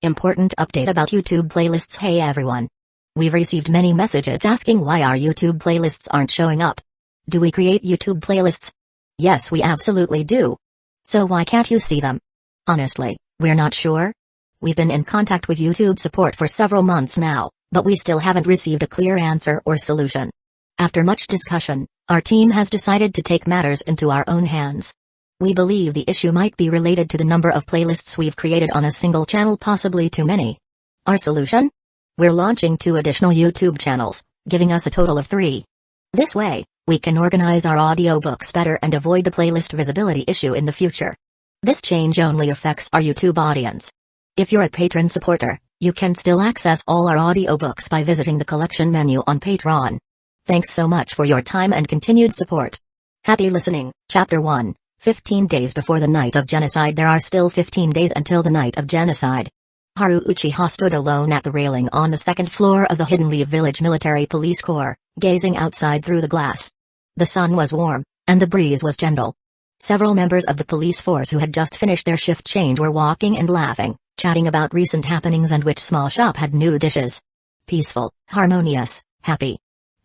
Important update about YouTube playlists. Hey everyone. We've received many messages asking why our YouTube playlists aren't showing up. Do we create YouTube playlists? Yes, we absolutely do. So why can't you see them? Honestly, we're not sure. We've been in contact with YouTube support for several months now, but we still haven't received a clear answer or solution. After much discussion, our team has decided to take matters into our own hands. We believe the issue might be related to the number of playlists we've created on a single channel, possibly too many. Our solution? We're launching 2 additional YouTube channels, giving us a total of 3. This way, we can organize our audiobooks better and avoid the playlist visibility issue in the future. This change only affects our YouTube audience. If you're a patron supporter, you can still access all our audiobooks by visiting the collection menu on Patreon. Thanks so much for your time and continued support. Happy listening. Chapter 1. 15 days before the night of genocide. There are still 15 days until the night of genocide. Haru Uchiha stood alone at the railing on the 2nd floor of the Hidden Leaf Village Military Police Corps, gazing outside through the glass. The sun was warm, and the breeze was gentle. Several members of the police force who had just finished their shift change were walking and laughing, chatting about recent happenings and which small shop had new dishes. Peaceful, harmonious, happy.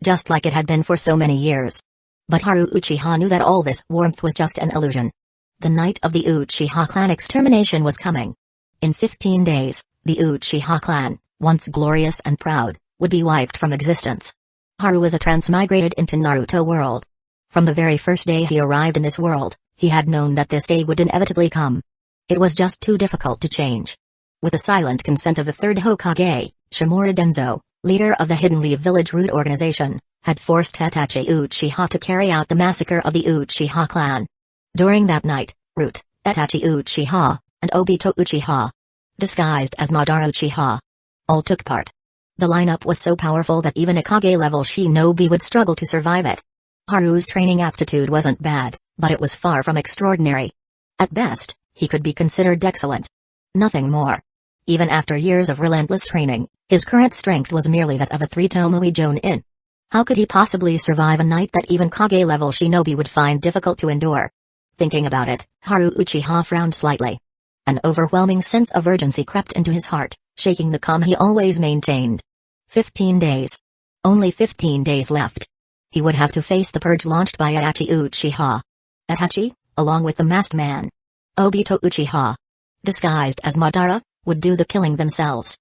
Just like it had been for so many years. But Haru Uchiha knew that all this warmth was just an illusion. The night of the Uchiha clan extermination was coming. In 15 days, the Uchiha clan, once glorious and proud, would be wiped from existence. Haru was a transmigrated into Naruto world. From the very first day he arrived in this world, he had known that this day would inevitably come. It was just too difficult to change. With the silent consent of the 3rd Hokage, Shimura Denzo, leader of the Hidden Leaf Village Root organization, had forced Itachi Uchiha to carry out the massacre of the Uchiha clan. During that night, Root, Itachi Uchiha, and Obito Uchiha, disguised as Madara Uchiha, all took part. The lineup was so powerful that even a Kage-level shinobi would struggle to survive it. Haru's training aptitude wasn't bad, but it was far from extraordinary. At best, he could be considered excellent. Nothing more. Even after years of relentless training, his current strength was merely that of a 3-Tomoe Jonin. How could he possibly survive a night that even Kage-level shinobi would find difficult to endure? Thinking about it, Haru Uchiha frowned slightly. An overwhelming sense of urgency crept into his heart, shaking the calm he always maintained. 15 days. Only 15 days left. He would have to face the purge launched by Itachi Uchiha. Itachi, along with the masked man, Obito Uchiha, disguised as Madara, would do the killing themselves.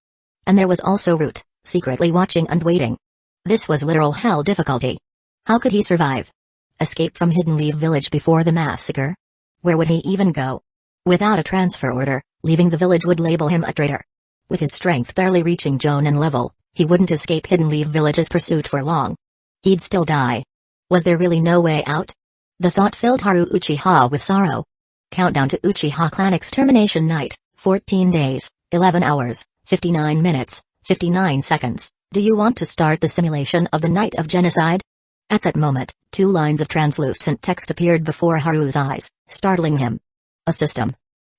And there was also Root, secretly watching and waiting. This was literal hell difficulty. How could he survive? Escape from Hidden Leaf Village before the massacre? Where would he even go? Without a transfer order, leaving the village would label him a traitor. With his strength barely reaching Jonin level, he wouldn't escape Hidden Leaf Village's pursuit for long. He'd still die. Was there really no way out? The thought filled Haru Uchiha with sorrow. Countdown to Uchiha clan extermination night, 14 days, 11 hours, 59 minutes, 59 seconds. Do you want to start the simulation of the night of genocide? At that moment, 2 lines of translucent text appeared before Haru's eyes, startling him. A system.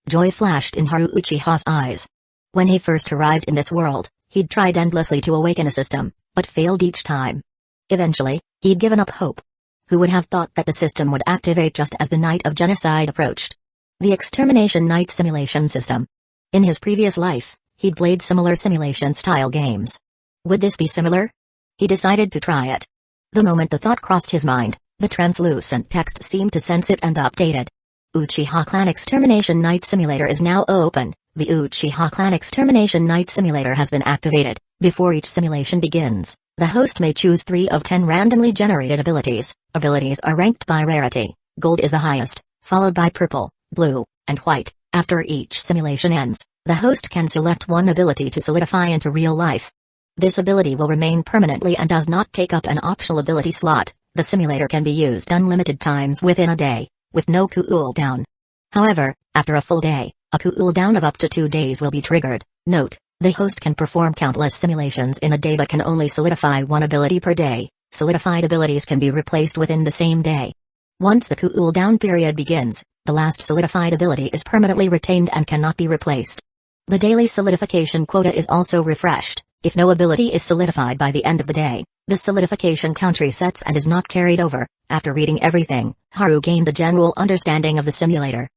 Joy flashed in Haru Uchiha's eyes. When he first arrived in this world, he'd tried endlessly to awaken a system, but failed each time. Eventually, he'd given up hope. Who would have thought that the system would activate just as the night of genocide approached? The extermination night simulation system. In his previous life, he'd played similar simulation-style games. Would this be similar? He decided to try it. The moment the thought crossed his mind, the translucent text seemed to sense it and updated. Uchiha Clan Extermination Night Simulator is now open. The Uchiha Clan Extermination Night Simulator has been activated. Before each simulation begins, the host may choose 3 of 10 randomly generated abilities. Abilities are ranked by rarity. Gold is the highest, followed by purple, blue, and white. After each simulation ends, the host can select one ability to solidify into real life. This ability will remain permanently and does not take up an optional ability slot. The simulator can be used unlimited times within a day, with no cooldown. However, after a full day, a cooldown of up to 2 days will be triggered. Note, the host can perform countless simulations in a day but can only solidify one ability per day. Solidified abilities can be replaced within the same day. Once the cooldown period begins, the last solidified ability is permanently retained and cannot be replaced. The daily solidification quota is also refreshed. If no ability is solidified by the end of the day, the solidification count resets and is not carried over. After reading everything, Haru gained a general understanding of the simulator.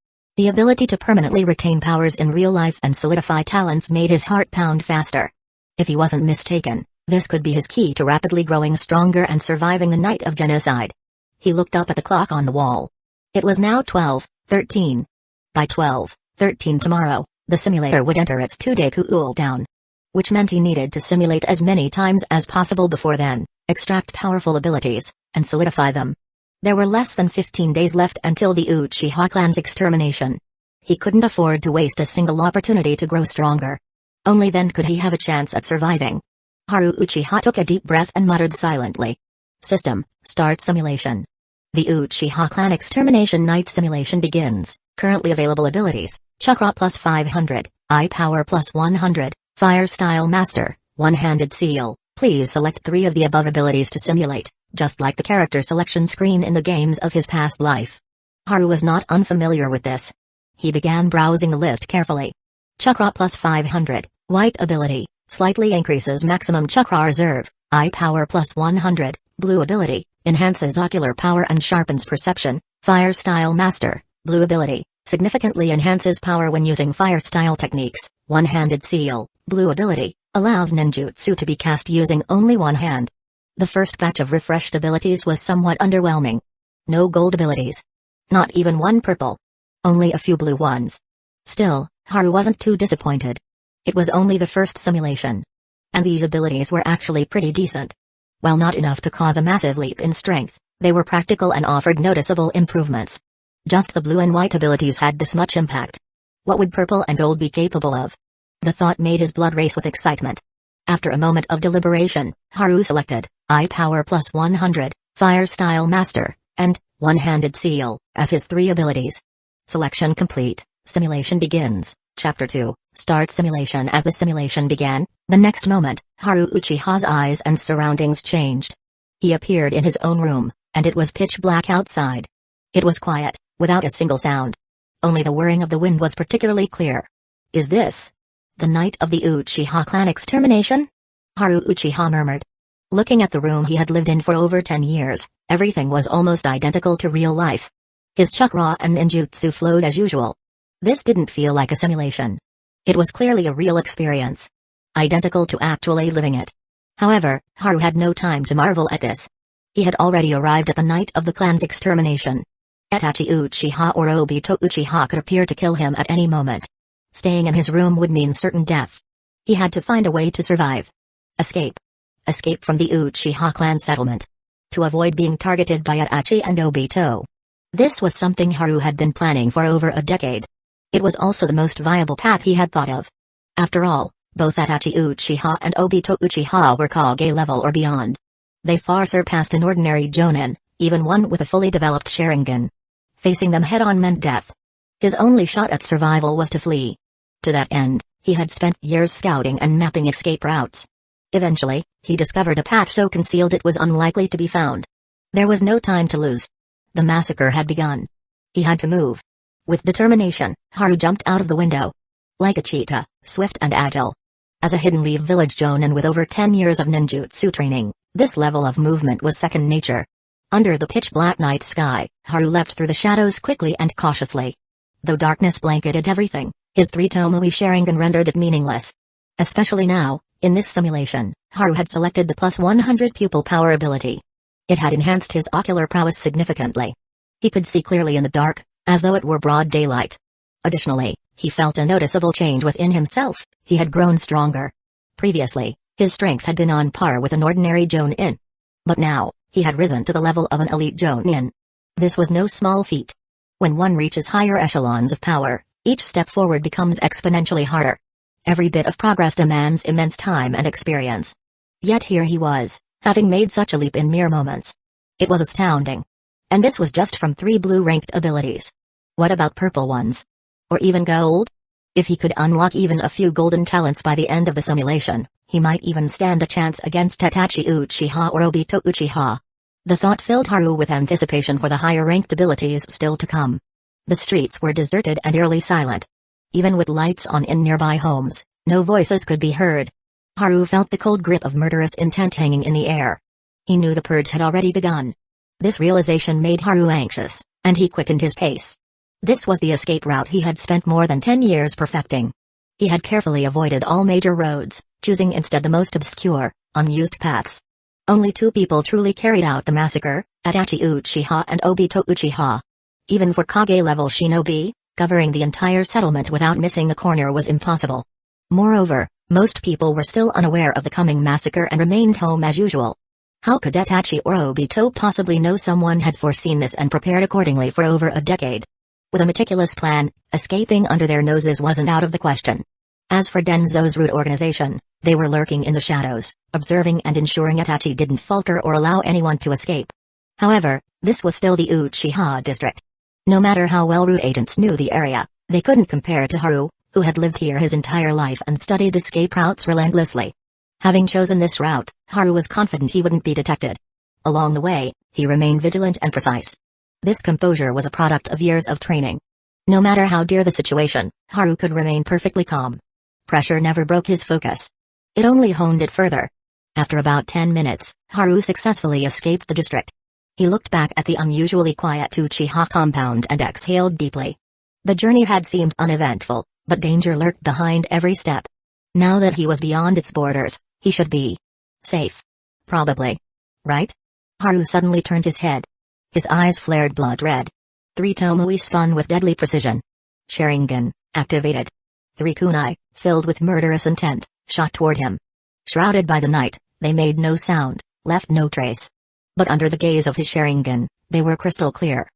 The ability to permanently retain powers in real life and solidify talents made his heart pound faster. If he wasn't mistaken, this could be his key to rapidly growing stronger and surviving the night of genocide. He looked up at the clock on the wall. It was now 12:13. By 12:13 tomorrow, the simulator would enter its 2-day cool down. Which meant he needed to simulate as many times as possible before then, extract powerful abilities, and solidify them. There were less than 15 days left until the Uchiha clan's extermination. He couldn't afford to waste a single opportunity to grow stronger. Only then could he have a chance at surviving. Haru Uchiha took a deep breath and muttered silently. System, start simulation. The Uchiha clan extermination night simulation begins. Currently available abilities: Chakra plus 500, Eye Power plus 100, Fire Style Master, One-Handed Seal. Please select 3 of the above abilities to simulate, just like the character selection screen in the games of his past life. Haru was not unfamiliar with this. He began browsing the list carefully. Chakra plus 500, White ability, slightly increases maximum chakra reserve. Eye Power plus 100, Blue ability, enhances ocular power and sharpens perception. Fire Style Master, Blue ability, significantly enhances power when using fire style techniques. One-Handed Seal, Blue ability, allows ninjutsu to be cast using only one hand. The first batch of refreshed abilities was somewhat underwhelming. No gold abilities. Not even one purple. Only a few blue ones. Still, Haru wasn't too disappointed. It was only the first simulation. And these abilities were actually pretty decent. While not enough to cause a massive leap in strength, they were practical and offered noticeable improvements. Just the blue and white abilities had this much impact. What would purple and gold be capable of? The thought made his blood race with excitement. After a moment of deliberation, Haru selected Eye Power plus 100, Fire Style Master, and One-Handed Seal as his 3 abilities. Selection complete. Simulation begins. Chapter 2, Start Simulation. As the simulation began, the next moment, Haru Uchiha's eyes and surroundings changed. He appeared in his own room, and it was pitch black outside. It was quiet, without a single sound. Only the whirring of the wind was particularly clear. Is this the night of the Uchiha clan extermination? Haru Uchiha murmured. Looking at the room he had lived in for over 10 years, everything was almost identical to real life. His chakra and ninjutsu flowed as usual. This didn't feel like a simulation. It was clearly a real experience. Identical to actually living it. However, Haru had no time to marvel at this. He had already arrived at the night of the clan's extermination. Itachi Uchiha or Obito Uchiha could appear to kill him at any moment. Staying in his room would mean certain death. He had to find a way to survive. Escape. Escape from the Uchiha clan settlement. To avoid being targeted by Itachi and Obito. This was something Haru had been planning for over a decade. It was also the most viable path he had thought of. After all, both Itachi Uchiha and Obito Uchiha were Kage level or beyond. They far surpassed an ordinary Jonin, even one with a fully developed Sharingan. Facing them head-on meant death. His only shot at survival was to flee. To that end, he had spent years scouting and mapping escape routes. Eventually, he discovered a path so concealed it was unlikely to be found. There was no time to lose. The massacre had begun. He had to move. With determination, Haru jumped out of the window. Like a cheetah, swift and agile. As a hidden Leaf Village Jonin with over 10 years of ninjutsu training, this level of movement was second nature. Under the pitch-black night sky, Haru leapt through the shadows quickly and cautiously. Though darkness blanketed everything, his 3 Tomoe Sharingan rendered it meaningless. Especially now, in this simulation, Haru had selected the plus 100 pupil power ability. It had enhanced his ocular prowess significantly. He could see clearly in the dark, as though it were broad daylight. Additionally, he felt a noticeable change within himself. He had grown stronger. Previously, his strength had been on par with an ordinary Jonin. But now, he had risen to the level of an elite Jonin. This was no small feat. When one reaches higher echelons of power, each step forward becomes exponentially harder. Every bit of progress demands immense time and experience. Yet here he was, having made such a leap in mere moments. It was astounding. And this was just from 3 blue-ranked abilities. What about purple ones? Or even gold? If he could unlock even a few golden talents by the end of the simulation, he might even stand a chance against Itachi Uchiha or Obito Uchiha. The thought filled Haru with anticipation for the higher-ranked abilities still to come. The streets were deserted and eerily silent. Even with lights on in nearby homes, no voices could be heard. Haru felt the cold grip of murderous intent hanging in the air. He knew the purge had already begun. This realization made Haru anxious, and he quickened his pace. This was the escape route he had spent more than 10 years perfecting. He had carefully avoided all major roads, choosing instead the most obscure, unused paths. Only 2 people truly carried out the massacre, Itachi Uchiha and Obito Uchiha. Even for Kage-level shinobi, covering the entire settlement without missing a corner was impossible. Moreover, most people were still unaware of the coming massacre and remained home as usual. How could Itachi or Obito possibly know someone had foreseen this and prepared accordingly for over a decade? With a meticulous plan, escaping under their noses wasn't out of the question. As for Denzo's root organization, they were lurking in the shadows, observing and ensuring Itachi didn't falter or allow anyone to escape. However, this was still the Uchiha district. No matter how well root agents knew the area, they couldn't compare to Haru, who had lived here his entire life and studied escape routes relentlessly. Having chosen this route, Haru was confident he wouldn't be detected. Along the way, he remained vigilant and precise. This composure was a product of years of training. No matter how dire the situation, Haru could remain perfectly calm. Pressure never broke his focus. It only honed it further. After about 10 minutes, Haru successfully escaped the district. He looked back at the unusually quiet Uchiha compound and exhaled deeply. The journey had seemed uneventful, but danger lurked behind every step. Now that he was beyond its borders, he should be safe. Probably. Right? Haru suddenly turned his head. His eyes flared blood red. 3 Tomoe spun with deadly precision. Sharingan, activated. 3 kunai, filled with murderous intent, shot toward him. Shrouded by the night, they made no sound, left no trace. But under the gaze of his Sharingan, they were crystal clear.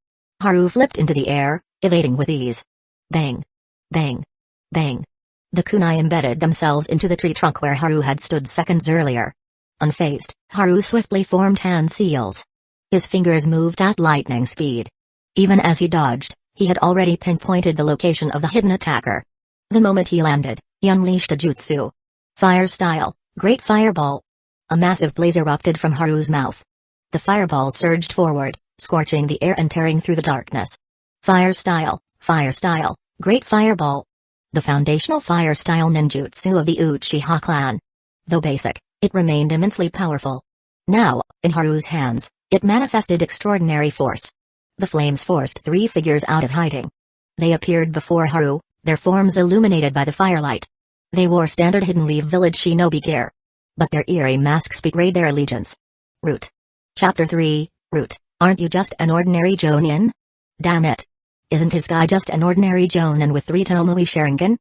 Haru flipped into the air, evading with ease. Bang! Bang! Bang! The kunai embedded themselves into the tree trunk where Haru had stood seconds earlier. Unfazed, Haru swiftly formed hand seals. His fingers moved at lightning speed. Even as he dodged, he had already pinpointed the location of the hidden attacker. The moment he landed, he unleashed a jutsu. Fire style, Great Fireball. A massive blaze erupted from Haru's mouth. The fireball surged forward, scorching the air and tearing through the darkness. Fire style, Great Fireball. The foundational fire style ninjutsu of the Uchiha clan. Though basic, it remained immensely powerful. Now, in Haru's hands, it manifested extraordinary force. The flames forced 3 figures out of hiding. They appeared before Haru, their forms illuminated by the firelight. They wore standard Hidden Leaf Village shinobi gear. But their eerie masks betrayed their allegiance. Root. Chapter 3, Root, aren't you just an ordinary Jonin? Damn it. Isn't his guy just an ordinary Jonin with 3 Tomoe Sharingan?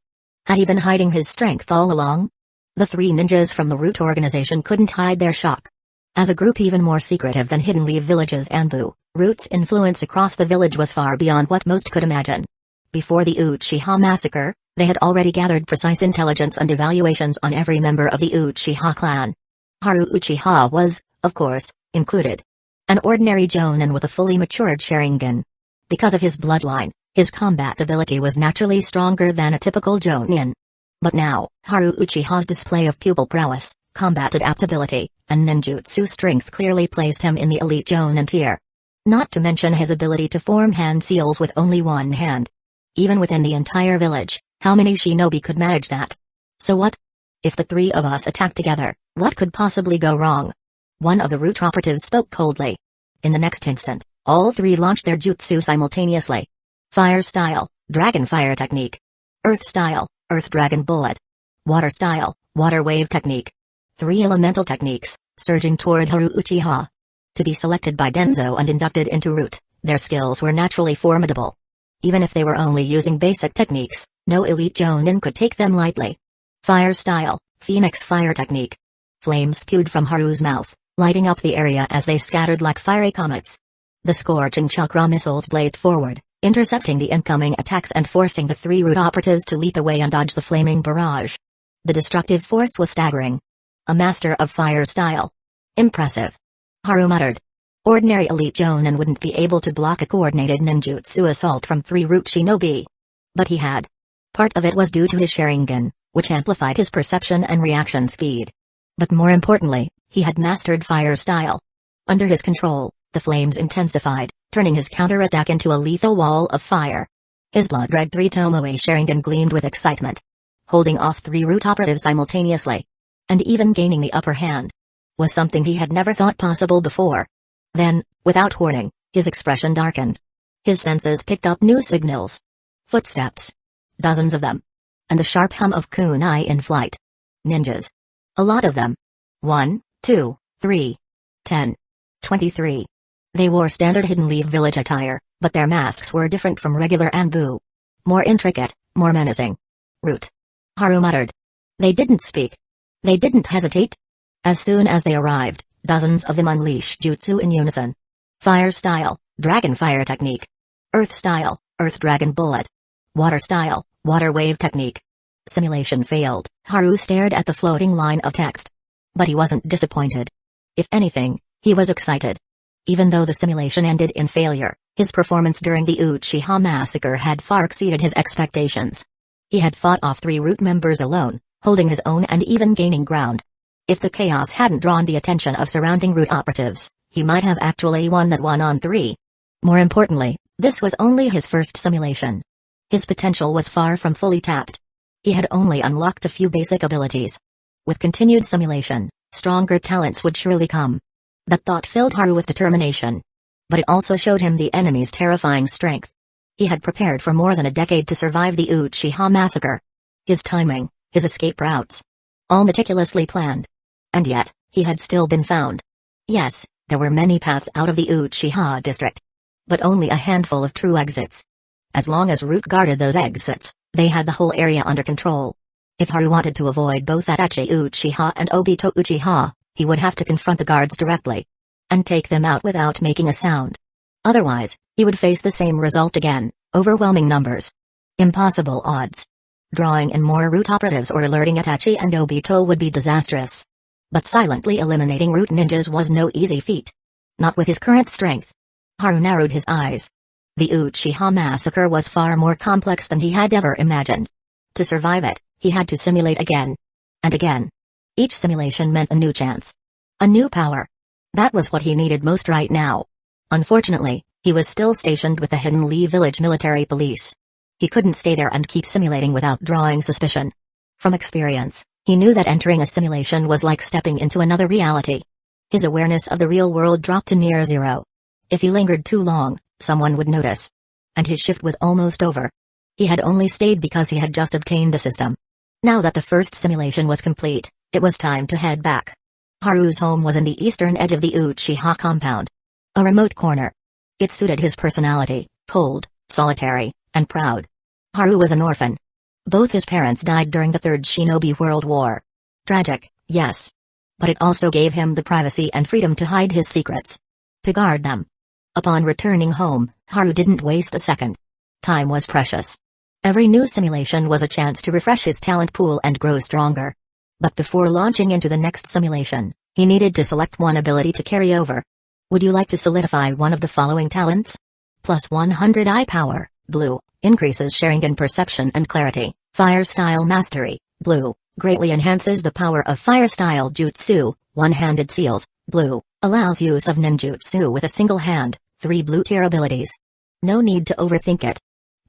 Had he been hiding his strength all along? The 3 ninjas from the Root organization couldn't hide their shock. As a group even more secretive than Hidden Leaf Villages and Boo, Root's influence across the village was far beyond what most could imagine. Before the Uchiha massacre, they had already gathered precise intelligence and evaluations on every member of the Uchiha clan. Haru Uchiha was, of course, included. An ordinary Jonin with a fully matured Sharingan. Because of his bloodline, his combat ability was naturally stronger than a typical Jonin. But now, Haru Uchiha's display of pupil prowess, combat adaptability, and ninjutsu strength clearly placed him in the elite Jonin tier. Not to mention his ability to form hand seals with only one hand. Even within the entire village, how many shinobi could manage that? So what? If the 3 of us attack together, what could possibly go wrong? One of the Root operatives spoke coldly. In the next instant, all 3 launched their jutsu simultaneously. Fire style, Dragon Fire technique. Earth style, Earth Dragon Bullet. Water style, Water Wave technique. 3 elemental techniques, surging toward Haru Uchiha. To be selected by Denzo and inducted into Root, their skills were naturally formidable. Even if they were only using basic techniques, no elite Jonin could take them lightly. Fire style, Phoenix Fire technique. Flames spewed from Haru's mouth, lighting up the area as they scattered like fiery comets. The scorching chakra missiles blazed forward, intercepting the incoming attacks and forcing the 3 Root operatives to leap away and dodge the flaming barrage. The destructive force was staggering. A master of fire style. Impressive. Haru muttered. Ordinary elite Jonin wouldn't be able to block a coordinated ninjutsu assault from 3 Root shinobi. But he had. Part of it was due to his Sharingan, which amplified his perception and reaction speed. But more importantly, he had mastered fire style. Under his control, the flames intensified, turning his counterattack into a lethal wall of fire. His blood-red 3 Tomoe Sharingan gleamed with excitement. Holding off 3 Root operatives simultaneously. And even gaining the upper hand. Was something he had never thought possible before. Then, without warning, his expression darkened. His senses picked up new signals. Footsteps. Dozens of them. And the sharp hum of kunai in flight. Ninjas. A lot of them. 1, 2, 3, 10, 23. They wore standard Hidden Leaf village attire, but their masks were different from regular Anbu. More intricate, more menacing. Root. Haru muttered. They didn't speak. They didn't hesitate. As soon as they arrived, dozens of them unleashed jutsu in unison. Fire style, dragon fire technique. Earth style, earth dragon bullet. Water style, water wave technique. Simulation failed. Haru stared at the floating line of text. But he wasn't disappointed. If anything, he was excited. Even though the simulation ended in failure, his performance during the Uchiha massacre had far exceeded his expectations. He had fought off 3 root members alone, holding his own and even gaining ground. If the chaos hadn't drawn the attention of surrounding root operatives, he might have actually won that 1-on-3. More importantly, this was only his first simulation. His potential was far from fully tapped. He had only unlocked a few basic abilities. With continued simulation, stronger talents would surely come. That thought filled Haru with determination. But it also showed him the enemy's terrifying strength. He had prepared for more than a decade to survive the Uchiha massacre. His timing, his escape routes. All meticulously planned. And yet, he had still been found. Yes, there were many paths out of the Uchiha district. But only a handful of true exits. As long as Root guarded those exits, they had the whole area under control. If Haru wanted to avoid both Itachi Uchiha and Obito Uchiha, he would have to confront the guards directly. And take them out without making a sound. Otherwise, he would face the same result again, overwhelming numbers. Impossible odds. Drawing in more root operatives or alerting Itachi and Obito would be disastrous. But silently eliminating root ninjas was no easy feat. Not with his current strength. Haru narrowed his eyes. The Uchiha massacre was far more complex than he had ever imagined. To survive it, he had to simulate again. And again. Each simulation meant a new chance. A new power. That was what he needed most right now. Unfortunately, he was still stationed with the Hidden Leaf Village military police. He couldn't stay there and keep simulating without drawing suspicion. From experience, he knew that entering a simulation was like stepping into another reality. His awareness of the real world dropped to near zero. If he lingered too long, someone would notice. And his shift was almost over. He had only stayed because he had just obtained the system. Now that the first simulation was complete, it was time to head back. Haru's home was in the eastern edge of the Uchiha compound. A remote corner. It suited his personality, cold, solitary, and proud. Haru was an orphan. Both his parents died during the Third Shinobi World War. Tragic, yes. But it also gave him the privacy and freedom to hide his secrets. To guard them. Upon returning home, Haru didn't waste a second. Time was precious. Every new simulation was a chance to refresh his talent pool and grow stronger. But before launching into the next simulation, he needed to select one ability to carry over. Would you like to solidify one of the following talents? Plus 100 eye power, blue, increases Sharingan perception and clarity. Fire style mastery, blue, greatly enhances the power of fire style jutsu. One-handed seals, blue, allows use of ninjutsu with a single hand. 3 blue tier abilities. No need to overthink it.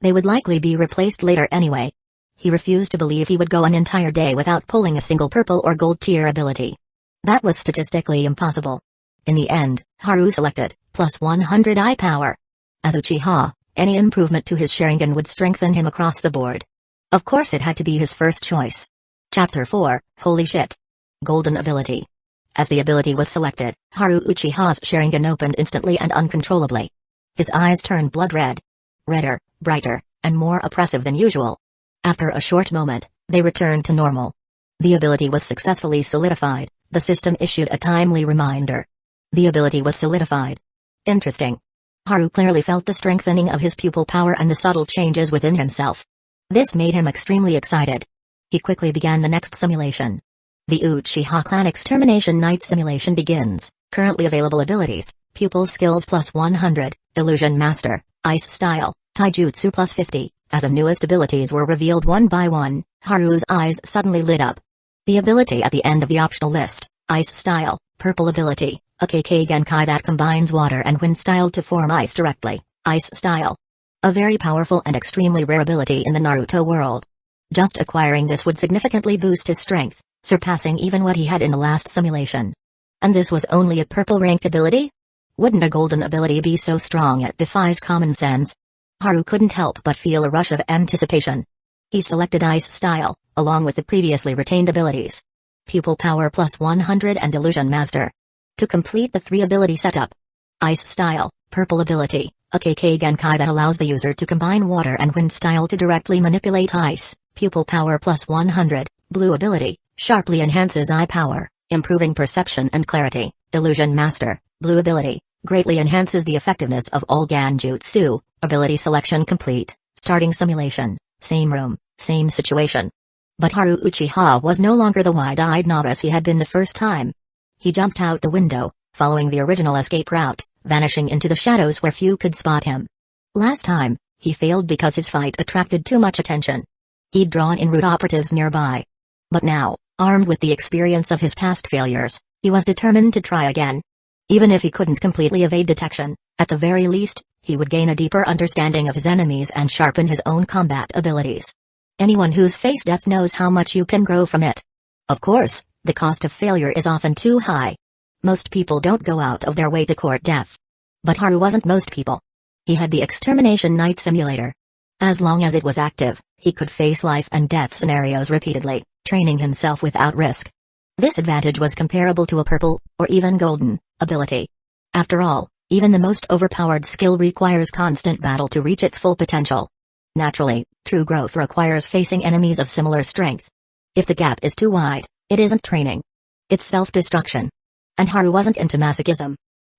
They would likely be replaced later anyway. He refused to believe he would go an entire day without pulling a single purple or gold tier ability. That was statistically impossible. In the end, Haru selected plus 100 eye power. As Uchiha, any improvement to his Sharingan would strengthen him across the board. Of course it had to be his first choice. Chapter 4, Holy Shit. Golden Ability. As the ability was selected, Haru Uchiha's Sharingan opened instantly and uncontrollably. His eyes turned blood red. Redder, brighter, and more oppressive than usual. After a short moment, they returned to normal. The ability was successfully solidified. The system issued a timely reminder. The ability was solidified. Interesting. Haru clearly felt the strengthening of his pupil power and the subtle changes within himself. This made him extremely excited. He quickly began the next simulation. The Uchiha Clan Extermination Night simulation begins. Currently available abilities: Pupil Skills plus 100, Illusion Master, Ice Style, Taijutsu plus 50. As the newest abilities were revealed one by one, Haru's eyes suddenly lit up. The ability at the end of the optional list, Ice Style, Purple Ability, a KK Genkai that combines water and wind style to form ice directly, Ice Style. A very powerful and extremely rare ability in the Naruto world. Just acquiring this would significantly boost his strength, surpassing even what he had in the last simulation. And this was only a purple ranked ability? Wouldn't a golden ability be so strong it defies common sense? Haru couldn't help but feel a rush of anticipation. He selected Ice Style, along with the previously retained abilities. Pupil Power plus 100 and Illusion Master. To complete the 3-ability setup. Ice Style, Purple Ability, a KK Genkai that allows the user to combine water and wind style to directly manipulate ice. Pupil Power plus 100, Blue Ability, sharply enhances eye power, improving perception and clarity. Illusion Master, Blue Ability, greatly enhances the effectiveness of all Ganjutsu. Ability selection complete. Starting simulation, same room, same situation. But Haru Uchiha was no longer the wide-eyed novice he had been the first time. He jumped out the window, following the original escape route, vanishing into the shadows where few could spot him. Last time, he failed because his fight attracted too much attention. He'd drawn in root operatives nearby. But now, armed with the experience of his past failures, he was determined to try again. Even if he couldn't completely evade detection, at the very least, he would gain a deeper understanding of his enemies and sharpen his own combat abilities. Anyone who's faced death knows how much you can grow from it. Of course, the cost of failure is often too high. Most people don't go out of their way to court death. But Haru wasn't most people. He had the Extermination Night Simulator. As long as it was active, he could face life and death scenarios repeatedly, training himself without risk. This advantage was comparable to a purple, or even golden, ability. After all, even the most overpowered skill requires constant battle to reach its full potential. Naturally, true growth requires facing enemies of similar strength. If the gap is too wide, it isn't training. It's self-destruction. And Haru wasn't into masochism.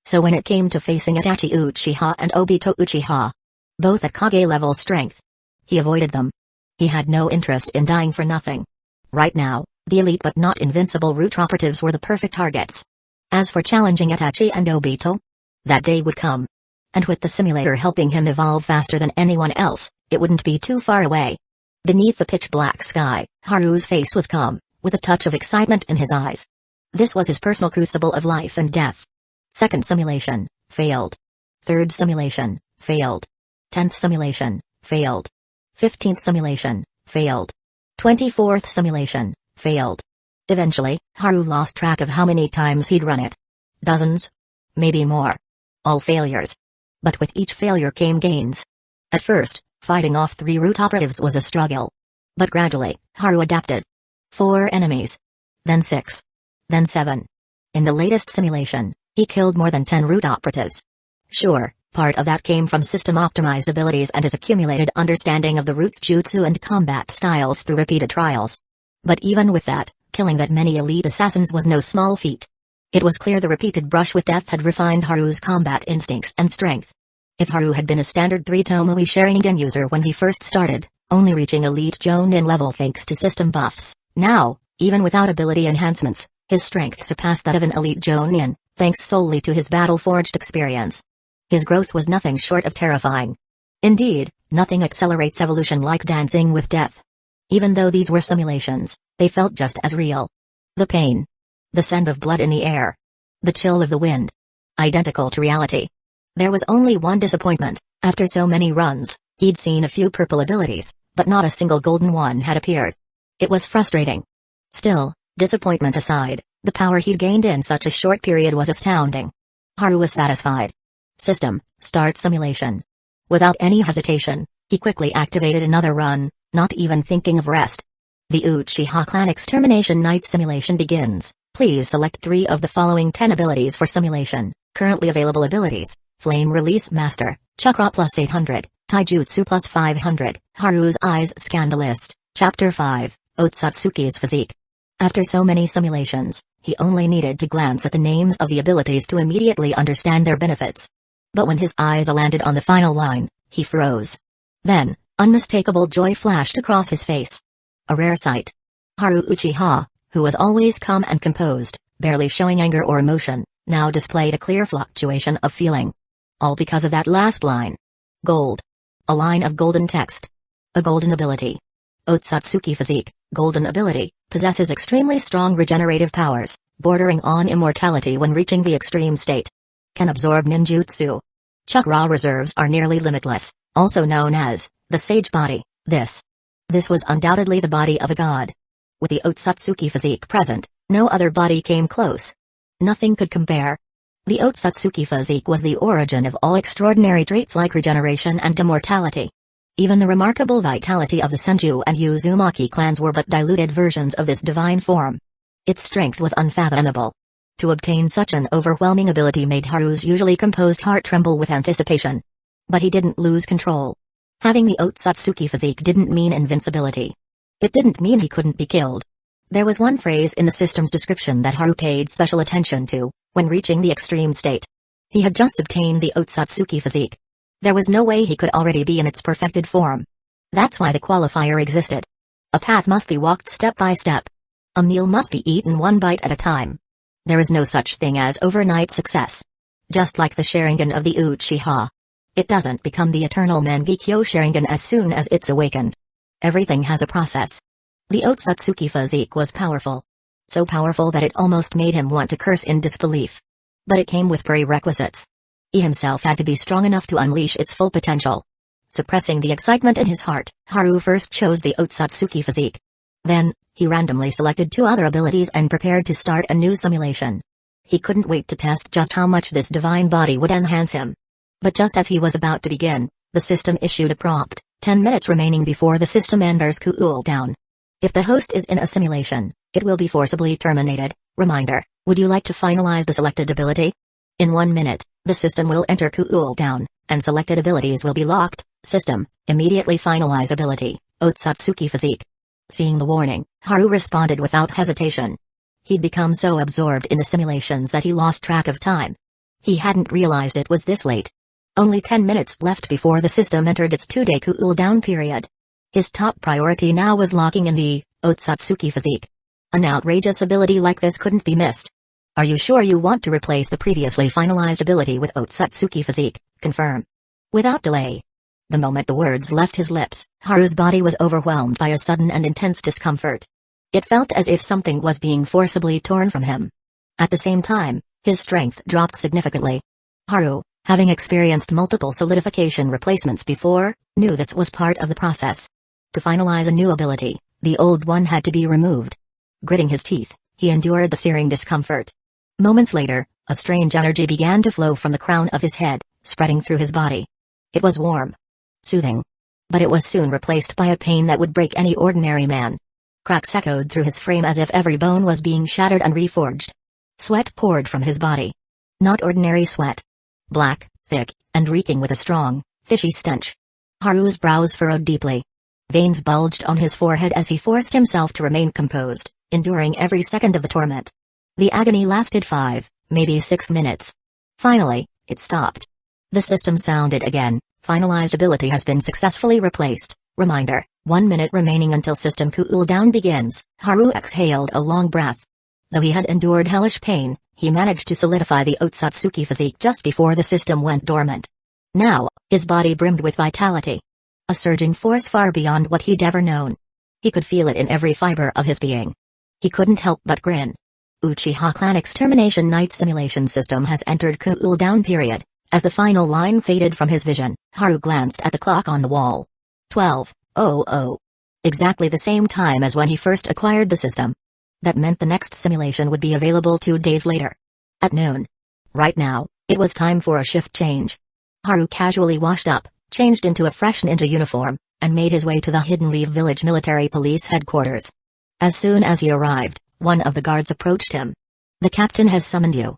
So when it came to facing Itachi Uchiha and Obito Uchiha, both at Kage-level strength, he avoided them. He had no interest in dying for nothing. Right now, the elite but not invincible root operatives were the perfect targets. As for challenging Itachi and Obito, that day would come. And with the simulator helping him evolve faster than anyone else, it wouldn't be too far away. Beneath the pitch-black sky, Haru's face was calm, with a touch of excitement in his eyes. This was his personal crucible of life and death. Second simulation, failed. Third simulation, failed. 10th simulation, failed. 15th simulation, failed. 24th simulation, failed. Eventually, Haru lost track of how many times he'd run it. Dozens? Maybe more. All failures. But with each failure came gains. At first, fighting off 3 root operatives was a struggle. But gradually, Haru adapted. 4 enemies. Then 6. Then 7. In the latest simulation, he killed more than 10 root operatives. Sure, part of that came from system-optimized abilities and his accumulated understanding of the root's jutsu and combat styles through repeated trials. But even with that, killing that many elite assassins was no small feat. It was clear the repeated brush with death had refined Haru's combat instincts and strength. If Haru had been a standard 3 Tomoe Sharingan user when he first started, only reaching elite Jonin level thanks to system buffs, now, even without ability enhancements, his strength surpassed that of an elite Jonin, thanks solely to his battle-forged experience. His growth was nothing short of terrifying. Indeed, nothing accelerates evolution like dancing with death. Even though these were simulations, they felt just as real. The pain. The scent of blood in the air. The chill of the wind. Identical to reality. There was only one disappointment. After so many runs, he'd seen a few purple abilities, but not a single golden one had appeared. It was frustrating. Still, disappointment aside, the power he'd gained in such a short period was astounding. Haru was satisfied. System, start simulation. Without any hesitation, he quickly activated another run, not even thinking of rest. The Uchiha Clan Extermination Night Simulation begins. Please select 3 of the following 10 abilities for simulation. Currently available abilities: Flame Release Master, Chakra plus 800, Taijutsu plus 500. Haru's eyes scanned the list. Chapter 5, Otsutsuki's Physique. After so many simulations, he only needed to glance at the names of the abilities to immediately understand their benefits. But when his eyes landed on the final line, he froze. Then, unmistakable joy flashed across his face. A rare sight. Haru Uchiha, who was always calm and composed, barely showing anger or emotion, now displayed a clear fluctuation of feeling. All because of that last line. Gold. A line of golden text. A golden ability. Otsutsuki Physique, golden ability, possesses extremely strong regenerative powers, bordering on immortality when reaching the extreme state. Can absorb ninjutsu. Chakra reserves are nearly limitless, also known as the Sage Body. This was undoubtedly the body of a god. With the Otsutsuki Physique present, no other body came close. Nothing could compare. The Otsutsuki physique was the origin of all extraordinary traits like regeneration and immortality. Even the remarkable vitality of the Senju and Uzumaki clans were but diluted versions of this divine form. Its strength was unfathomable. To obtain such an overwhelming ability made Haru's usually composed heart tremble with anticipation. But he didn't lose control. Having the Otsutsuki physique didn't mean invincibility. It didn't mean he couldn't be killed. There was one phrase in the system's description that Haru paid special attention to, when reaching the extreme state. He had just obtained the Otsutsuki physique. There was no way he could already be in its perfected form. That's why the qualifier existed. A path must be walked step by step. A meal must be eaten one bite at a time. There is no such thing as overnight success. Just like the Sharingan of the Uchiha. It doesn't become the eternal Mangekyo Sharingan as soon as it's awakened. Everything has a process. The Otsutsuki physique was powerful. So powerful that it almost made him want to curse in disbelief. But it came with prerequisites. He himself had to be strong enough to unleash its full potential. Suppressing the excitement in his heart, Haru first chose the Otsutsuki physique. Then, he randomly selected 2 other abilities and prepared to start a new simulation. He couldn't wait to test just how much this divine body would enhance him. But just as he was about to begin, the system issued a prompt, 10 minutes remaining before the system enters cool down. If the host is in a simulation, it will be forcibly terminated. Reminder, would you like to finalize the selected ability? In 1 minute, the system will enter cool down, and selected abilities will be locked. System, immediately finalize ability, Otsutsuki physique. Seeing the warning, Haru responded without hesitation. He'd become so absorbed in the simulations that he lost track of time. He hadn't realized it was this late. Only 10 minutes left before the system entered its 2-day cool-down period. His top priority now was locking in the Otsutsuki physique. An outrageous ability like this couldn't be missed. Are you sure you want to replace the previously finalized ability with Otsutsuki physique? Confirm. Without delay. The moment the words left his lips, Haru's body was overwhelmed by a sudden and intense discomfort. It felt as if something was being forcibly torn from him. At the same time, his strength dropped significantly. Haru, having experienced multiple solidification replacements before, knew this was part of the process. To finalize a new ability, the old one had to be removed. Gritting his teeth, he endured the searing discomfort. Moments later, a strange energy began to flow from the crown of his head, spreading through his body. It was warm. Soothing. But it was soon replaced by a pain that would break any ordinary man. Cracks echoed through his frame as if every bone was being shattered and reforged. Sweat poured from his body. Not ordinary sweat. Black, thick, and reeking with a strong, fishy stench. Haru's brows furrowed deeply. Veins bulged on his forehead as he forced himself to remain composed, enduring every second of the torment. The agony lasted 5, maybe 6 minutes. Finally, it stopped. The system sounded again. Finalized ability has been successfully replaced. Reminder, 1 minute remaining until system cool-down begins. Haru exhaled a long breath. Though he had endured hellish pain, he managed to solidify the Otsutsuki physique just before the system went dormant. Now, his body brimmed with vitality. A surging force far beyond what he'd ever known. He could feel it in every fiber of his being. He couldn't help but grin. Uchiha Clan Extermination Night Simulation System has entered cool-down period. As the final line faded from his vision, Haru glanced at the clock on the wall. 12:00. Exactly the same time as when he first acquired the system. That meant the next simulation would be available 2 days later. At noon. Right now, it was time for a shift change. Haru casually washed up, changed into a fresh ninja uniform, and made his way to the Hidden Leaf Village Military Police Headquarters. As soon as he arrived, one of the guards approached him. "The captain has summoned you."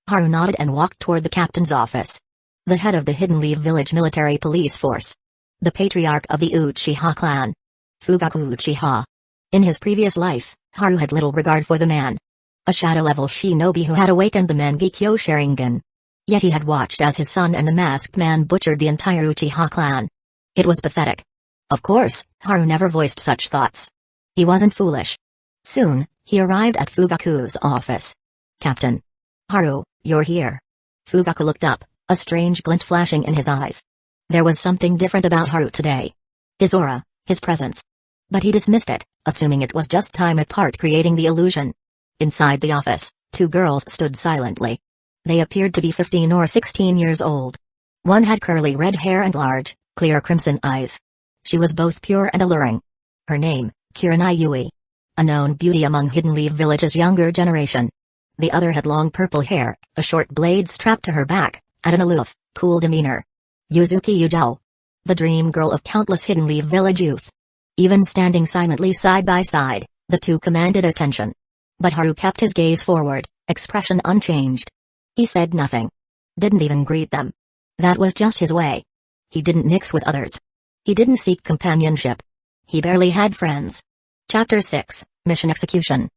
Haru nodded and walked toward the captain's office. The head of the Hidden Leaf Village Military Police Force. The patriarch of the Uchiha clan. Fugaku Uchiha. In his previous life, Haru had little regard for the man. A shadow-level shinobi who had awakened the Mangekyo Sharingan. Yet he had watched as his son and the masked man butchered the entire Uchiha clan. It was pathetic. Of course, Haru never voiced such thoughts. He wasn't foolish. Soon, he arrived at Fugaku's office. "Captain. Haru, you're here." Fugaku looked up, a strange glint flashing in his eyes. There was something different about Haru today. His aura, his presence. But he dismissed it, assuming it was just time apart creating the illusion. Inside the office, 2 girls stood silently. They appeared to be 15 or 16 years old. One had curly red hair and large, clear crimson eyes. She was both pure and alluring. Her name, Kurenai Yui. A known beauty among Hidden Leaf Village's younger generation. The other had long purple hair, a short blade strapped to her back, and an aloof, cool demeanor. Yuzuki Yujao. The dream girl of countless Hidden Leaf Village youth. Even standing silently side by side, the two commanded attention. But Haru kept his gaze forward, expression unchanged. He said nothing. Didn't even greet them. That was just his way. He didn't mix with others. He didn't seek companionship. He barely had friends. Chapter 6, Mission Execution.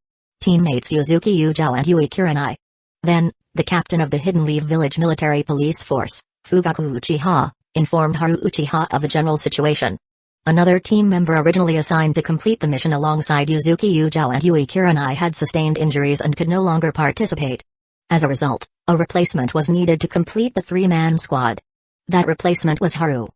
Teammates Yuzuki Yujao and Yui Kurenai. Then, the captain of the Hidden Leaf Village Military Police Force, Fugaku Uchiha, informed Haru Uchiha of the general situation. Another team member originally assigned to complete the mission alongside Yuzuki Yujao and Yui Kurenai had sustained injuries and could no longer participate. As a result, a replacement was needed to complete the three-man squad. That replacement was Haru.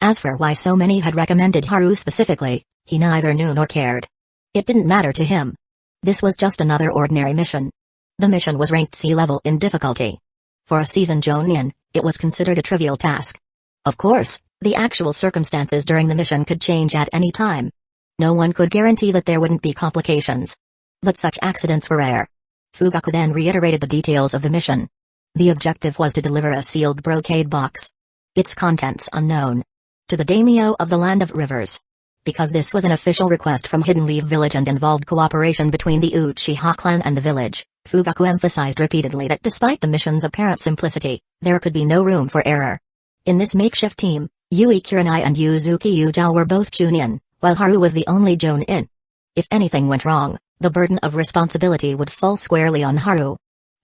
As for why so many had recommended Haru specifically, he neither knew nor cared. It didn't matter to him. This was just another ordinary mission. The mission was ranked C level in difficulty. For a seasoned Jonin, it was considered a trivial task. Of course, the actual circumstances during the mission could change at any time. No one could guarantee that there wouldn't be complications. But such accidents were rare. Fugaku then reiterated the details of the mission. The objective was to deliver a sealed brocade box. Its contents unknown. To the daimyo of the Land of Rivers. Because this was an official request from Hidden Leaf Village and involved cooperation between the Uchiha clan and the village, Fugaku emphasized repeatedly that despite the mission's apparent simplicity, there could be no room for error. In this makeshift team, Yui Kurenai and Yuzuki Yujao were both Chunin, while Haru was the only Jonin. If anything went wrong, the burden of responsibility would fall squarely on Haru.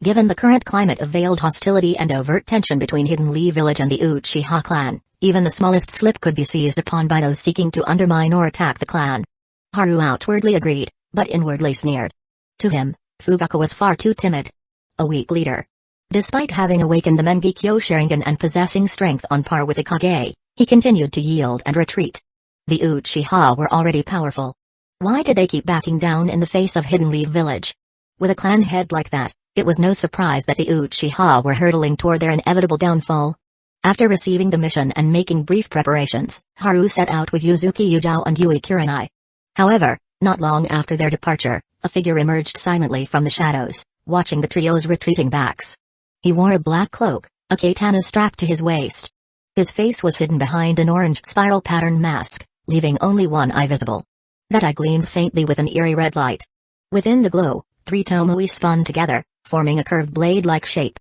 Given the current climate of veiled hostility and overt tension between Hidden Leaf Village and the Uchiha clan, even the smallest slip could be seized upon by those seeking to undermine or attack the clan. Haru outwardly agreed, but inwardly sneered. To him, Fugaku was far too timid. A weak leader. Despite having awakened the Mengekyo Sharingan and possessing strength on par with the Kage, he continued to yield and retreat. The Uchiha were already powerful. Why did they keep backing down in the face of Hidden Leaf Village? With a clan head like that, it was no surprise that the Uchiha were hurtling toward their inevitable downfall. After receiving the mission and making brief preparations, Haru set out with Yuzuki Yujao and Yui Kurenai. However, not long after their departure, a figure emerged silently from the shadows, watching the trio's retreating backs. He wore a black cloak, a katana strapped to his waist. His face was hidden behind an orange spiral pattern mask, leaving only one eye visible. That eye gleamed faintly with an eerie red light. Within the glow, three tomoe spun together, forming a curved blade-like shape.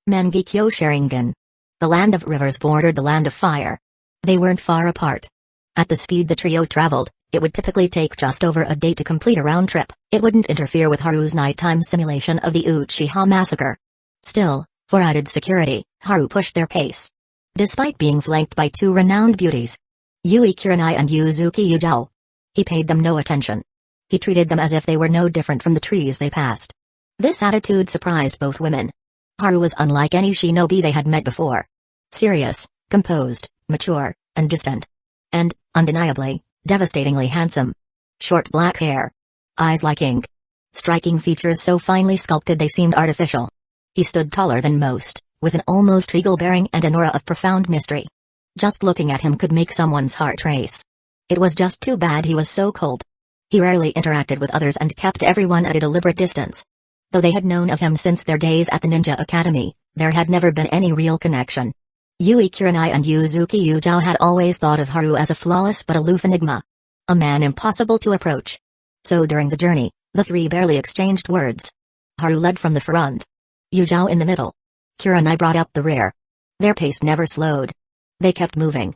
Mengekyo Sharingan. The Land of Rivers bordered the Land of Fire. They weren't far apart. At the speed the trio traveled, it would typically take just over a day to complete a round trip. It wouldn't interfere with Haru's nighttime simulation of the Uchiha massacre. Still, for added security, Haru pushed their pace. Despite being flanked by two renowned beauties, Yui Kurenai and Yuzuki Yujao, he paid them no attention. He treated them as if they were no different from the trees they passed. This attitude surprised both women. Haru was unlike any shinobi they had met before. Serious, composed, mature, and distant. And, undeniably, devastatingly handsome. Short black hair. Eyes like ink. Striking features so finely sculpted they seemed artificial. He stood taller than most, with an almost regal bearing and an aura of profound mystery. Just looking at him could make someone's heart race. It was just too bad he was so cold. He rarely interacted with others and kept everyone at a deliberate distance. Though they had known of him since their days at the Ninja Academy, there had never been any real connection. Yui Kurenai and Yuzuki Yujao had always thought of Haru as a flawless but aloof enigma. A man impossible to approach. So during the journey, the three barely exchanged words. Haru led from the front. Yujao in the middle. Kurenai brought up the rear. Their pace never slowed. They kept moving.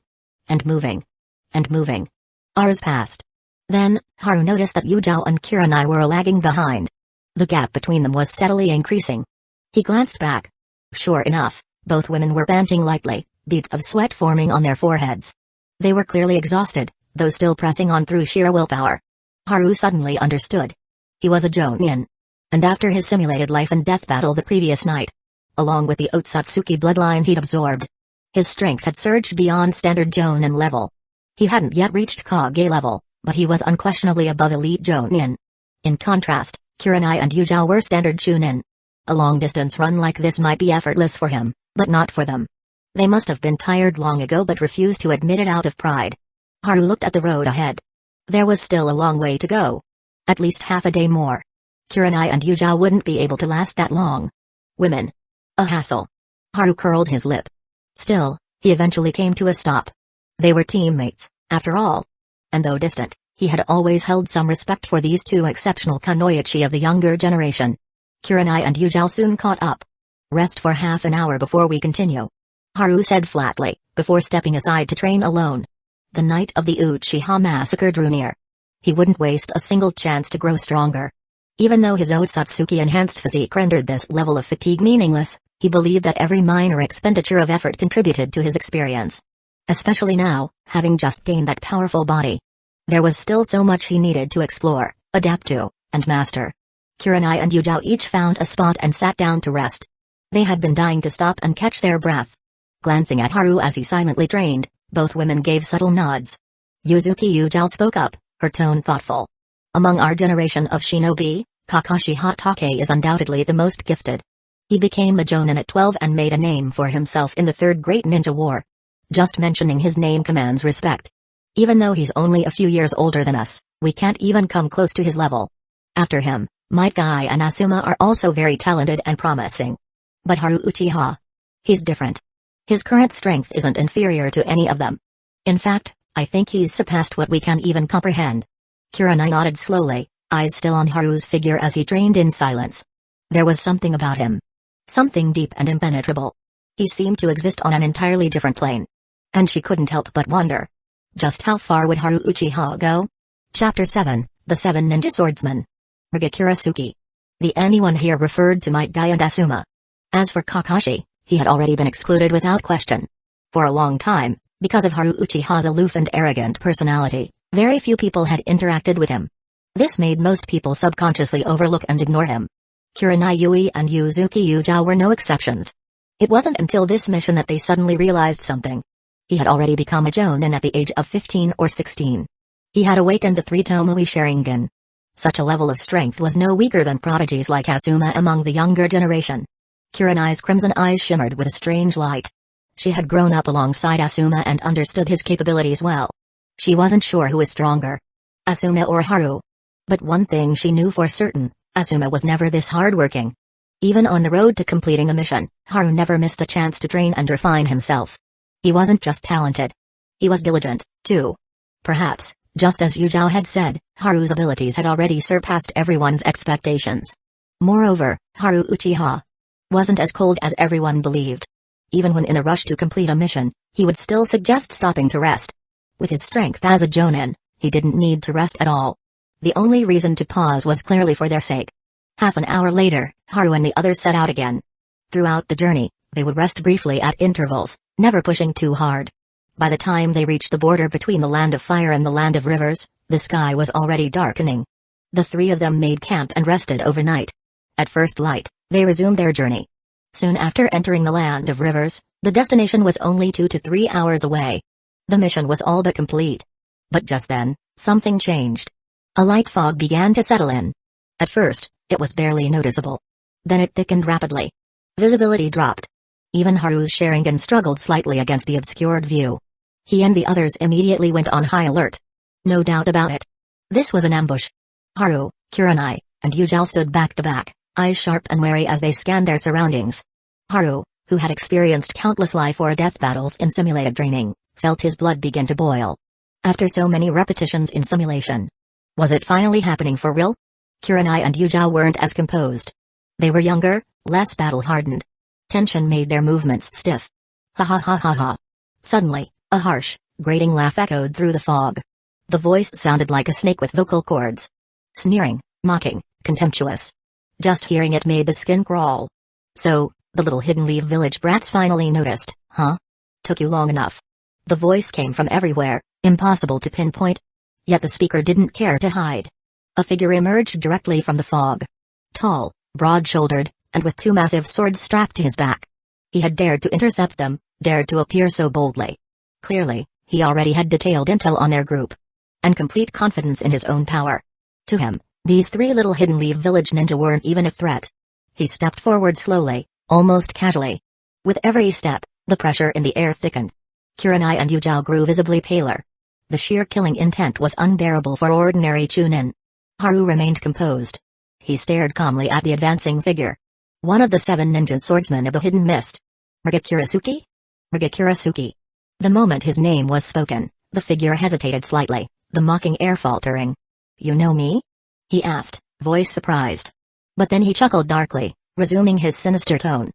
And moving. And moving. Hours passed. Then, Haru noticed that Yujao and Kurenai were lagging behind. The gap between them was steadily increasing. He glanced back. Sure enough, both women were panting lightly, beads of sweat forming on their foreheads. They were clearly exhausted, though still pressing on through sheer willpower. Haru suddenly understood. He was a Jonin. And after his simulated life and death battle the previous night, along with the Otsutsuki bloodline he'd absorbed, his strength had surged beyond standard Jonin level. He hadn't yet reached Kage level, but he was unquestionably above elite Jonin. In contrast, Kurenai and Yujao were standard Chunin. A long-distance run like this might be effortless for him, but not for them. They must have been tired long ago but refused to admit it out of pride. Haru looked at the road ahead. There was still a long way to go. At least half a day more. Kurenai and Yuzhou wouldn't be able to last that long. Women. A hassle. Haru curled his lip. Still, he eventually came to a stop. They were teammates, after all. And though distant, he had always held some respect for these two exceptional kunoichi of the younger generation. Kurenai and Yuzhou soon caught up. Rest for half an hour before we continue, Haru said flatly, before stepping aside to train alone. The night of the Uchiha massacre drew near. He wouldn't waste a single chance to grow stronger. Even though his Otsutsuki-enhanced physique rendered this level of fatigue meaningless, he believed that every minor expenditure of effort contributed to his experience. Especially now, having just gained that powerful body. There was still so much he needed to explore, adapt to, and master. Kurenai and Yuzhou each found a spot and sat down to rest. They had been dying to stop and catch their breath. Glancing at Haru as he silently trained, both women gave subtle nods. Yuzuki Yuzhou spoke up, her tone thoughtful. Among our generation of shinobi, Kakashi Hatake is undoubtedly the most gifted. He became a jonin at 12 and made a name for himself in the Third Great Ninja War. Just mentioning his name commands respect. Even though he's only a few years older than us, we can't even come close to his level. After him, Might Guy and Asuma are also very talented and promising. But Haru Uchiha? He's different. His current strength isn't inferior to any of them. In fact, I think he's surpassed what we can even comprehend. Kurenai nodded slowly, eyes still on Haru's figure as he trained in silence. There was something about him. Something deep and impenetrable. He seemed to exist on an entirely different plane. And she couldn't help but wonder. Just how far would Haru Uchiha go? Chapter 7, The Seven Ninja Swordsmen. Rigakurasuki. The anyone here referred to Might Guy and Asuma. As for Kakashi, he had already been excluded without question. For a long time, because of Haru Uchiha's aloof and arrogant personality, very few people had interacted with him. This made most people subconsciously overlook and ignore him. Kurenai Yui and Yuzuki Yuzhou were no exceptions. It wasn't until this mission that they suddenly realized something. He had already become a jonin at the age of 15 or 16. He had awakened the three Tomoe Sharingan. Such a level of strength was no weaker than prodigies like Asuma among the younger generation. Kurenai's crimson eyes shimmered with a strange light. She had grown up alongside Asuma and understood his capabilities well. She wasn't sure who was stronger, Asuma or Haru. But one thing she knew for certain, Asuma was never this hardworking. Even on the road to completing a mission, Haru never missed a chance to train and refine himself. He wasn't just talented. He was diligent, too. Perhaps, just as Yuzhou had said, Haru's abilities had already surpassed everyone's expectations. Moreover, Haru Uchiha wasn't as cold as everyone believed. Even when in a rush to complete a mission, he would still suggest stopping to rest. With his strength as a jonin, he didn't need to rest at all. The only reason to pause was clearly for their sake. Half an hour later, Haru and the others set out again. Throughout the journey, they would rest briefly at intervals, never pushing too hard. By the time they reached the border between the land of fire and the land of rivers, the sky was already darkening. The three of them made camp and rested overnight. At first light, they resumed their journey. Soon after entering the land of rivers, the destination was only 2 to 3 hours away. The mission was all but complete. But just then, something changed. A light fog began to settle in. At first, it was barely noticeable. Then it thickened rapidly. Visibility dropped. Even Haru's Sharingan struggled slightly against the obscured view. He and the others immediately went on high alert. No doubt about it. This was an ambush. Haru, Kurenai, and Yuzhou stood back to back, eyes sharp and wary as they scanned their surroundings. Haru, who had experienced countless life or death battles in simulated training, felt his blood begin to boil. After so many repetitions in simulation. Was it finally happening for real? Kurenai and Yuzhou weren't as composed. They were younger, less battle-hardened. Tension made their movements stiff. Ha ha ha ha ha. Suddenly, a harsh, grating laugh echoed through the fog. The voice sounded like a snake with vocal cords. Sneering, mocking, contemptuous. Just hearing it made the skin crawl. So, the little hidden leaf village brats finally noticed, huh? Took you long enough. The voice came from everywhere, impossible to pinpoint. Yet the speaker didn't care to hide. A figure emerged directly from the fog. Tall, broad-shouldered, and with two massive swords strapped to his back. He had dared to intercept them, dared to appear so boldly. Clearly, he already had detailed intel on their group. And complete confidence in his own power. To him, these three little hidden leaf village ninja weren't even a threat. He stepped forward slowly, almost casually. With every step, the pressure in the air thickened. Kurenai and Yuzhou grew visibly paler. The sheer killing intent was unbearable for ordinary chunin. Haru remained composed. He stared calmly at the advancing figure. One of the 7 ninja swordsmen of the hidden mist. Kurasuke? Kurasuke. The moment his name was spoken, the figure hesitated slightly, the mocking air faltering. You know me? He asked, voice surprised. But then he chuckled darkly, resuming his sinister tone.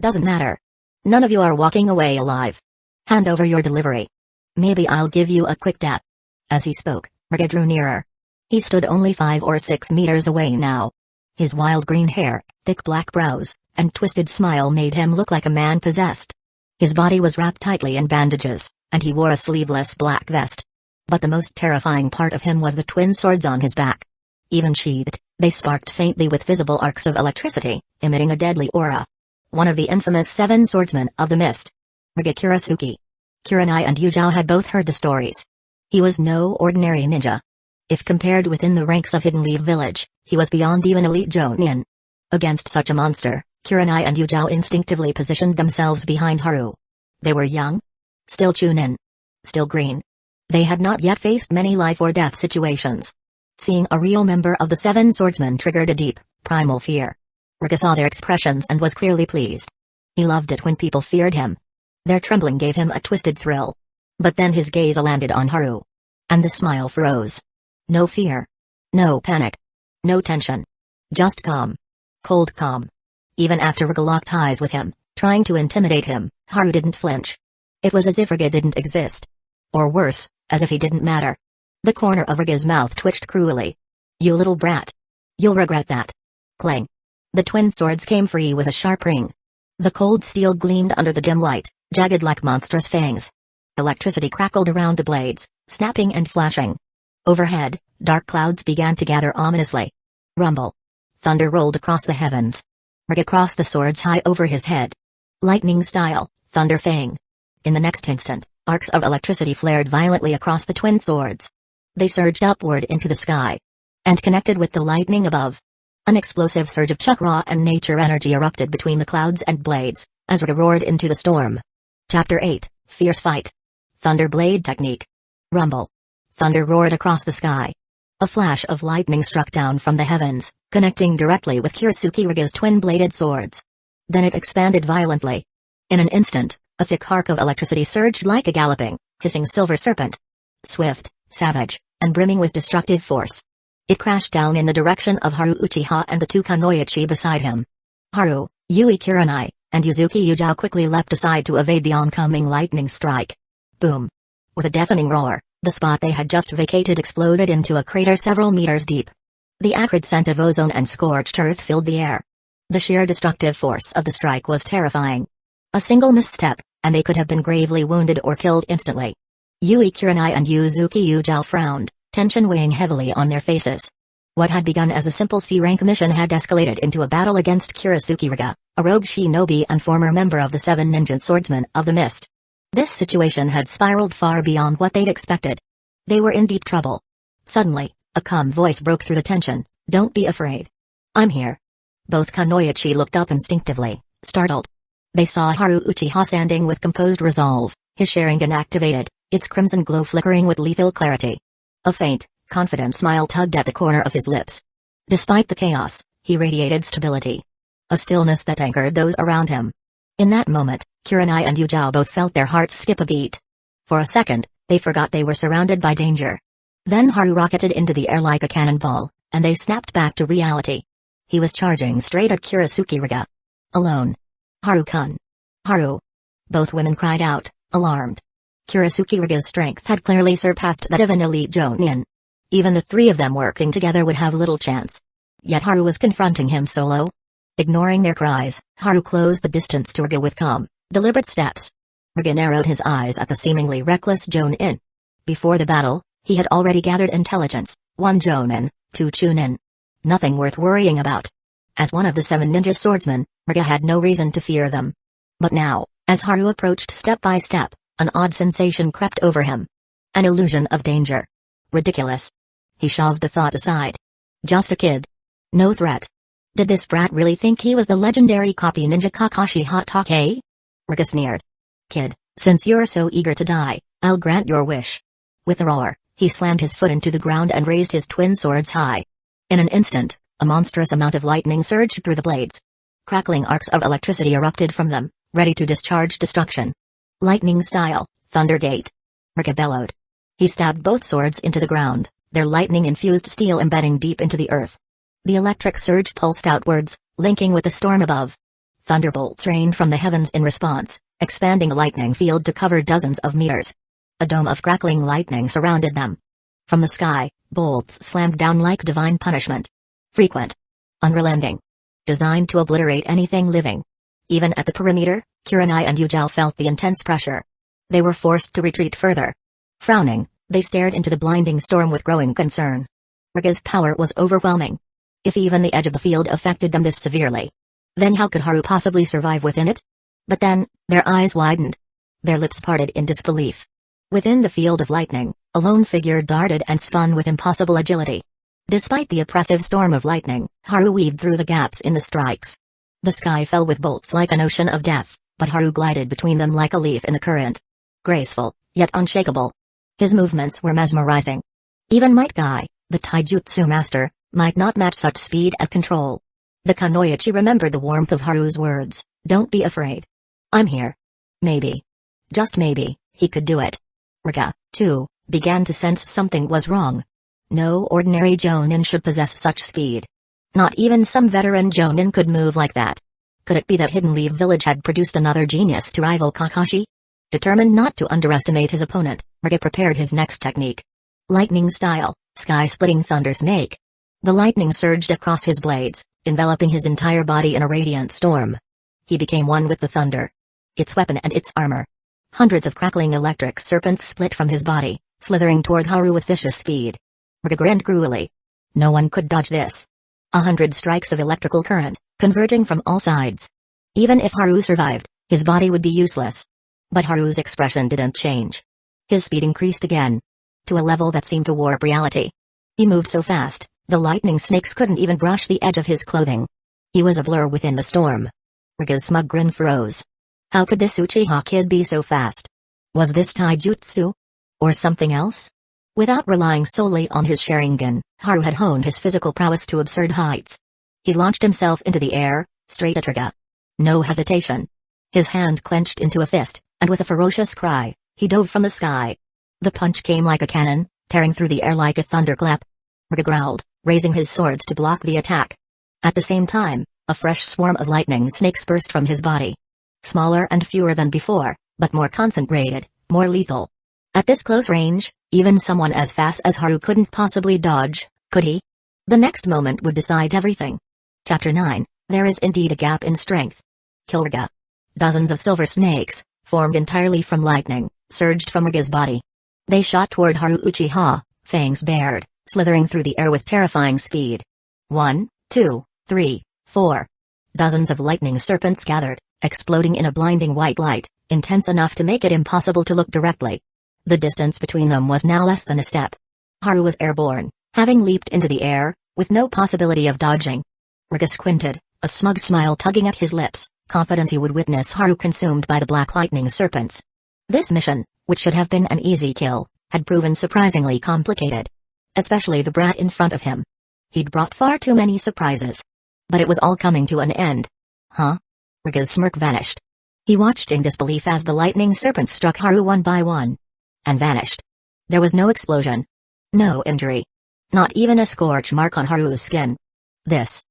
Doesn't matter. None of you are walking away alive. Hand over your delivery. Maybe I'll give you a quick death. As he spoke, Riga drew nearer. He stood only 5 or 6 meters away now. His wild green hair, thick black brows, and twisted smile made him look like a man possessed. His body was wrapped tightly in bandages, and he wore a sleeveless black vest. But the most terrifying part of him was the twin swords on his back. Even sheathed, they sparked faintly with visible arcs of electricity, emitting a deadly aura. One of the infamous 7 swordsmen of the mist. Kurasuke. Kurenai and Yujao had both heard the stories. He was no ordinary ninja. If compared within the ranks of Hidden Leaf Village, he was beyond even elite Jonin. Against such a monster, Kurenai and Yujao instinctively positioned themselves behind Haru. They were young, still Chunin, still green. They had not yet faced many life-or-death situations. Seeing a real member of the 7 swordsmen triggered a deep, primal fear. Riga saw their expressions and was clearly pleased. He loved it when people feared him. Their trembling gave him a twisted thrill. But then his gaze landed on Haru. And the smile froze. No fear. No panic. No tension. Just calm. Cold calm. Even after Riga locked eyes with him, trying to intimidate him, Haru didn't flinch. It was as if Riga didn't exist. Or worse, as if he didn't matter. The corner of Riga's mouth twitched cruelly. You little brat. You'll regret that. Clang. The twin swords came free with a sharp ring. The cold steel gleamed under the dim light, jagged like monstrous fangs. Electricity crackled around the blades, snapping and flashing. Overhead, dark clouds began to gather ominously. Rumble. Thunder rolled across the heavens. Riga crossed the swords high over his head. Lightning style, thunder fang. In the next instant, arcs of electricity flared violently across the twin swords. They surged upward into the sky. And connected with the lightning above. An explosive surge of chakra and nature energy erupted between the clouds and blades, as Riga roared into the storm. Chapter 8, Fierce Fight. Thunder Blade Technique. Rumble. Thunder roared across the sky. A flash of lightning struck down from the heavens, connecting directly with Kurasuke Riga's twin-bladed swords. Then it expanded violently. In an instant, a thick arc of electricity surged like a galloping, hissing silver serpent. Swift, savage, and brimming with destructive force. It crashed down in the direction of Haru Uchiha and the 2 Kunoichi beside him. Haru, Yui Kurenai, and Yuzuki Yujao quickly leapt aside to evade the oncoming lightning strike. Boom. With a deafening roar, the spot they had just vacated exploded into a crater several meters deep. The acrid scent of ozone and scorched earth filled the air. The sheer destructive force of the strike was terrifying. A single misstep, and they could have been gravely wounded or killed instantly. Yui Kurenai and Yuzuki Yujao frowned, tension weighing heavily on their faces. What had begun as a simple C-rank mission had escalated into a battle against Kurasuke Riga, a rogue shinobi and former member of the 7 ninja swordsmen of the mist. This situation had spiraled far beyond what they'd expected. They were in deep trouble. Suddenly, a calm voice broke through the tension. Don't be afraid. I'm here. Both Kunoichi looked up instinctively, startled. They saw Haru Uchiha standing with composed resolve, his Sharingan activated, its crimson glow flickering with lethal clarity. A faint, confident smile tugged at the corner of his lips. Despite the chaos, he radiated stability. A stillness that anchored those around him. In that moment, Kurenai and Yujao both felt their hearts skip a beat. For a second, they forgot they were surrounded by danger. Then Haru rocketed into the air like a cannonball, and they snapped back to reality. He was charging straight at Kurasuke Riga. Alone. Haru-kun. Haru. Both women cried out, alarmed. Kurasuke Riga's strength had clearly surpassed that of an elite Jonin. Even the 3 of them working together would have little chance. Yet Haru was confronting him solo. Ignoring their cries, Haru closed the distance to Riga with calm, deliberate steps. Riga narrowed his eyes at the seemingly reckless Jonin. Before the battle, he had already gathered intelligence, 1 Jonin, 2 Chunin. Nothing worth worrying about. As one of the 7 ninja swordsmen, Riga had no reason to fear them. But now, as Haru approached step by step, an odd sensation crept over him. An illusion of danger. Ridiculous. He shoved the thought aside. Just a kid. No threat. Did this brat really think he was the legendary copy ninja Kakashi Hatake? Riga sneered. Kid, since you're so eager to die, I'll grant your wish. With a roar, he slammed his foot into the ground and raised his twin swords high. In an instant, A monstrous amount of lightning surged through the blades. Crackling arcs of electricity erupted from them, ready to discharge destruction. Lightning style, Thundergate. Rika bellowed. He stabbed both swords into the ground, their lightning-infused steel embedding deep into the earth. The electric surge pulsed outwards, linking with the storm above. Thunderbolts rained from the heavens in response, expanding the lightning field to cover dozens of meters. A dome of crackling lightning surrounded them. From the sky, bolts slammed down like divine punishment. Frequent. Unrelenting. Designed to obliterate anything living. Even at the perimeter, Kurenai and Yujao felt the intense pressure. They were forced to retreat further. Frowning, they stared into the blinding storm with growing concern. Rika's power was overwhelming. If even the edge of the field affected them this severely, then how could Haru possibly survive within it? But then, their eyes widened. Their lips parted in disbelief. Within the field of lightning, a lone figure darted and spun with impossible agility. Despite the oppressive storm of lightning, Haru weaved through the gaps in the strikes. The sky fell with bolts like an ocean of death, but Haru glided between them like a leaf in the current. Graceful, yet unshakable. His movements were mesmerizing. Even Might Guy, the taijutsu master, might not match such speed and control. The Kunoichi remembered the warmth of Haru's words, "Don't be afraid. I'm here." Maybe. Just maybe, he could do it. Rika, too, began to sense something was wrong. No ordinary Jonin should possess such speed. Not even some veteran Jonin could move like that. Could it be that Hidden Leaf Village had produced another genius to rival Kakashi? Determined not to underestimate his opponent, Rika prepared his next technique. Lightning style, sky-splitting thunder snake. The lightning surged across his blades, enveloping his entire body in a radiant storm. He became one with the thunder. Its weapon and its armor. Hundreds of crackling electric serpents split from his body, slithering toward Haru with vicious speed. Rika grinned cruelly. No one could dodge this. 100 strikes of electrical current, converging from all sides. Even if Haru survived, his body would be useless. But Haru's expression didn't change. His speed increased again. To a level that seemed to warp reality. He moved so fast, the lightning snakes couldn't even brush the edge of his clothing. He was a blur within the storm. Rika's smug grin froze. How could this Uchiha kid be so fast? Was this taijutsu? Or something else? Without relying solely on his Sharingan, Haru had honed his physical prowess to absurd heights. He launched himself into the air, straight at Rika. No hesitation. His hand clenched into a fist, and with a ferocious cry, he dove from the sky. The punch came like a cannon, tearing through the air like a thunderclap. Rika growled, raising his swords to block the attack. At the same time, a fresh swarm of lightning snakes burst from his body. Smaller and fewer than before, but more concentrated, more lethal. At this close range, even someone as fast as Haru couldn't possibly dodge, could he? The next moment would decide everything. Chapter 9, There is indeed a gap in strength. Kill Rika. Dozens of silver snakes, formed entirely from lightning, surged from Rika's body. They shot toward Haru Uchiha, fangs bared, slithering through the air with terrifying speed. 1, 2, 3, 4. Dozens of lightning serpents gathered, exploding in a blinding white light, intense enough to make it impossible to look directly. The distance between them was now less than a step. Haru was airborne, having leaped into the air, with no possibility of dodging. Rika squinted, a smug smile tugging at his lips, confident he would witness Haru consumed by the black lightning serpents. This mission, which should have been an easy kill, had proven surprisingly complicated. Especially the brat in front of him. He'd brought far too many surprises. But it was all coming to an end. Huh? Rika's smirk vanished. He watched in disbelief as the lightning serpents struck Haru one by one. And vanished. There was no explosion. No injury. Not even a scorch mark on Haru's skin. This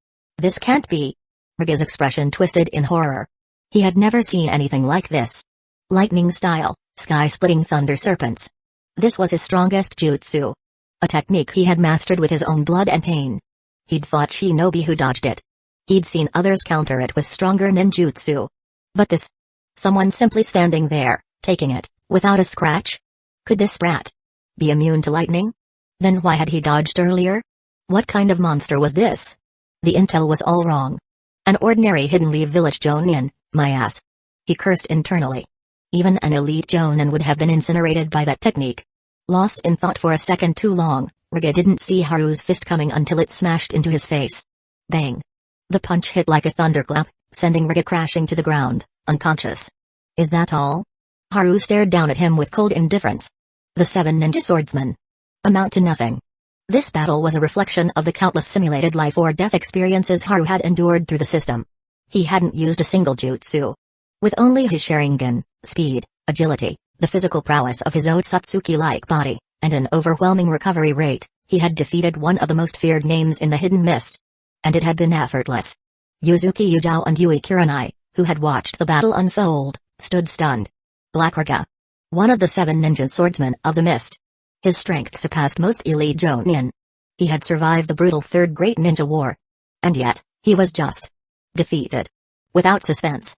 can't be. Rika's expression twisted in horror. He had never seen anything like this. Lightning style, sky-splitting thunder serpents. This was his strongest jutsu. A technique he had mastered with his own blood and pain. He'd fought shinobi who dodged it. He'd seen others counter it with stronger ninjutsu. But this? Someone simply standing there, taking it, without a scratch? Could this brat be immune to lightning? Then why had he dodged earlier? What kind of monster was this? The intel was all wrong. An ordinary Hidden Leaf Village Jonin, my ass. He cursed internally. Even an elite Jonin would have been incinerated by that technique. Lost in thought for a second too long, Rika didn't see Haru's fist coming until it smashed into his face. Bang. The punch hit like a thunderclap, sending Rika crashing to the ground, unconscious. Is that all? Haru stared down at him with cold indifference. The 7 ninja swordsmen. Amount to nothing. This battle was a reflection of the countless simulated life or death experiences Haru had endured through the system. He hadn't used a single jutsu. With only his Sharingan, speed, agility, the physical prowess of his Otsutsuki-like body, and an overwhelming recovery rate, he had defeated one of the most feared names in the Hidden Mist. And it had been effortless. Yuzuki Yujao and Yui Kurenai, who had watched the battle unfold, stood stunned. Black Raga. One of the 7 ninja swordsmen of the mist. His strength surpassed most elite Jonin. He had survived the brutal Third Great Ninja War. And yet, he was just defeated. Without suspense.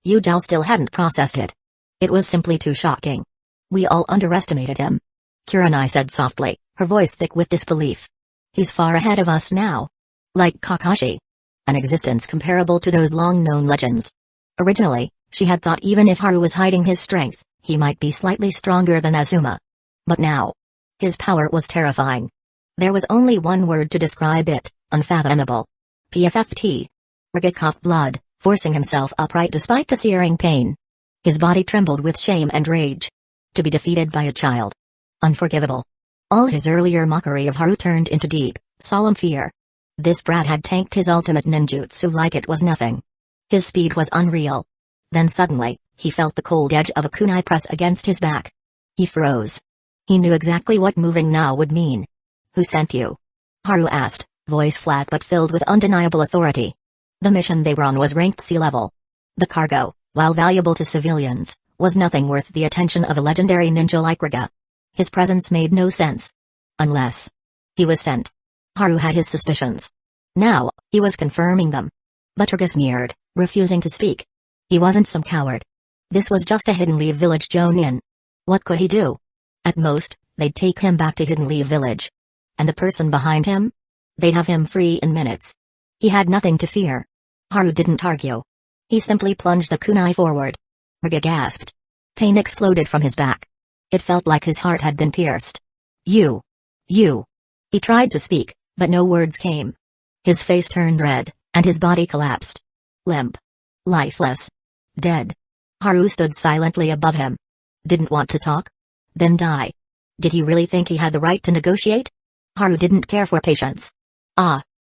Yujao still hadn't processed it. It was simply too shocking. We all underestimated him. Kurenai said softly, her voice thick with disbelief. He's far ahead of us now. Like Kakashi. An existence comparable to those long-known legends. Originally, she had thought even if Haru was hiding his strength, he might be slightly stronger than Azuma. But now, his power was terrifying. There was only one word to describe it, unfathomable. PFFT. Raga coughed blood, forcing himself upright despite the searing pain. His body trembled with shame and rage. To be defeated by a child. Unforgivable. All his earlier mockery of Haru turned into deep, solemn fear. This brat had tanked his ultimate ninjutsu like it was nothing. His speed was unreal. Then suddenly, he felt the cold edge of a kunai press against his back. He froze. He knew exactly what moving now would mean. Who sent you? Haru asked, voice flat but filled with undeniable authority. The mission they were on was ranked sea level. The cargo, while valuable to civilians, was nothing worth the attention of a legendary ninja like Raga. His presence made no sense. Unless he was sent. Haru had his suspicions. Now, he was confirming them. But Raga sneered, refusing to speak. He wasn't some coward. This was just a Hidden Leaf Village Jonin. What could he do? At most, they'd take him back to Hidden Leaf Village. And the person behind him? They'd have him free in minutes. He had nothing to fear. Haru didn't argue. He simply plunged the kunai forward. Raga gasped. Pain exploded from his back. It felt like his heart had been pierced. You. He tried to speak, but no words came. His face turned red, and his body collapsed. Limp. Lifeless. Dead. Haru stood silently above him. Didn't want to talk? Then die. Did he really think he had the right to negotiate? Haru didn't care for patience.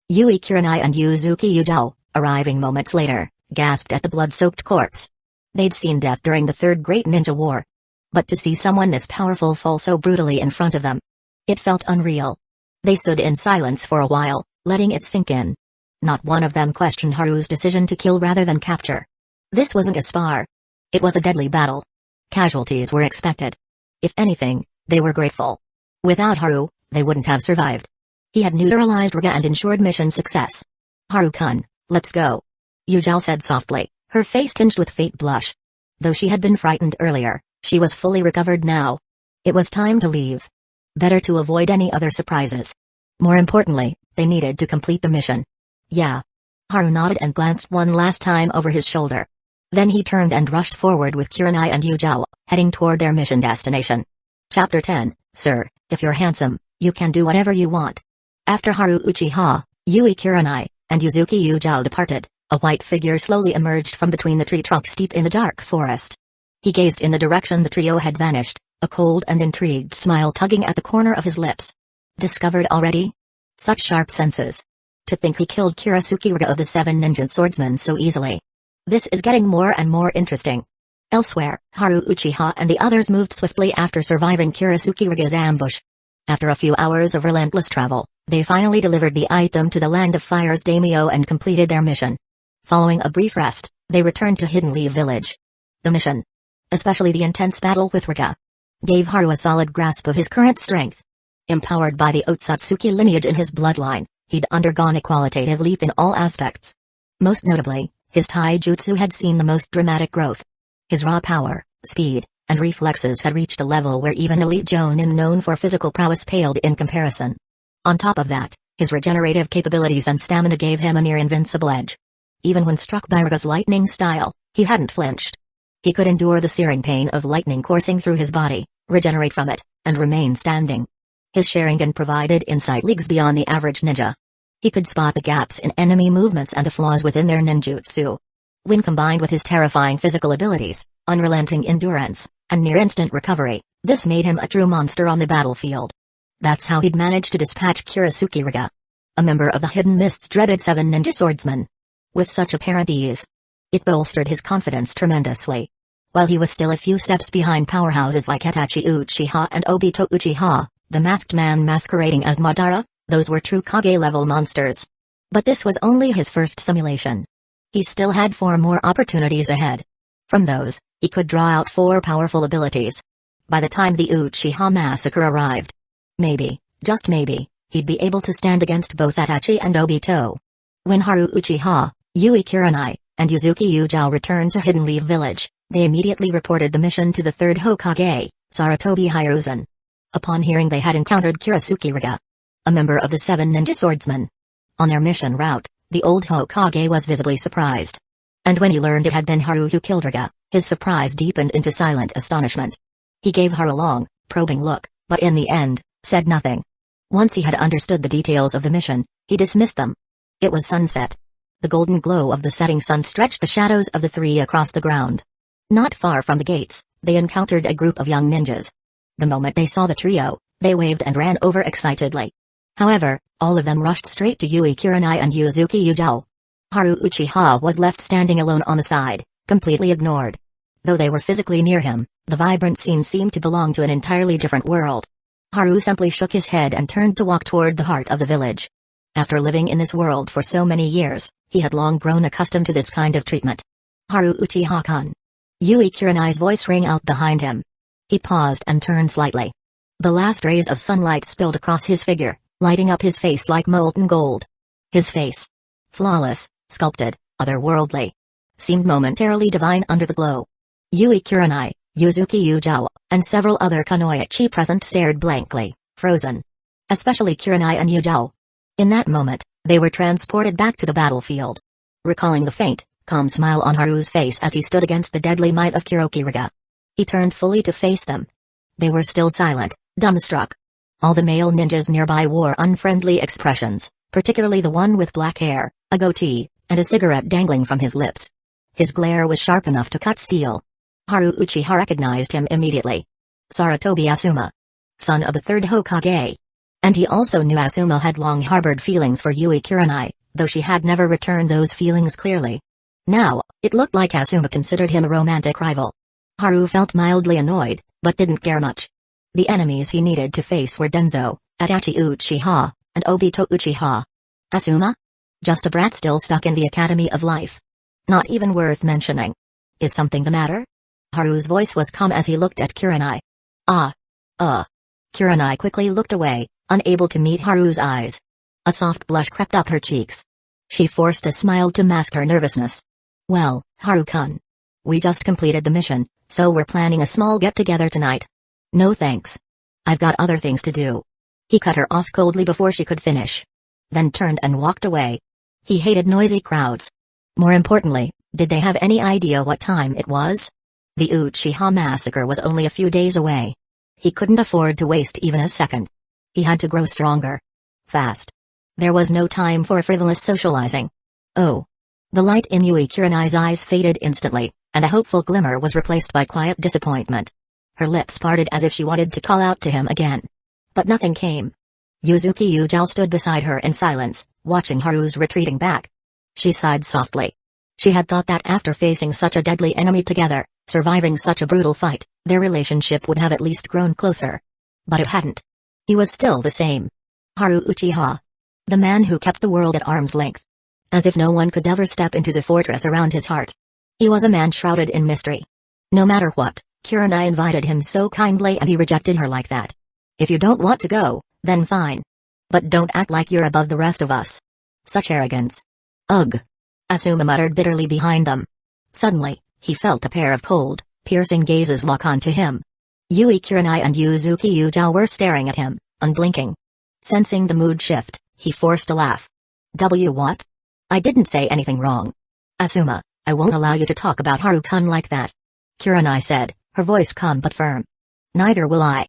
Yui Kurenai and Yuzuki Yujao, arriving moments later, gasped at the blood-soaked corpse. They'd seen death during the Third Great Ninja War. But to see someone this powerful fall so brutally in front of them. It felt unreal. They stood in silence for a while, letting it sink in. Not one of them questioned Haru's decision to kill rather than capture. This wasn't a spar. It was a deadly battle. Casualties were expected. If anything, they were grateful. Without Haru, they wouldn't have survived. He had neutralized Raga and ensured mission success. Haru-kun, let's go. Yujao said softly, her face tinged with faint blush. Though she had been frightened earlier, she was fully recovered now. It was time to leave. Better to avoid any other surprises. More importantly, they needed to complete the mission. Yeah. Haru nodded and glanced one last time over his shoulder. Then he turned and rushed forward with Kurenai and Yujao, heading toward their mission destination. Chapter 10, Sir, if you're handsome, you can do whatever you want. After Haru Uchiha, Yui Kurenai, and Yuzuki Yujao departed, a white figure slowly emerged from between the tree trunks deep in the dark forest. He gazed in the direction the trio had vanished, a cold and intrigued smile tugging at the corner of his lips. Discovered already? Such sharp senses. To think he killed Kurasuke Raga of the 7 ninja swordsmen so easily. This is getting more and more interesting. Elsewhere, Haru Uchiha and the others moved swiftly after surviving Kurasuke Raga's ambush. After a few hours of relentless travel, they finally delivered the item to the Land of Fire's daimyo and completed their mission. Following a brief rest, they returned to Hidden Leaf Village. The mission, especially the intense battle with Raga, gave Haru a solid grasp of his current strength. Empowered by the Otsutsuki lineage in his bloodline, he'd undergone a qualitative leap in all aspects. Most notably, his taijutsu had seen the most dramatic growth. His raw power, speed, and reflexes had reached a level where even elite jonin known for physical prowess paled in comparison. On top of that, his regenerative capabilities and stamina gave him a near-invincible edge. Even when struck by Raga's lightning style, he hadn't flinched. He could endure the searing pain of lightning coursing through his body, regenerate from it, and remain standing. His Sharingan provided insight leagues beyond the average ninja. He could spot the gaps in enemy movements and the flaws within their ninjutsu. When combined with his terrifying physical abilities, unrelenting endurance, and near-instant recovery, this made him a true monster on the battlefield. That's how he'd managed to dispatch Kurasuke Riga, a member of the Hidden Mist's dreaded 7 ninja swordsmen, with such apparent ease. It bolstered his confidence tremendously. While he was still a few steps behind powerhouses like Itachi Uchiha and Obito Uchiha, the masked man masquerading as Madara, those were true Kage-level monsters. But this was only his first simulation. He still had 4 more opportunities ahead. From those, he could draw out 4 powerful abilities. By the time the Uchiha massacre arrived, maybe, just maybe, he'd be able to stand against both Itachi and Obito. When Haru Uchiha, Yui Kurenai, and Yuzuki Yujao returned to Hidden Leaf Village, they immediately reported the mission to the 3rd Hokage, Sarutobi Hiruzen. Upon hearing they had encountered Kurasuke Riga, a member of the 7 ninja swordsmen. On their mission route, the old Hokage was visibly surprised. And when he learned it had been Haru who killed Riga, his surprise deepened into silent astonishment. He gave Haru a long, probing look, but in the end, said nothing. Once he had understood the details of the mission, he dismissed them. It was sunset. The golden glow of the setting sun stretched the shadows of the 3 across the ground. Not far from the gates, they encountered a group of young ninjas. The moment they saw the trio, they waved and ran over excitedly. However, all of them rushed straight to Yui Kurenai and Yuzuki Yujao. Haru Uchiha was left standing alone on the side, completely ignored. Though they were physically near him, the vibrant scene seemed to belong to an entirely different world. Haru simply shook his head and turned to walk toward the heart of the village. After living in this world for so many years, he had long grown accustomed to this kind of treatment. Haru Uchiha-kun. Yui Kurenai's voice rang out behind him. He paused and turned slightly. The last rays of sunlight spilled across his figure, lighting up his face like molten gold. His face, flawless, sculpted, otherworldly, seemed momentarily divine under the glow. Yui Kurenai, Yuzuki Yujao, and several other kunoichi present stared blankly, frozen. Especially Kurenai and Yujao. In that moment, they were transported back to the battlefield. Recalling the faint, calm smile on Haru's face as he stood against the deadly might of Kurasuke Riga. He turned fully to face them. They were still silent, dumbstruck. All the male ninjas nearby wore unfriendly expressions, particularly the one with black hair, a goatee, and a cigarette dangling from his lips. His glare was sharp enough to cut steel. Haru Uchiha recognized him immediately. Sarutobi Asuma, son of the 3rd Hokage. And he also knew Asuma had long harbored feelings for Yui Kurenai, though she had never returned those feelings clearly. Now, it looked like Asuma considered him a romantic rival. Haru felt mildly annoyed, but didn't care much. The enemies he needed to face were Denzo, Itachi Uchiha, and Obito Uchiha. Asuma? Just a brat still stuck in the Academy of Life. Not even worth mentioning. Is something the matter? Haru's voice was calm as he looked at Kurenai. Kurenai quickly looked away, unable to meet Haru's eyes. A soft blush crept up her cheeks. She forced a smile to mask her nervousness. Well, Haru-kun. We just completed the mission, so we're planning a small get-together tonight. No thanks. I've got other things to do. He cut her off coldly before she could finish. Then turned and walked away. He hated noisy crowds. More importantly, did they have any idea what time it was? The Uchiha massacre was only a few days away. He couldn't afford to waste even a second. He had to grow stronger. Fast. There was no time for frivolous socializing. Oh. The light in Yui Kurenai's eyes faded instantly, and a hopeful glimmer was replaced by quiet disappointment. Her lips parted as if she wanted to call out to him again. But nothing came. Yuzuki Yujao stood beside her in silence, watching Haru's retreating back. She sighed softly. She had thought that after facing such a deadly enemy together, surviving such a brutal fight, their relationship would have at least grown closer. But it hadn't. He was still the same. Haru Uchiha. The man who kept the world at arm's length. As if no one could ever step into the fortress around his heart. He was a man shrouded in mystery. No matter what, Kurenai invited him so kindly and he rejected her like that. If you don't want to go, then fine. But don't act like you're above the rest of us. Such arrogance. Ugh. Asuma muttered bitterly behind them. Suddenly, he felt a pair of cold, piercing gazes lock onto him. Yui Kurenai and Yuzuki Yujao were staring at him, unblinking. Sensing the mood shift, he forced a laugh. What? I didn't say anything wrong. Asuma, I won't allow you to talk about Haru-kun like that. Kurenai said, her voice calm but firm. Neither will I.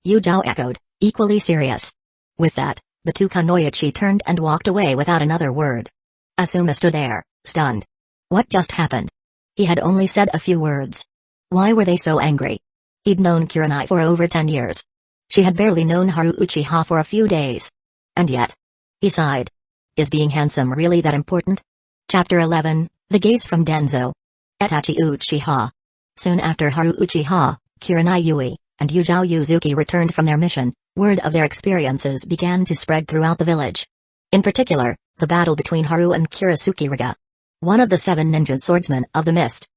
Yujao echoed, equally serious. With that, the two kunoichi turned and walked away without another word. Asuma stood there, stunned. What just happened? He had only said a few words. Why were they so angry? He'd known Kurenai for over 10 years. She had barely known Haru Uchiha for a few days. And yet. He sighed. Is being handsome really that important? Chapter 11, The Gaze from Denzo. Itachi Uchiha. Soon after Haru Uchiha, Kurenai Yui, and Yujao Yuzuki returned from their mission, word of their experiences began to spread throughout the village. In particular, the battle between Haru and Kurasuke Riga, one of the 7 ninja swordsmen of the mist,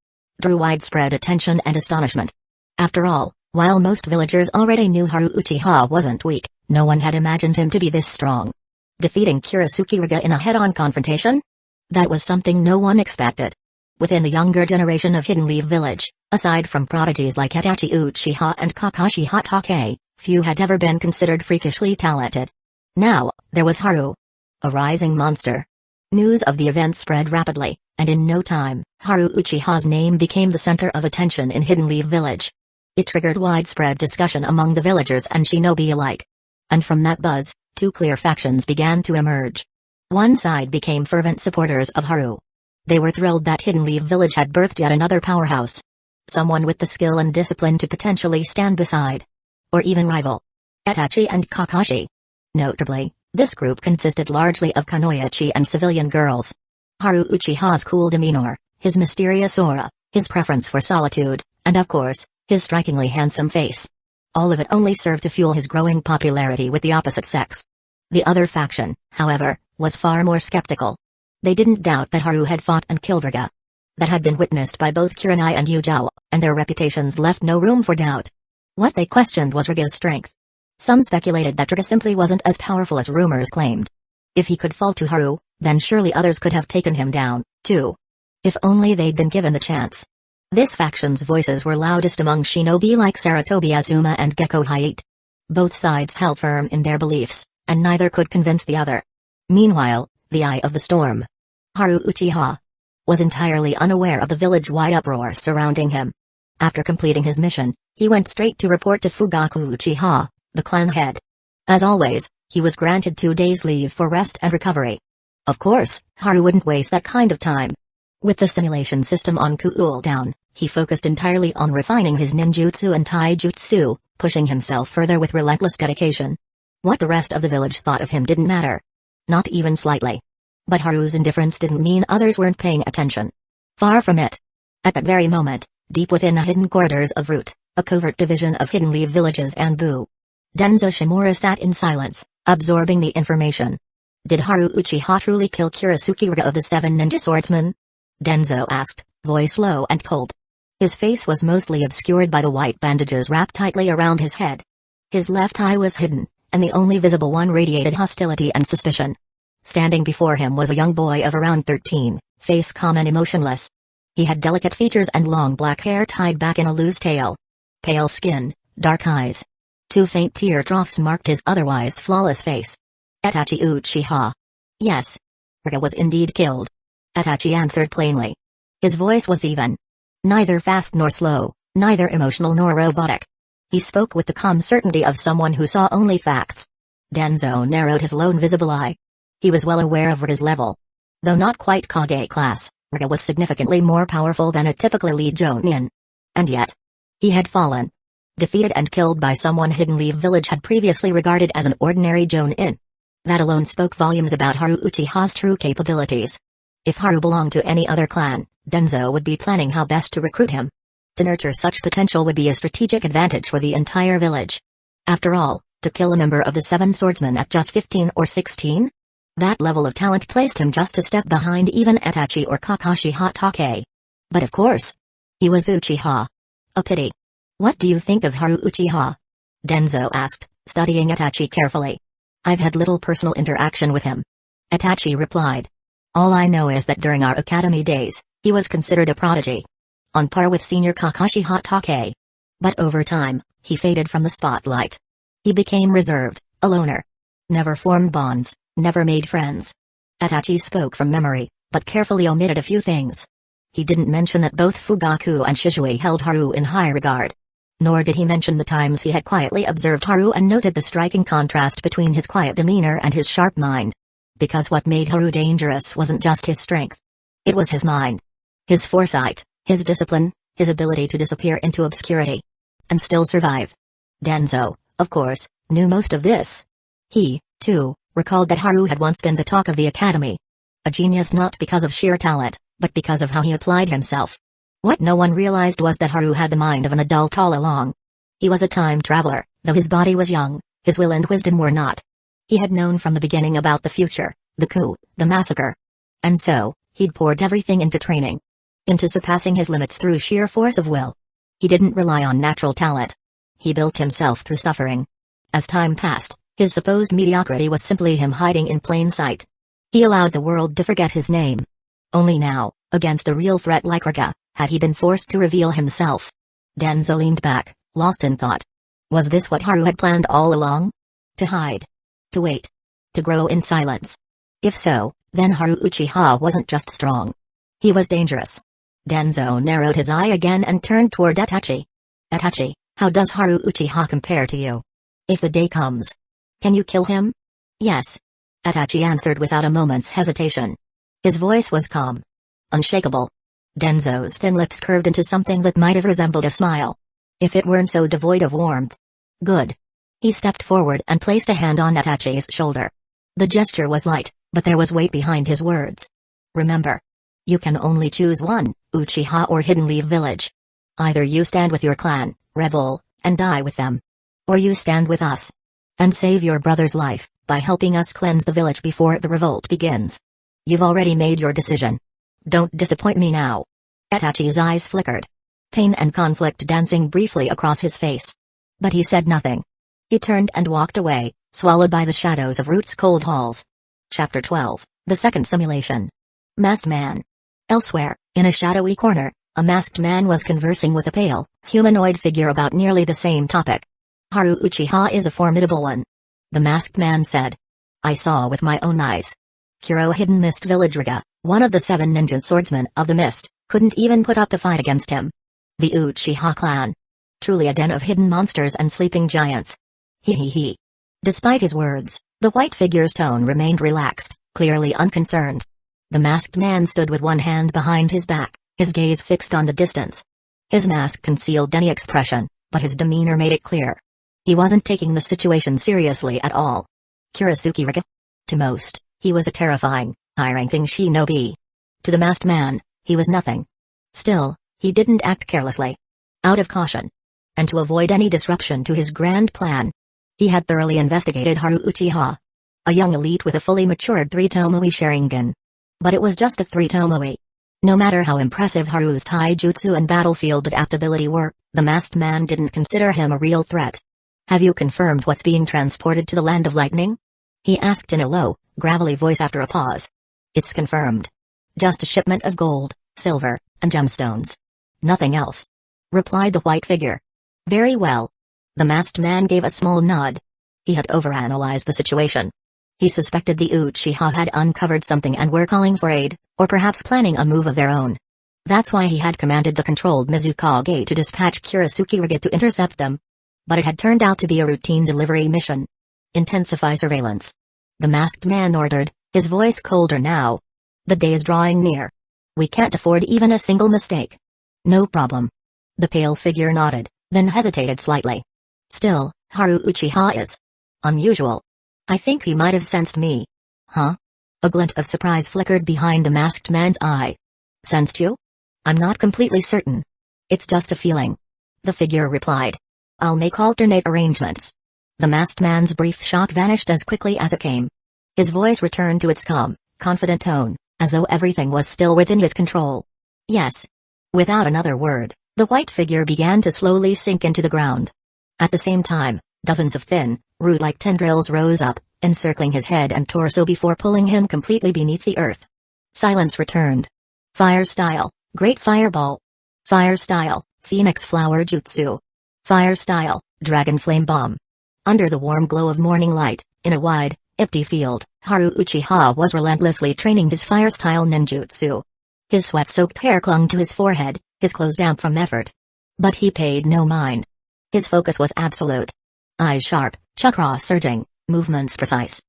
drew widespread attention and astonishment. After all, while most villagers already knew Haru Uchiha wasn't weak, no one had imagined him to be this strong. Defeating Kurasuke Riga in a head-on confrontation? That was something no one expected. Within the younger generation of Hidden Leaf Village, aside from prodigies like Itachi Uchiha and Kakashi Hatake, few had ever been considered freakishly talented. Now, there was Haru, a rising monster. News of the event spread rapidly, and in no time, Haru Uchiha's name became the center of attention in Hidden Leaf Village. It triggered widespread discussion among the villagers and shinobi alike. And from that buzz, 2 clear factions began to emerge. One side became fervent supporters of Haru. They were thrilled that Hidden Leaf Village had birthed yet another powerhouse. Someone with the skill and discipline to potentially stand beside, or even rival, Itachi and Kakashi. Notably, this group consisted largely of Kunoichi and civilian girls. Haru Uchiha's cool demeanor, his mysterious aura, his preference for solitude, and of course, his strikingly handsome face. All of it only served to fuel his growing popularity with the opposite sex. The other faction, however, was far more skeptical. They didn't doubt that Haru had fought and killed Riga. That had been witnessed by both Kurenai and Yujao, and their reputations left no room for doubt. What they questioned was Riga's strength. Some speculated that Riga simply wasn't as powerful as rumors claimed. If he could fall to Haru, then surely others could have taken him down, too. If only they'd been given the chance. This faction's voices were loudest among shinobi like Saratobi Azuma and Gekko Hayate. Both sides held firm in their beliefs, and neither could convince the other. Meanwhile, the eye of the storm, Haru Uchiha, was entirely unaware of the village-wide uproar surrounding him. After completing his mission, he went straight to report to Fugaku Uchiha, the clan head. As always, he was granted 2 days leave for rest and recovery. Of course, Haru wouldn't waste that kind of time. With the simulation system on cooldown, he focused entirely on refining his ninjutsu and taijutsu, pushing himself further with relentless dedication. What the rest of the village thought of him didn't matter. Not even slightly. But Haru's indifference didn't mean others weren't paying attention. Far from it. At that very moment, deep within the hidden corridors of Root, a covert division of Hidden Leaf Villages and Buu, Denzo Shimura sat in silence, absorbing the information. Did Haru Uchiha truly kill Kurasuke Riga of the 7 ninja swordsmen? Denzo asked, voice low and cold. His face was mostly obscured by the white bandages wrapped tightly around his head. His left eye was hidden, and the only visible one radiated hostility and suspicion. Standing before him was a young boy of around 13, face calm and emotionless. He had delicate features and long black hair tied back in a loose tail. Pale skin, dark eyes. 2 faint tear troughs marked his otherwise flawless face. Itachi Uchiha. Yes. Riga was indeed killed. Itachi answered plainly. His voice was even. Neither fast nor slow, neither emotional nor robotic. He spoke with the calm certainty of someone who saw only facts. Denzo narrowed his lone visible eye. He was well aware of Riga's level. Though not quite Kage class, Riga was significantly more powerful than a typical elite Jonin. And yet, he had fallen. Defeated and killed by someone Hidden Leaf Village had previously regarded as an ordinary Jonin. That alone spoke volumes about Haru Uchiha's true capabilities. If Haru belonged to any other clan, Denzo would be planning how best to recruit him. To nurture such potential would be a strategic advantage for the entire village. After all, to kill a member of the 7 swordsmen at just 15 or 16? That level of talent placed him just a step behind even Itachi or Kakashi Hatake. But of course, he was Uchiha. A pity. What do you think of Haru Uchiha? Denzo asked, studying Itachi carefully. I've had little personal interaction with him. Itachi replied. All I know is that during our academy days, he was considered a prodigy. On par with senior Kakashi Hatake. But over time, he faded from the spotlight. He became reserved, a loner. Never formed bonds, never made friends. Itachi spoke from memory, but carefully omitted a few things. He didn't mention that both Fugaku and Shizue held Haru in high regard. Nor did he mention the times he had quietly observed Haru and noted the striking contrast between his quiet demeanor and his sharp mind. Because what made Haru dangerous wasn't just his strength. It was his mind. His foresight, his discipline, his ability to disappear into obscurity. And still survive. Denzo, of course, knew most of this. He, too, recalled that Haru had once been the talk of the academy. A genius not because of sheer talent, but because of how he applied himself. What no one realized was that Haru had the mind of an adult all along. He was a time traveler, though his body was young, his will and wisdom were not. He had known from the beginning about the future, the coup, the massacre. And so, he'd poured everything into training. Into surpassing his limits through sheer force of will. He didn't rely on natural talent. He built himself through suffering. As time passed, his supposed mediocrity was simply him hiding in plain sight. He allowed the world to forget his name. Only now, against a real threat like Raga, had he been forced to reveal himself. Denzo leaned back, lost in thought. Was this what Haru had planned all along? To hide. To wait. To grow in silence. If so, then Haru Uchiha wasn't just strong. He was dangerous. Denzo narrowed his eye again and turned toward Itachi. Itachi, how does Haru Uchiha compare to you? If the day comes. Can you kill him? Yes. Itachi answered without a moment's hesitation. His voice was calm. Unshakable. Denzo's thin lips curved into something that might have resembled a smile. If it weren't so devoid of warmth. Good. He stepped forward and placed a hand on Itachi's shoulder. The gesture was light, but there was weight behind his words. Remember. You can only choose one, Uchiha or Hidden Leaf Village. Either you stand with your clan, rebel, and die with them. Or you stand with us. And save your brother's life, by helping us cleanse the village before the revolt begins. You've already made your decision. Don't disappoint me now. Itachi's eyes flickered. Pain and conflict dancing briefly across his face. But he said nothing. He turned and walked away, swallowed by the shadows of Root's cold halls. Chapter 12, The Second Simulation. Masked Man. Elsewhere, in a shadowy corner, a masked man was conversing with a pale, humanoid figure about nearly the same topic. Haru Uchiha is a formidable one. The masked man said. I saw with my own eyes. Kuro Hidden Mist Village Raga, one of the 7 ninja swordsmen of the mist, couldn't even put up the fight against him. The Uchiha clan. Truly a den of hidden monsters and sleeping giants. He. Despite his words, the white figure's tone remained relaxed, clearly unconcerned. The masked man stood with one hand behind his back, his gaze fixed on the distance. His mask concealed any expression, but his demeanor made it clear. He wasn't taking the situation seriously at all. Kurisuke Raga? To most, he was a terrifying, high-ranking shinobi. To the masked man, he was nothing. Still, he didn't act carelessly. Out of caution. And to avoid any disruption to his grand plan. He had thoroughly investigated Haru Uchiha. A young elite with a fully matured 3 Tomoe Sharingan. But it was just a 3 Tomoe. No matter how impressive Haru's taijutsu and battlefield adaptability were, the masked man didn't consider him a real threat. Have you confirmed what's being transported to the Land of Lightning? He asked in a low, gravelly voice after a pause. It's confirmed. Just a shipment of gold, silver, and gemstones. Nothing else. Replied the white figure. Very well. The masked man gave a small nod. He had overanalyzed the situation. He suspected the Uchiha had uncovered something and were calling for aid, or perhaps planning a move of their own. That's why he had commanded the controlled Mizukage to dispatch Kurisuke Raga to intercept them. But it had turned out to be a routine delivery mission. Intensify surveillance. The masked man ordered, his voice colder now. The day is drawing near. We can't afford even a single mistake. No problem. The pale figure nodded, then hesitated slightly. Still, Haru Uchiha is unusual. I think he might have sensed me. Huh? A glint of surprise flickered behind the masked man's eye. Sensed you? I'm not completely certain. It's just a feeling. The figure replied. I'll make alternate arrangements. The masked man's brief shock vanished as quickly as it came. His voice returned to its calm, confident tone, as though everything was still within his control. Yes. Without another word, the white figure began to slowly sink into the ground. At the same time, dozens of thin, root-like tendrils rose up, encircling his head and torso before pulling him completely beneath the earth. Silence returned. Fire style, Great Fireball. Fire style, Phoenix Flower Jutsu. Fire style, Dragon Flame Bomb. Under the warm glow of morning light, in a wide, empty field, Haru Uchiha was relentlessly training his fire-style ninjutsu. His sweat-soaked hair clung to his forehead, his clothes damp from effort. But he paid no mind. His focus was absolute. Eyes sharp, chakra surging, movements precise.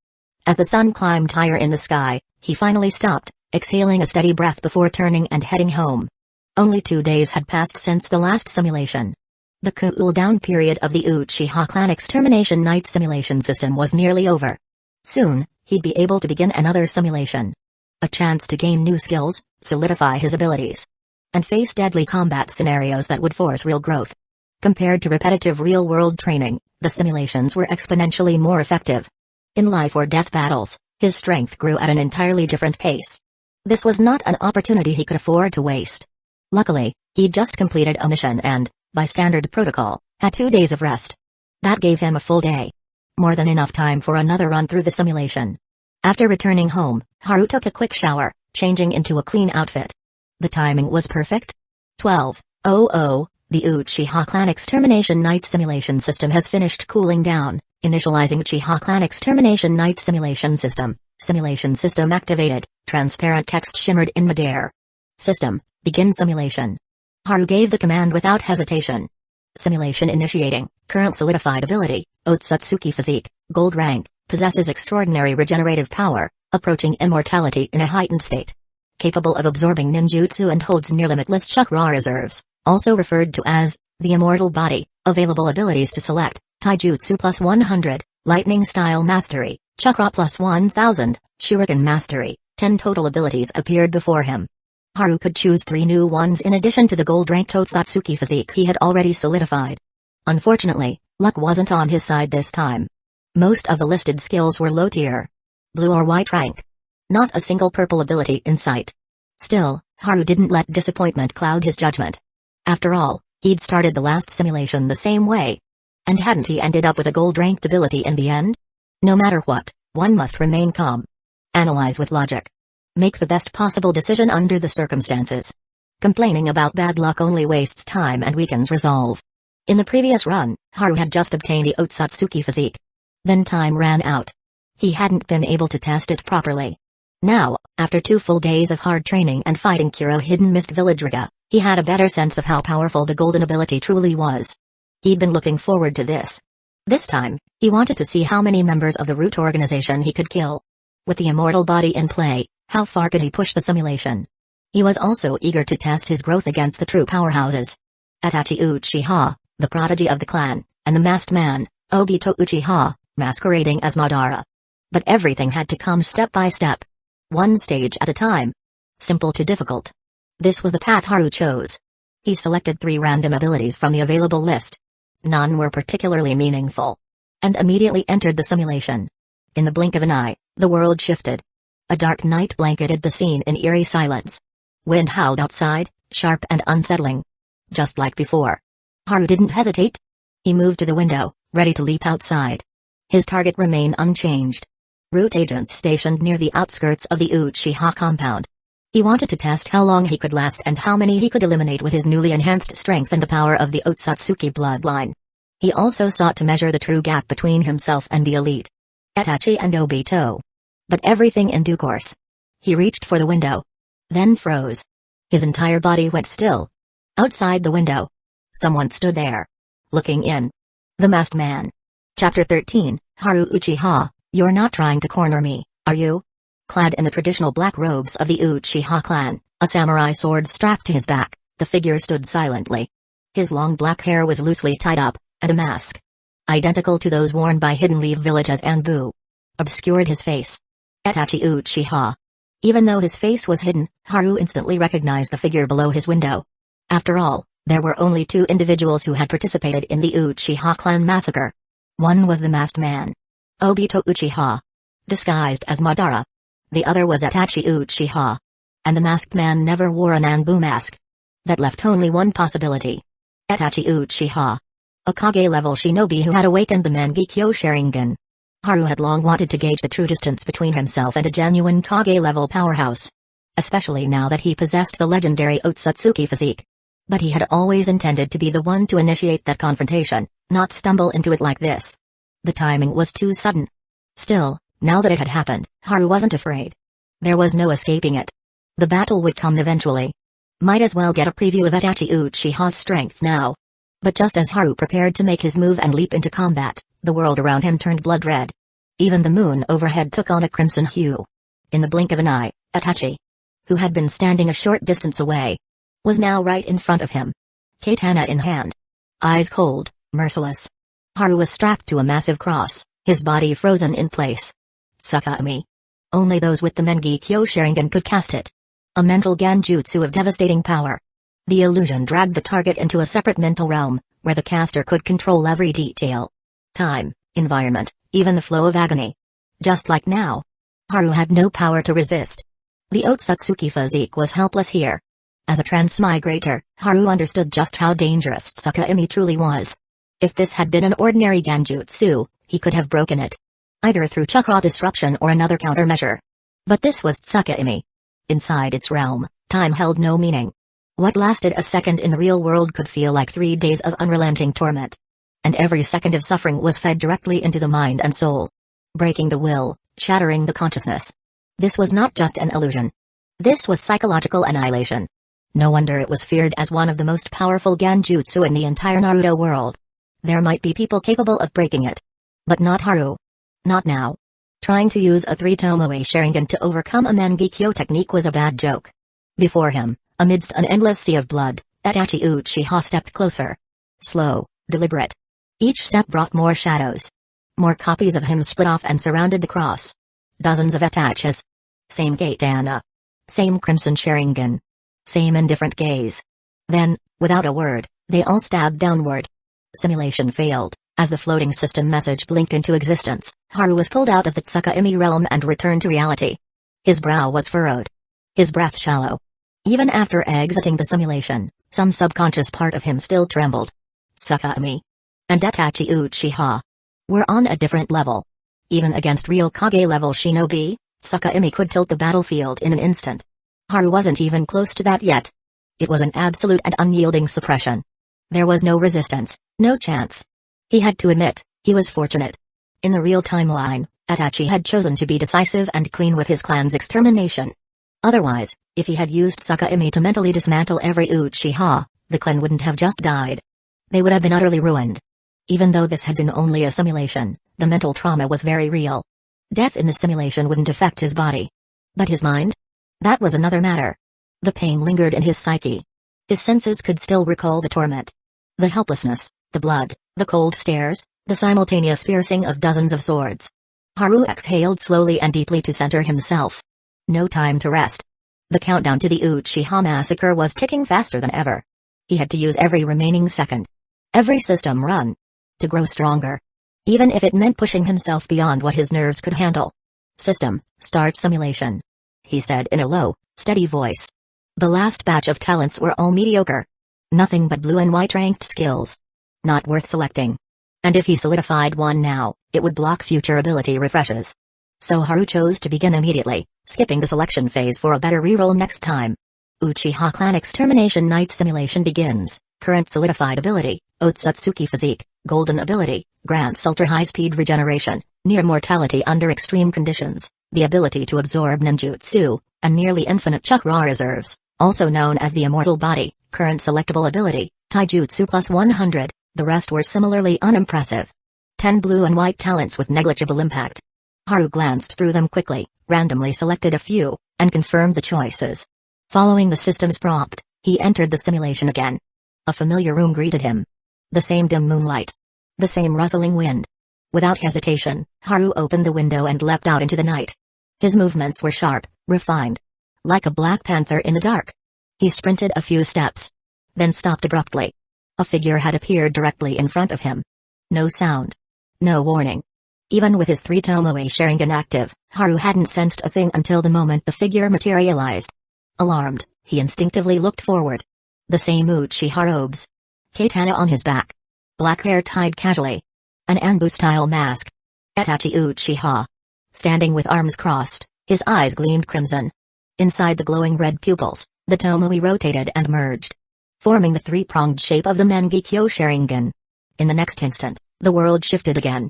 As the sun climbed higher in the sky, he finally stopped, exhaling a steady breath before turning and heading home. Only 2 days had passed since the last simulation. The cool-down period of the Uchiha clan extermination night simulation system was nearly over. Soon, he'd be able to begin another simulation. A chance to gain new skills, solidify his abilities, and face deadly combat scenarios that would force real growth. Compared to repetitive real-world training, the simulations were exponentially more effective. In life-or-death battles, his strength grew at an entirely different pace. This was not an opportunity he could afford to waste. Luckily, he'd just completed a mission and, by standard protocol, had 2 days of rest. That gave him a full day. More than enough time for another run through the simulation. After returning home, Haru took a quick shower, changing into a clean outfit. The timing was perfect. 12:00, the Uchiha clan extermination night simulation system has finished cooling down. Initializing Uchiha clan extermination night simulation system. Simulation system activated. Transparent text shimmered in midair. System, begin simulation. Haru gave the command without hesitation. Simulation initiating. Current solidified ability, Otsutsuki physique, gold rank, possesses extraordinary regenerative power, approaching immortality in a heightened state. Capable of absorbing ninjutsu and holds near-limitless chakra reserves, also referred to as the immortal body. Available abilities to select: taijutsu plus 100, lightning style mastery, chakra plus 1000, shuriken mastery. 10 total abilities appeared before him. Haru could choose 3 new ones in addition to the gold-ranked Otsutsuki physique he had already solidified. Unfortunately, luck wasn't on his side this time. Most of the listed skills were low-tier. Blue or white rank. Not a single purple ability in sight. Still, Haru didn't let disappointment cloud his judgment. After all, he'd started the last simulation the same way. And hadn't he ended up with a gold-ranked ability in the end? No matter what, one must remain calm. Analyze with logic. Make the best possible decision under the circumstances. Complaining about bad luck only wastes time and weakens resolve. In the previous run, Haru had just obtained the Otsutsuki physique. Then time ran out. He hadn't been able to test it properly. Now, after 2 full days of hard training and fighting Kuro Hidden Mist Village Riga, he had a better sense of how powerful the golden ability truly was. He'd been looking forward to this. This time, he wanted to see how many members of the root organization he could kill. With the immortal body in play, how far could he push the simulation? He was also eager to test his growth against the true powerhouses. Itachi Uchiha, the prodigy of the clan, and the masked man, Obito Uchiha, masquerading as Madara. But everything had to come step by step. One stage at a time. Simple to difficult. This was the path Haru chose. He selected 3 random abilities from the available list. None were particularly meaningful. And immediately entered the simulation. In the blink of an eye, the world shifted. A dark night blanketed the scene in eerie silence. Wind howled outside, sharp and unsettling. Just like before. Haru didn't hesitate. He moved to the window, ready to leap outside. His target remained unchanged. Root agents stationed near the outskirts of the Uchiha compound. He wanted to test how long he could last and how many he could eliminate with his newly enhanced strength and the power of the Otsutsuki bloodline. He also sought to measure the true gap between himself and the elite. Itachi and Obito. But everything in due course. He reached for the window. Then froze. His entire body went still. Outside the window. Someone stood there. Looking in. The Masked Man. Chapter 13, Haru Uchiha, you're not trying to corner me, are you? Clad in the traditional black robes of the Uchiha clan, a samurai sword strapped to his back, the figure stood silently. His long black hair was loosely tied up, and a mask, identical to those worn by Hidden Leaf Village as Anbu, obscured his face. Itachi Uchiha. Even though his face was hidden, Haru instantly recognized the figure below his window. After all, there were only 2 individuals who had participated in the Uchiha clan massacre. One was the masked man, Obito Uchiha, disguised as Madara. The other was Itachi Uchiha. And the masked man never wore an Anbu mask. That left only one possibility. Itachi Uchiha. A Kage-level shinobi who had awakened the Mangekyo Sharingan. Haru had long wanted to gauge the true distance between himself and a genuine Kage-level powerhouse. Especially now that he possessed the legendary Otsutsuki physique. But he had always intended to be the one to initiate that confrontation, not stumble into it like this. The timing was too sudden. Still, now that it had happened, Haru wasn't afraid. There was no escaping it. The battle would come eventually. Might as well get a preview of Itachi Uchiha's strength now. But just as Haru prepared to make his move and leap into combat, the world around him turned blood red. Even the moon overhead took on a crimson hue. In the blink of an eye, Itachi, who had been standing a short distance away, was now right in front of him. Katana in hand. Eyes cold, merciless. Haru was strapped to a massive cross, his body frozen in place. Tsukami. Only those with the Mengekyo Sharingan could cast it. A mental genjutsu of devastating power. The illusion dragged the target into a separate mental realm, where the caster could control every detail. Time, environment, even the flow of agony. Just like now. Haru had no power to resist. The Otsutsuki physique was helpless here. As a transmigrator, Haru understood just how dangerous Tsukami truly was. If this had been an ordinary genjutsu, he could have broken it. Either through chakra disruption or another countermeasure. But this was Tsukami. Inside its realm, time held no meaning. What lasted a second in the real world could feel like 3 days of unrelenting torment. And every second of suffering was fed directly into the mind and soul. Breaking the will, shattering the consciousness. This was not just an illusion. This was psychological annihilation. No wonder it was feared as one of the most powerful genjutsu in the entire Naruto world. There might be people capable of breaking it. But not Haru. Not now. Trying to use a 3-tomoe Sharingan to overcome a Mengekyo technique was a bad joke. Before him, amidst an endless sea of blood, Itachi Uchiha stepped closer. Slow, deliberate. Each step brought more shadows. More copies of him split off and surrounded the cross. Dozens of Itachis. Same katana. Same crimson Sharingan. Same indifferent gaze. Then, without a word, they all stabbed downward. Simulation failed. As the floating system message blinked into existence, Haru was pulled out of the Tsukami realm and returned to reality. His brow was furrowed. His breath shallow. Even after exiting the simulation, some subconscious part of him still trembled. Tsukami and Itachi Uchiha were on a different level. Even against real Kage-level shinobi, Tsukami could tilt the battlefield in an instant. Haru wasn't even close to that yet. It was an absolute and unyielding suppression. There was no resistance, no chance. He had to admit, he was fortunate. In the real timeline, Itachi had chosen to be decisive and clean with his clan's extermination. Otherwise, if he had used Tsukami to mentally dismantle every Uchiha, the clan wouldn't have just died. They would have been utterly ruined. Even though this had been only a simulation, the mental trauma was very real. Death in the simulation wouldn't affect his body. But his mind? That was another matter. The pain lingered in his psyche. His senses could still recall the torment. The helplessness, the blood, the cold stares, the simultaneous piercing of dozens of swords. Haru exhaled slowly and deeply to center himself. No time to rest. The countdown to the Uchiha massacre was ticking faster than ever. He had to use every remaining second. Every system run. To grow stronger. Even if it meant pushing himself beyond what his nerves could handle. System, start simulation. He said in a low, steady voice. The last batch of talents were all mediocre. Nothing but blue and white ranked skills. Not worth selecting. And if he solidified one now, it would block future ability refreshes. So Haru chose to begin immediately, skipping the selection phase for a better reroll next time. Uchiha Clan Extermination Night Simulation begins. Current solidified ability, Otsutsuki Physique, Golden Ability, grants ultra-high-speed regeneration, near mortality under extreme conditions, the ability to absorb ninjutsu, and nearly infinite chakra reserves, also known as the Immortal Body, current selectable ability, Taijutsu plus 100, the rest were similarly unimpressive. 10 blue and white talents with negligible impact. Haru glanced through them quickly, randomly selected a few, and confirmed the choices. Following the system's prompt, he entered the simulation again. A familiar room greeted him. The same dim moonlight. The same rustling wind. Without hesitation, Haru opened the window and leapt out into the night. His movements were sharp, refined. Like a black panther in the dark. He sprinted a few steps. Then stopped abruptly. A figure had appeared directly in front of him. No sound. No warning. Even with his 3-tomoe Sharingan active, Haru hadn't sensed a thing until the moment the figure materialized. Alarmed, he instinctively looked forward. The same Uchiha robes. Katana on his back. Black hair tied casually. An Anbu-style mask. Itachi Uchiha. Standing with arms crossed, his eyes gleamed crimson. Inside the glowing red pupils, the tomoe rotated and merged, forming the 3-pronged shape of the Mengekyo Sharingan. In the next instant, the world shifted again.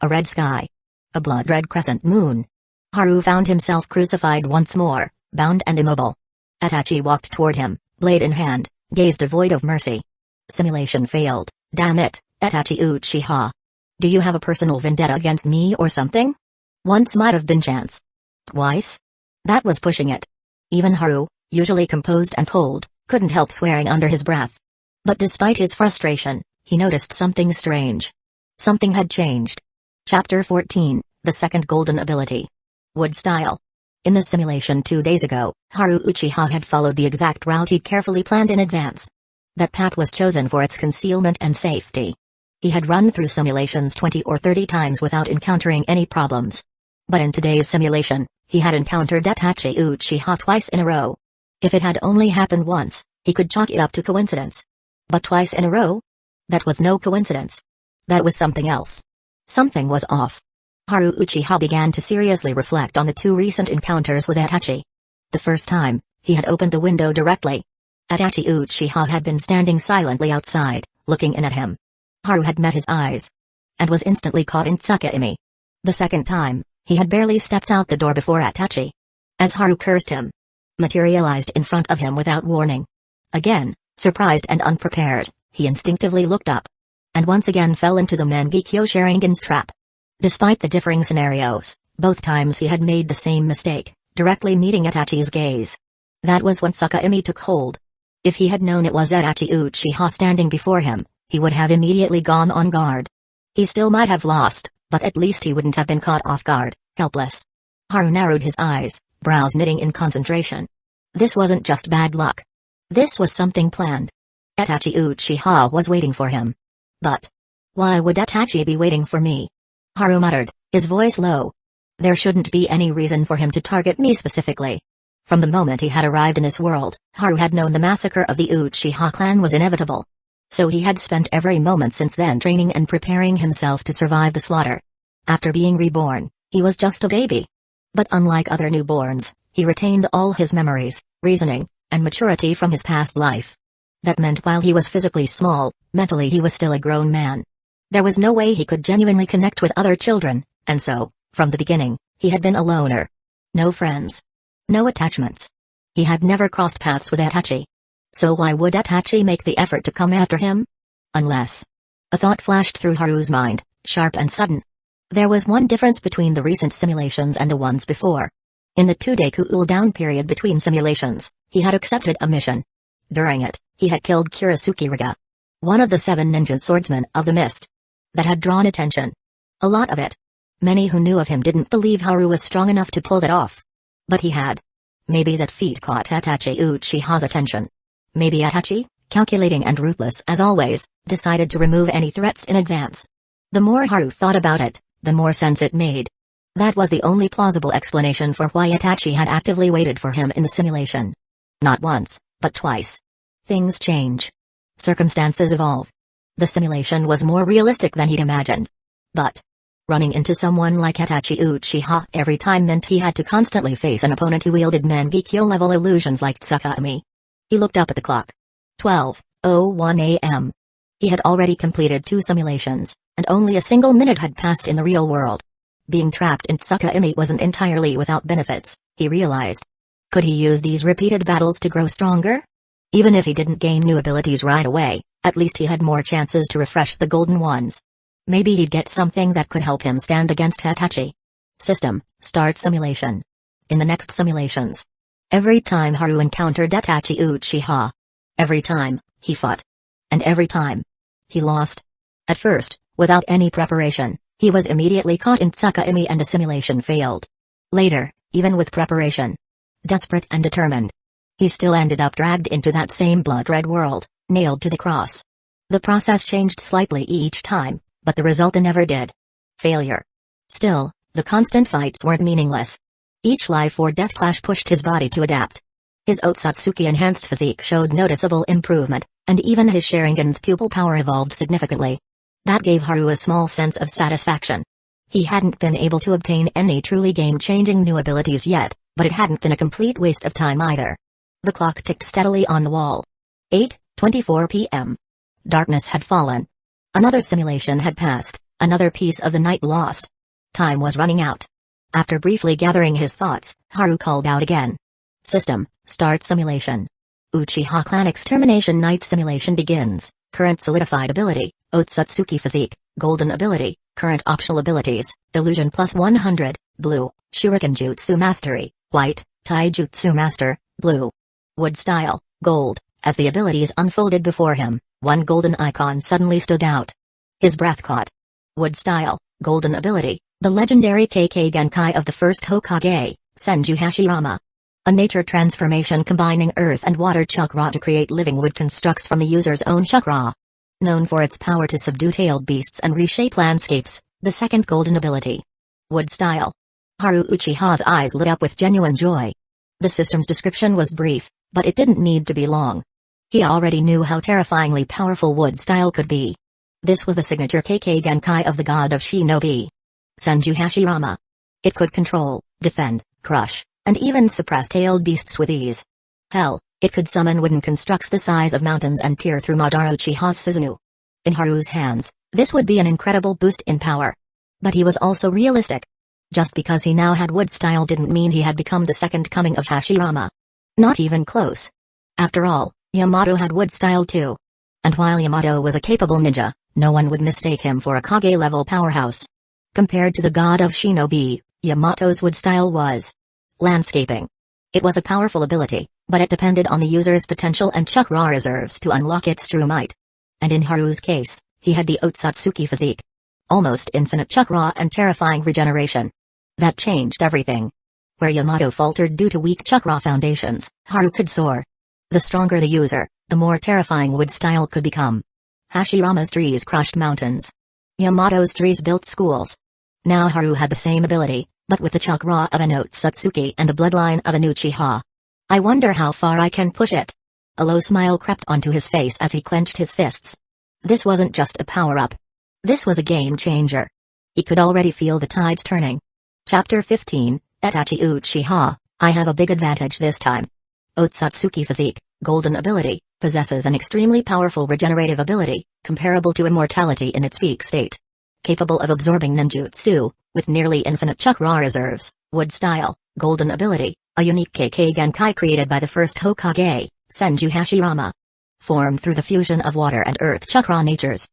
A red sky. A blood-red crescent moon. Haru found himself crucified once more, bound and immobile. Itachi walked toward him, blade in hand, gaze devoid of mercy. Simulation failed, damn it, Itachi Uchiha. Do you have a personal vendetta against me or something? Once might have been chance. Twice? That was pushing it. Even Haru, usually composed and cold, couldn't help swearing under his breath. But despite his frustration, he noticed something strange. Something had changed. Chapter 14, The Second Golden Ability. Wood Style. In the simulation 2 days ago, Haru Uchiha had followed the exact route he carefully planned in advance. That path was chosen for its concealment and safety. He had run through simulations 20 or 30 times without encountering any problems. But in today's simulation, he had encountered Itachi Uchiha twice in a row. If it had only happened once, he could chalk it up to coincidence. But twice in a row? That was no coincidence. That was something else. Something was off. Haru Uchiha began to seriously reflect on the 2 recent encounters with Itachi. The first time, he had opened the window directly. Itachi Uchiha had been standing silently outside, looking in at him. Haru had met his eyes. And was instantly caught in Tsukimi. The second time, he had barely stepped out the door before Itachi. As Haru cursed him, materialized in front of him without warning. Again, surprised and unprepared, he instinctively looked up. And once again fell into the Mangekyo Sharingan's trap. Despite the differing scenarios, both times he had made the same mistake, directly meeting Itachi's gaze. That was when Tsukimi took hold. If he had known it was Itachi Uchiha standing before him, he would have immediately gone on guard. He still might have lost, but at least he wouldn't have been caught off guard, helpless. Haru narrowed his eyes, brows knitting in concentration. This wasn't just bad luck. This was something planned. Itachi Uchiha was waiting for him. But why would Itachi be waiting for me? Haru muttered, his voice low. There shouldn't be any reason for him to target me specifically. From the moment he had arrived in this world, Haru had known the massacre of the Uchiha clan was inevitable. So he had spent every moment since then training and preparing himself to survive the slaughter. After being reborn, he was just a baby. But unlike other newborns, he retained all his memories, reasoning, and maturity from his past life. That meant while he was physically small, mentally he was still a grown man. There was no way he could genuinely connect with other children, and so, from the beginning, he had been a loner. No friends. No attachments. He had never crossed paths with Itachi. So why would Itachi make the effort to come after him? Unless. A thought flashed through Haru's mind, sharp and sudden. There was one difference between the recent simulations and the ones before. In the 2-day cool-down period between simulations, he had accepted a mission. During it, he had killed Kurisuke Riga, one of the 7 ninja swordsmen of the mist. That had drawn attention. A lot of it. Many who knew of him didn't believe Haru was strong enough to pull that off. But he had. Maybe that feat caught Itachi Uchiha's attention. Maybe Itachi, calculating and ruthless as always, decided to remove any threats in advance. The more Haru thought about it, the more sense it made. That was the only plausible explanation for why Itachi had actively waited for him in the simulation. Not once, but twice. Things change. Circumstances evolve. The simulation was more realistic than he'd imagined. But running into someone like Itachi Uchiha every time meant he had to constantly face an opponent who wielded Mangekyo-level illusions like Tsukimi. He looked up at the clock. 12:01 a.m. He had already completed 2 simulations, and only a single minute had passed in the real world. Being trapped in Tsukimi wasn't entirely without benefits, he realized. Could he use these repeated battles to grow stronger? Even if he didn't gain new abilities right away, at least he had more chances to refresh the golden ones. Maybe he'd get something that could help him stand against Itachi. System, start simulation. In the next simulations. Every time Haru encountered Itachi Uchiha. Every time, he fought. And every time, he lost. At first, without any preparation, he was immediately caught in Tsukimi and the simulation failed. Later, even with preparation, desperate and determined, he still ended up dragged into that same blood-red world, nailed to the cross. The process changed slightly each time, but the result never did. Failure. Still, the constant fights weren't meaningless. Each life or death clash pushed his body to adapt. His Otsutsuki-enhanced physique showed noticeable improvement, and even his Sharingan's pupil power evolved significantly. That gave Haru a small sense of satisfaction. He hadn't been able to obtain any truly game-changing new abilities yet, but it hadn't been a complete waste of time either. The clock ticked steadily on the wall. 8:24 p.m. Darkness had fallen. Another simulation had passed, another piece of the night lost. Time was running out. After briefly gathering his thoughts, Haru called out again. System, start simulation. Uchiha Clan Extermination Night Simulation begins. Current solidified ability, Otsutsuki Physique, Golden Ability, current optional abilities, Illusion plus 100, Blue, Shuriken Jutsu Mastery, White, Taijutsu Master, Blue. Wood Style, Gold. As the abilities unfolded before him, One golden icon suddenly stood out. His breath caught. Wood style, golden ability, the legendary KK Genkai of the first Hokage, Senju Hashirama. A nature transformation combining earth and water chakra to create living wood constructs from the user's own chakra. Known for its power to subdue tailed beasts and reshape landscapes, the second golden ability. Wood style. Haru Uchiha's eyes lit up with genuine joy. The system's description was brief, but it didn't need to be long. He already knew how terrifyingly powerful wood style could be. This was the signature KK Genkai of the god of shinobi. Senju Hashirama. It could control, defend, crush, and even suppress tailed beasts with ease. Hell, it could summon wooden constructs the size of mountains and tear through Madara Uchiha's Susanoo. In Haru's hands, this would be an incredible boost in power. But he was also realistic. Just because he now had wood style didn't mean he had become the second coming of Hashirama. Not even close. After all, Yamato had wood style too. And while Yamato was a capable ninja, no one would mistake him for a Kage-level powerhouse. Compared to the god of shinobi, Yamato's wood style was landscaping. It was a powerful ability, but it depended on the user's potential and chakra reserves to unlock its true might. And in Haru's case, he had the Otsutsuki physique. Almost infinite chakra and terrifying regeneration. That changed everything. Where Yamato faltered due to weak chakra foundations, Haru could soar. The stronger the user, the more terrifying wood style could become. Hashirama's trees crushed mountains. Yamato's trees built schools. Now Haru had the same ability, but with the chakra of an Otsutsuki and the bloodline of an Uchiha. I wonder how far I can push it. A low smile crept onto his face as he clenched his fists. This wasn't just a power-up. This was a game changer. He could already feel the tides turning. Chapter 15, Itachi Uchiha, I have a big advantage this time. Otsutsuki physique, golden ability, possesses an extremely powerful regenerative ability, comparable to immortality in its peak state. Capable of absorbing ninjutsu, with nearly infinite chakra reserves, wood style, golden ability, a unique KK Genkai created by the first Hokage, Senju Hashirama. Formed through the fusion of water and earth chakra natures.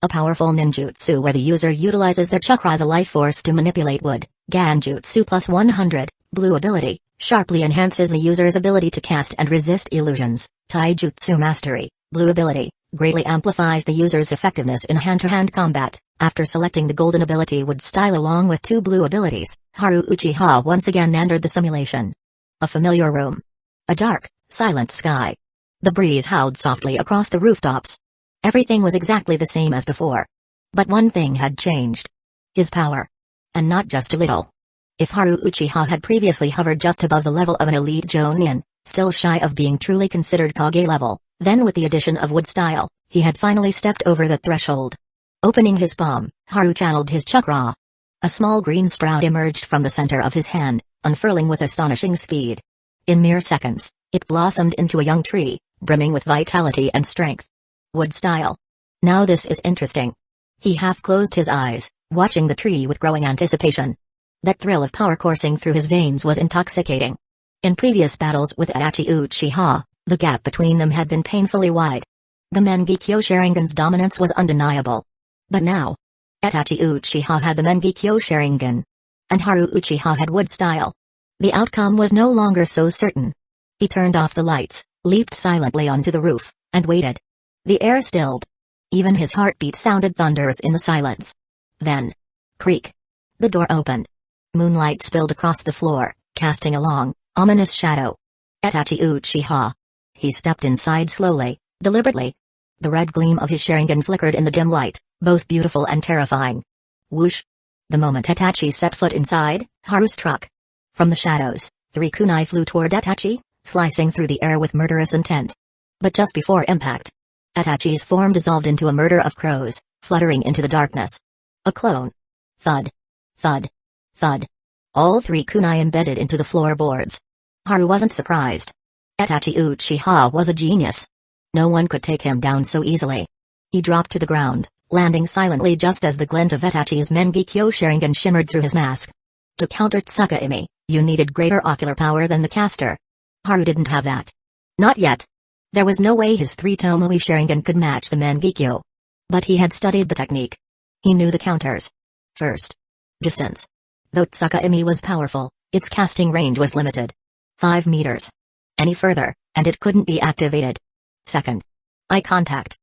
A powerful ninjutsu where the user utilizes their chakra as a life force to manipulate wood. Ganjutsu plus 100, blue ability, sharply enhances the user's ability to cast and resist illusions. Taijutsu mastery, blue ability, greatly amplifies the user's effectiveness in hand-to-hand combat. After selecting the golden ability wood style along with two blue abilities, Haru Uchiha once again entered the simulation. A familiar room. A dark, silent sky. The breeze howled softly across the rooftops. Everything was exactly the same as before. But one thing had changed. His power. And not just a little. If Haru Uchiha had previously hovered just above the level of an elite Jonin, still shy of being truly considered Kage level, then with the addition of wood style, he had finally stepped over that threshold. Opening his palm, Haru channeled his chakra. A small green sprout emerged from the center of his hand, unfurling with astonishing speed. In mere seconds, it blossomed into a young tree, brimming with vitality and strength. Wood style. Now this is interesting. He half closed his eyes, watching the tree with growing anticipation. That thrill of power coursing through his veins was intoxicating. In previous battles with Itachi Uchiha, the gap between them had been painfully wide. The Mangekyo Sharingan's dominance was undeniable. But now, Itachi Uchiha had the Mangekyo Sharingan. And Haru Uchiha had wood style. The outcome was no longer so certain. He turned off the lights, leaped silently onto the roof, and waited. The air stilled. Even his heartbeat sounded thunderous in the silence. Then, creak. The door opened. Moonlight spilled across the floor, casting a long, ominous shadow. Itachi Uchiha. He stepped inside slowly, deliberately. The red gleam of his Sharingan flickered in the dim light, both beautiful and terrifying. Whoosh! The moment Itachi set foot inside, Haru struck. From the shadows, 3 kunai flew toward Itachi, slicing through the air with murderous intent. But just before impact, Itachi's form dissolved into a murder of crows, fluttering into the darkness. A clone. Thud. Thud. Thud. All 3 kunai embedded into the floorboards. Haru wasn't surprised. Itachi Uchiha was a genius. No one could take him down so easily. He dropped to the ground, landing silently just as the glint of Itachi's Mangekyo Sharingan shimmered through his mask. To counter Tsukaimi, you needed greater ocular power than the caster. Haru didn't have that. Not yet. There was no way his 3 Tomoe Sharingan could match the Mangekyo. But he had studied the technique. He knew the counters. First. Distance. Though Tsukaimi was powerful, its casting range was limited. 5 meters. Any further, and it couldn't be activated. Second. Eye contact.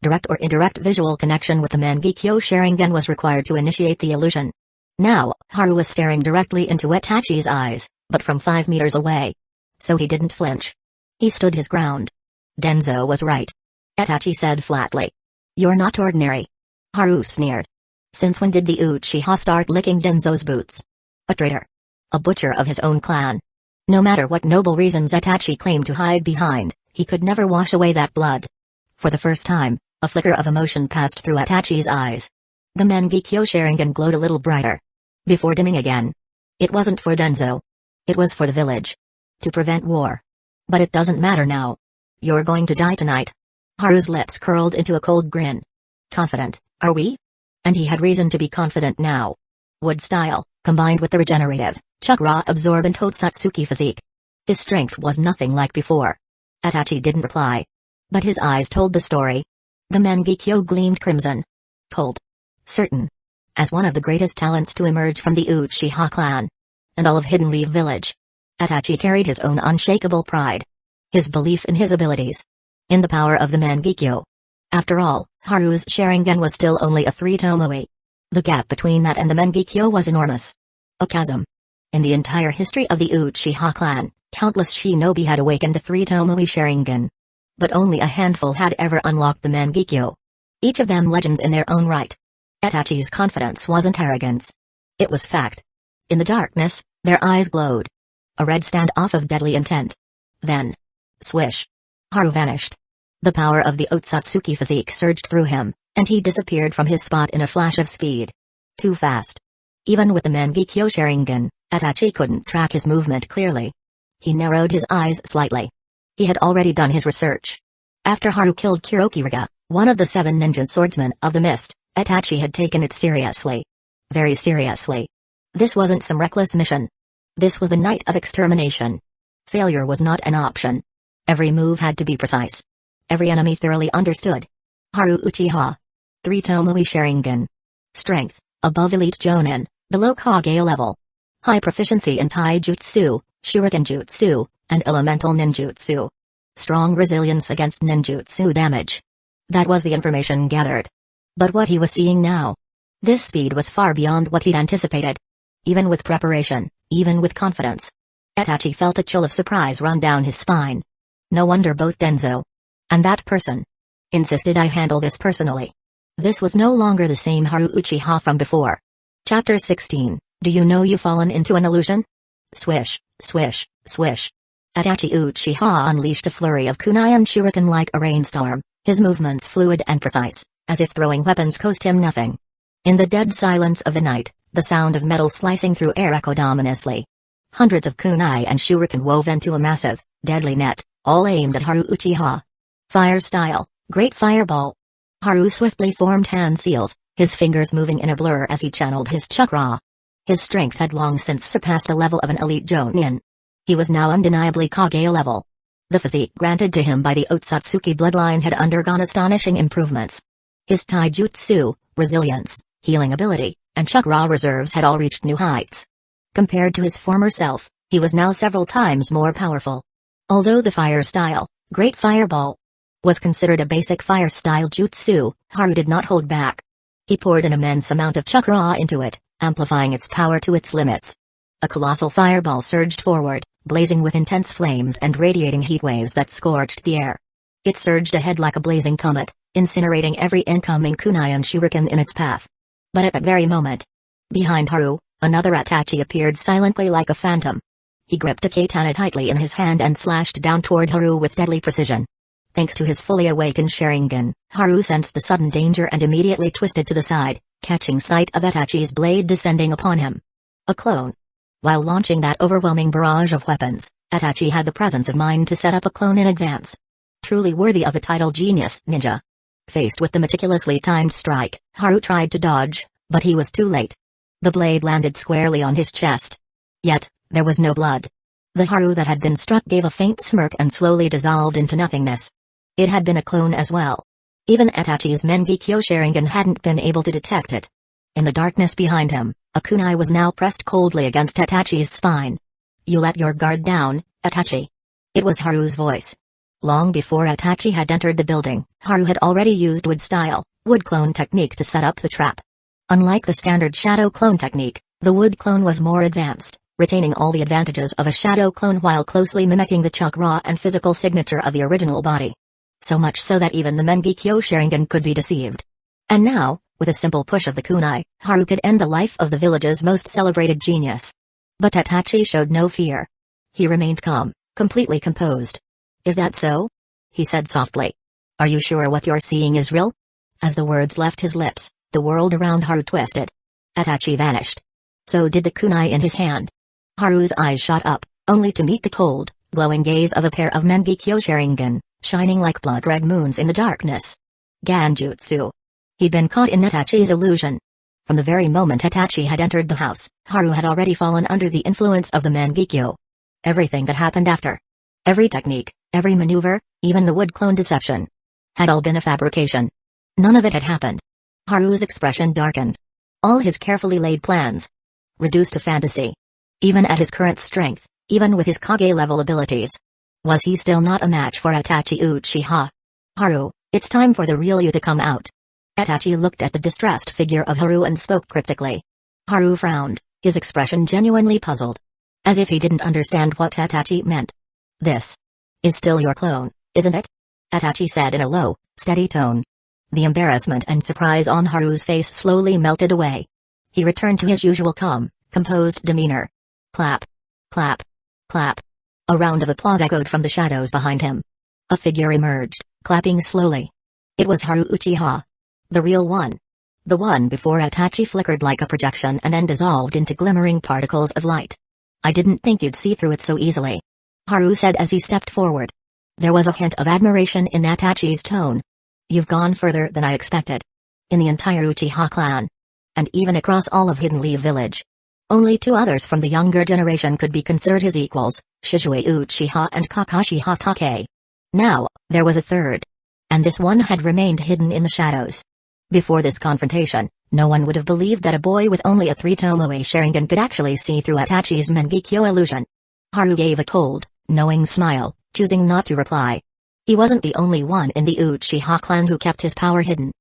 Direct or indirect visual connection with the Mangekyo Sharingan was required to initiate the illusion. Now, Haru was staring directly into Itachi's eyes, but from 5 meters away. So he didn't flinch. He stood his ground. Denzo was right. Itachi said flatly. You're not ordinary. Haru sneered. Since when did the Uchiha start licking Denzo's boots? A traitor. A butcher of his own clan. No matter what noble reasons Itachi claimed to hide behind, he could never wash away that blood. For the first time, a flicker of emotion passed through Itachi's eyes. The Mangekyo Sharingan glowed a little brighter. Before dimming again. It wasn't for Denzo. It was for the village. To prevent war. But it doesn't matter now. You're going to die tonight. Haru's lips curled into a cold grin. Confident, are we? And he had reason to be confident now. Wood style, combined with the regenerative, chakra-absorbent Otsutsuki physique. His strength was nothing like before. Itachi didn't reply. But his eyes told the story. The Mangekyo gleamed crimson. Cold. Certain. As one of the greatest talents to emerge from the Uchiha clan. And all of Hidden Leaf Village. Itachi carried his own unshakable pride. His belief in his abilities. In the power of the Mangekyo. After all, Haru's Sharingan was still only a 3 tomoe. The gap between that and the Mangekyo was enormous. A chasm. In the entire history of the Uchiha clan, countless shinobi had awakened the 3 tomoe Sharingan. But only a handful had ever unlocked the Mangekyo. Each of them legends in their own right. Itachi's confidence wasn't arrogance. It was fact. In the darkness, their eyes glowed. A red standoff of deadly intent. Then. Swish. Haru vanished. The power of the Otsutsuki physique surged through him, and he disappeared from his spot in a flash of speed. Too fast. Even with the Mangekyo Sharingan, Itachi couldn't track his movement clearly. He narrowed his eyes slightly. He had already done his research. After Haru killed Kurokiraga, one of the 7 ninja swordsmen of the mist, Itachi had taken it seriously. Very seriously. This wasn't some reckless mission. This was the night of extermination. Failure was not an option. Every move had to be precise. Every enemy thoroughly understood. Haru Uchiha. 3 tomoe Sharingan. Strength, above elite Jonin, below Kage level. High proficiency in Taijutsu, Shuriken Jutsu, and Elemental Ninjutsu. Strong resilience against ninjutsu damage. That was the information gathered. But what he was seeing now. This speed was far beyond what he'd anticipated. Even with preparation, even with confidence. Itachi felt a chill of surprise run down his spine. No wonder both Denzo and that person insisted I handle this personally. This was no longer the same Haru Uchiha from before. Chapter 16, Do you know you've fallen into an illusion? Swish, swish, swish. Itachi Uchiha unleashed a flurry of kunai and shuriken like a rainstorm, his movements fluid and precise, as if throwing weapons cost him nothing. In the dead silence of the night, the sound of metal slicing through air echoed ominously. Hundreds of kunai and shuriken wove into a massive, deadly net, all aimed at Haru Uchiha. Fire style, great fireball. Haru swiftly formed hand seals, his fingers moving in a blur as he channeled his chakra. His strength had long since surpassed the level of an elite Jonin. He was now undeniably Kage level. The physique granted to him by the Otsutsuki bloodline had undergone astonishing improvements. His taijutsu, resilience, healing ability, and chakra reserves had all reached new heights. Compared to his former self, he was now several times more powerful. Although the fire style, Great Fireball, was considered a basic fire-style jutsu, Haru did not hold back. He poured an immense amount of chakra into it, amplifying its power to its limits. A colossal fireball surged forward, blazing with intense flames and radiating heat waves that scorched the air. It surged ahead like a blazing comet, incinerating every incoming kunai and shuriken in its path. But at that very moment, behind Haru, another Itachi appeared silently like a phantom. He gripped a katana tightly in his hand and slashed down toward Haru with deadly precision. Thanks to his fully awakened Sharingan, Haru sensed the sudden danger and immediately twisted to the side, catching sight of Itachi's blade descending upon him. A clone. While launching that overwhelming barrage of weapons, Itachi had the presence of mind to set up a clone in advance. Truly worthy of the title Genius Ninja. Faced with the meticulously timed strike, Haru tried to dodge, but he was too late. The blade landed squarely on his chest. Yet, there was no blood. The Haru that had been struck gave a faint smirk and slowly dissolved into nothingness. It had been a clone as well. Even Itachi's Mangekyo Sharingan hadn't been able to detect it. In the darkness behind him, a kunai was now pressed coldly against Itachi's spine. You let your guard down, Itachi. It was Haru's voice. Long before Itachi had entered the building, Haru had already used wood-style, wood clone technique to set up the trap. Unlike the standard shadow clone technique, the wood clone was more advanced, retaining all the advantages of a shadow clone while closely mimicking the chakra and physical signature of the original body. So much so that even the Mangekyo Sharingan could be deceived. And now, with a simple push of the kunai, Haru could end the life of the village's most celebrated genius. But Itachi showed no fear. He remained calm, completely composed. "Is that so?" he said softly. "Are you sure what you're seeing is real?" As the words left his lips, the world around Haru twisted. Itachi vanished. So did the kunai in his hand. Haru's eyes shot up, only to meet the cold, glowing gaze of a pair of Mangekyo Sharingan, shining like blood-red moons in the darkness. Ganjutsu. He'd been caught in Itachi's illusion. From the very moment Itachi had entered the house, Haru had already fallen under the influence of the Mangekyo. Everything that happened after, every technique, every maneuver, even the wood clone deception, had all been a fabrication. None of it had happened. Haru's expression darkened. All his carefully laid plans reduced to fantasy. Even at his current strength, even with his Kage-level abilities, was he still not a match for Itachi Uchiha? "Haru, it's time for the real you to come out." Itachi looked at the distressed figure of Haru and spoke cryptically. Haru frowned, his expression genuinely puzzled. As if he didn't understand what Itachi meant. "This is still your clone, isn't it?" Itachi said in a low, steady tone. The embarrassment and surprise on Haru's face slowly melted away. He returned to his usual calm, composed demeanor. Clap. Clap. Clap. A round of applause echoed from the shadows behind him. A figure emerged, clapping slowly. It was Haru Uchiha. The real one. The one before Itachi flickered like a projection and then dissolved into glimmering particles of light. "I didn't think you'd see through it so easily," Haru said as he stepped forward. There was a hint of admiration in Itachi's tone. "You've gone further than I expected. In the entire Uchiha clan. And even across all of Hidden Leaf Village. Only two others from the younger generation could be considered his equals, Shizue Uchiha and Kakashi Hatake. Now, there was a third. And this one had remained hidden in the shadows. Before this confrontation, no one would have believed that a boy with only a 3 Tomoe Sharingan could actually see through Itachi's Mangekyo illusion. Haru gave a cold, knowing smile, choosing not to reply. He wasn't the only one in the Uchiha clan who kept his power hidden.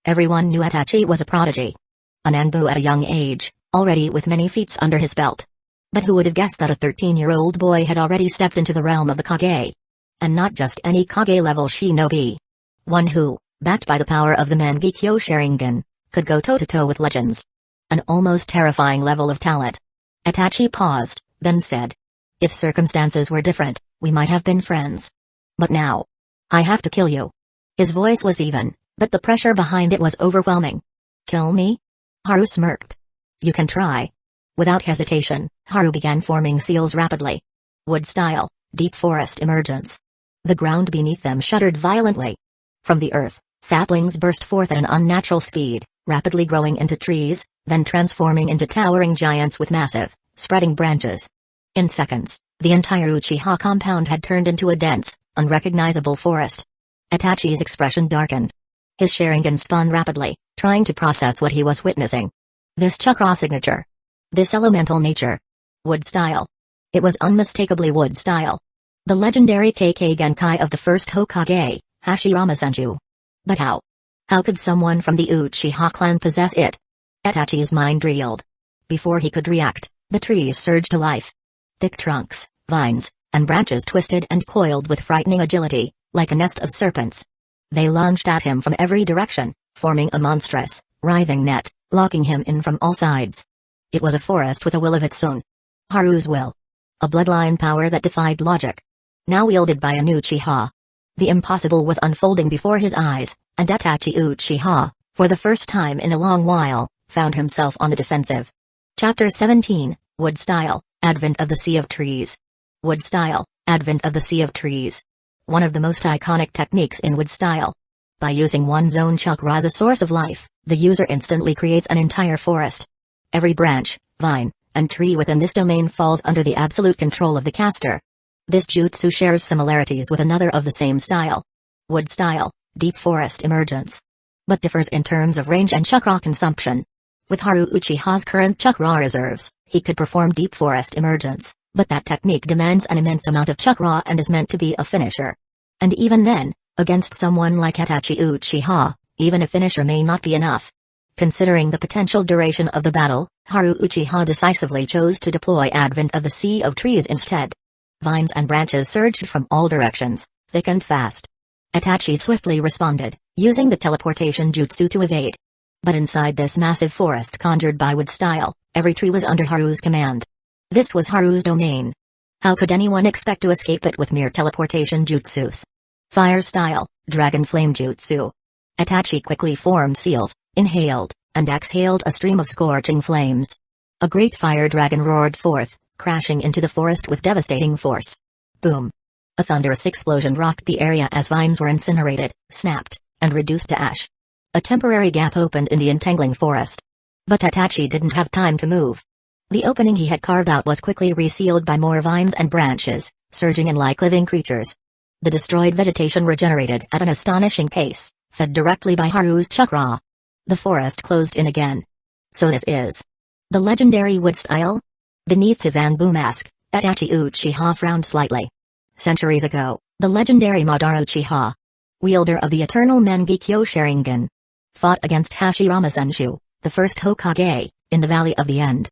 Everyone knew Itachi was a prodigy. An Anbu at a young age, already with many feats under his belt. But who would have guessed that a 13-year-old boy had already stepped into the realm of the Kage? And not just any Kage-level shinobi. One who, backed by the power of the Mangekyo Sharingan, could go toe-to-toe with legends. An almost terrifying level of talent. Itachi paused, then said. "If circumstances were different, we might have been friends. But now, I have to kill you." His voice was even, but the pressure behind it was overwhelming. "Kill me?" Haru smirked. "You can try." Without hesitation, Haru began forming seals rapidly. Wood style, deep forest emergence. The ground beneath them shuddered violently. From the earth, saplings burst forth at an unnatural speed, rapidly growing into trees, then transforming into towering giants with massive, spreading branches. In seconds, the entire Uchiha compound had turned into a dense, unrecognizable forest. Itachi's expression darkened. His Sharingan spun rapidly, trying to process what he was witnessing. This chakra signature. This elemental nature. Wood style. It was unmistakably wood style. The legendary KK Genkai of the first Hokage, Hashirama Senju. But how? How could someone from the Uchiha clan possess it? Itachi's mind reeled. Before he could react, the trees surged to life. Thick trunks, vines, and branches twisted and coiled with frightening agility, like a nest of serpents. They lunged at him from every direction, forming a monstrous, writhing net, locking him in from all sides. It was a forest with a will of its own. Haru's will. A bloodline power that defied logic. Now wielded by an Uchiha. The impossible was unfolding before his eyes, and Itachi Uchiha, for the first time in a long while, found himself on the defensive. Chapter 17, Wood Style, Advent of the Sea of Trees. Wood Style, Advent of the Sea of Trees. One of the most iconic techniques in wood style. By using one's own chakra as a source of life, the user instantly creates an entire forest. Every branch, vine, and tree within this domain falls under the absolute control of the caster. This jutsu shares similarities with another of the same style. Wood style, deep forest emergence. But differs in terms of range and chakra consumption. With Haru Uchiha's current chakra reserves, he could perform deep forest emergence, but that technique demands an immense amount of chakra and is meant to be a finisher. And even then, against someone like Itachi Uchiha, even a finisher may not be enough. Considering the potential duration of the battle, Haru Uchiha decisively chose to deploy Advent of the Sea of Trees instead. Vines and branches surged from all directions, thick and fast. Itachi swiftly responded, using the teleportation jutsu to evade. But inside this massive forest conjured by wood style, every tree was under Haru's command. This was Haru's domain. How could anyone expect to escape it with mere teleportation jutsus? Fire style, dragon flame jutsu. Itachi quickly formed seals, inhaled, and exhaled a stream of scorching flames. A great fire dragon roared forth, crashing into the forest with devastating force. Boom! A thunderous explosion rocked the area as vines were incinerated, snapped, and reduced to ash. A temporary gap opened in the entangling forest. But Itachi didn't have time to move. The opening he had carved out was quickly resealed by more vines and branches, surging in like living creatures. The destroyed vegetation regenerated at an astonishing pace, fed directly by Haru's chakra. The forest closed in again. So this is the legendary wood style? Beneath his Anbu mask, Itachi Uchiha frowned slightly. Centuries ago, the legendary Madara Uchiha, wielder of the eternal Mangekyo Sharingan, fought against Hashirama Senju, the first Hokage, in the Valley of the End.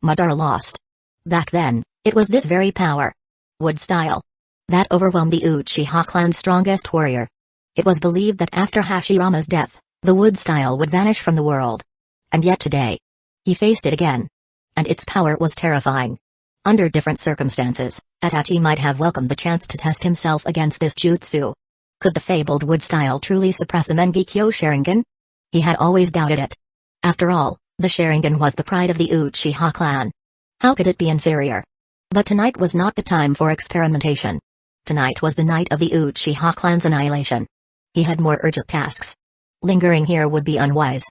Madara lost. Back then, it was this very power, wood style, that overwhelmed the Uchiha clan's strongest warrior. It was believed that after Hashirama's death, the wood style would vanish from the world. And yet today, he faced it again. And its power was terrifying. Under different circumstances, Itachi might have welcomed the chance to test himself against this jutsu. Could the fabled wood style truly suppress the Mangekyo Sharingan? He had always doubted it. After all, the Sharingan was the pride of the Uchiha clan. How could it be inferior? But tonight was not the time for experimentation. Tonight was the night of the Uchiha clan's annihilation. He had more urgent tasks. Lingering here would be unwise.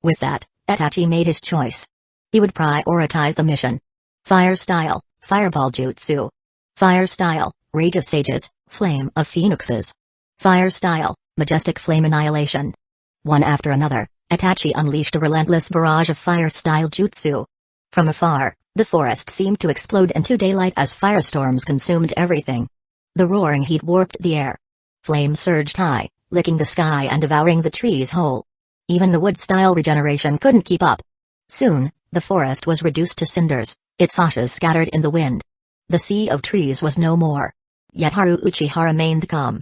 With that, Itachi made his choice. He would prioritize the mission. Fire style, Fireball Jutsu. Fire style, Rage of Sages, Flame of Phoenixes. Fire style, Majestic Flame Annihilation. One after another, Itachi unleashed a relentless barrage of fire-style jutsu. From afar, the forest seemed to explode into daylight as firestorms consumed everything. The roaring heat warped the air. Flames surged high, licking the sky and devouring the trees whole. Even the wood-style regeneration couldn't keep up. Soon, the forest was reduced to cinders, its ashes scattered in the wind. The sea of trees was no more. Yet Haru Uchiha remained calm.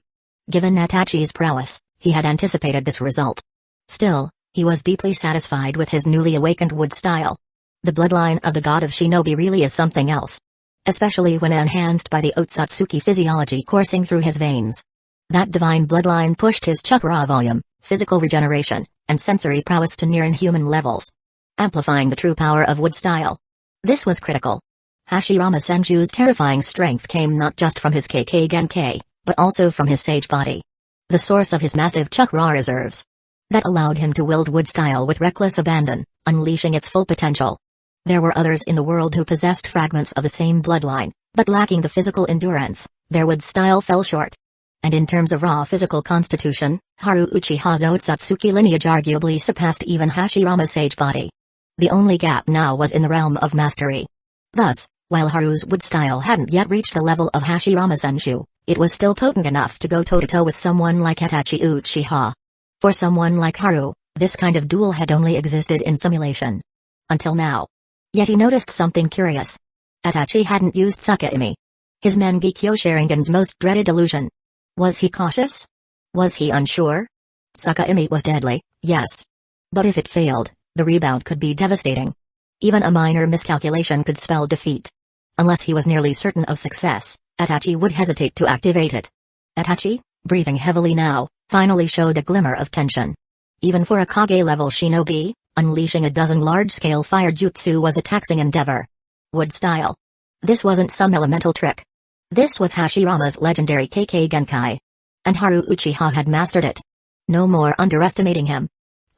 Given Itachi's prowess, he had anticipated this result. Still, he was deeply satisfied with his newly awakened wood style. The bloodline of the god of shinobi really is something else. Especially when enhanced by the Otsutsuki physiology coursing through his veins. That divine bloodline pushed his chakra volume, physical regeneration, and sensory prowess to near inhuman levels, amplifying the true power of wood style. This was critical. Hashirama Senju's terrifying strength came not just from his Kekkei Genkai, but also from his sage body. The source of his massive chakra reserves. That allowed him to wield wood style with reckless abandon, unleashing its full potential. There were others in the world who possessed fragments of the same bloodline, but lacking the physical endurance, their wood style fell short. And in terms of raw physical constitution, Haru Uchiha's Otsutsuki lineage arguably surpassed even Hashirama's sage body. The only gap now was in the realm of mastery. Thus, while Haru's wood style hadn't yet reached the level of Hashirama Senju, it was still potent enough to go toe-to-toe with someone like Itachi Uchiha. For someone like Haru, this kind of duel had only existed in simulation. Until now. Yet he noticed something curious. Itachi hadn't used Tsukuyomi. His Mangekyo Sharingan's most dreaded illusion. Was he cautious? Was he unsure? Tsukuyomi was deadly, yes. But if it failed, the rebound could be devastating. Even a minor miscalculation could spell defeat. Unless he was nearly certain of success, Itachi would hesitate to activate it. Itachi, breathing heavily now, finally showed a glimmer of tension. Even for a Kage-level shinobi, unleashing a dozen large-scale fire jutsu was a taxing endeavor. Wood style. This wasn't some elemental trick. This was Hashirama's legendary Kekkei Genkai. And Haru Uchiha had mastered it. No more underestimating him.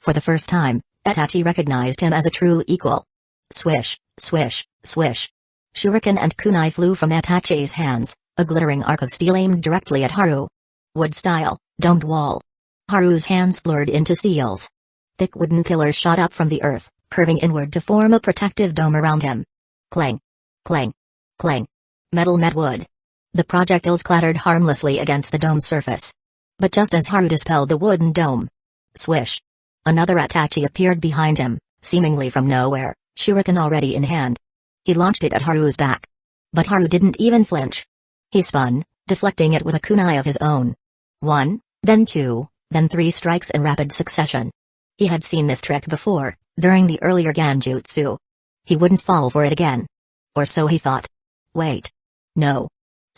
For the first time, Itachi recognized him as a true equal. Swish, swish, swish. Shuriken and kunai flew from Itachi's hands, a glittering arc of steel aimed directly at Haru. Wood style, domed wall. Haru's hands blurred into seals. Thick wooden pillars shot up from the earth, curving inward to form a protective dome around him. Clang. Clang. Clang. Metal met wood. The projectiles clattered harmlessly against the dome's surface. But just as Haru dispelled the wooden dome, swish! Another Itachi appeared behind him, seemingly from nowhere, shuriken already in hand. He launched it at Haru's back. But Haru didn't even flinch. He spun, deflecting it with a kunai of his own. 1, then 2, then 3 strikes in rapid succession. He had seen this trick before, during the earlier Genjutsu. He wouldn't fall for it again. Or so he thought. Wait. No.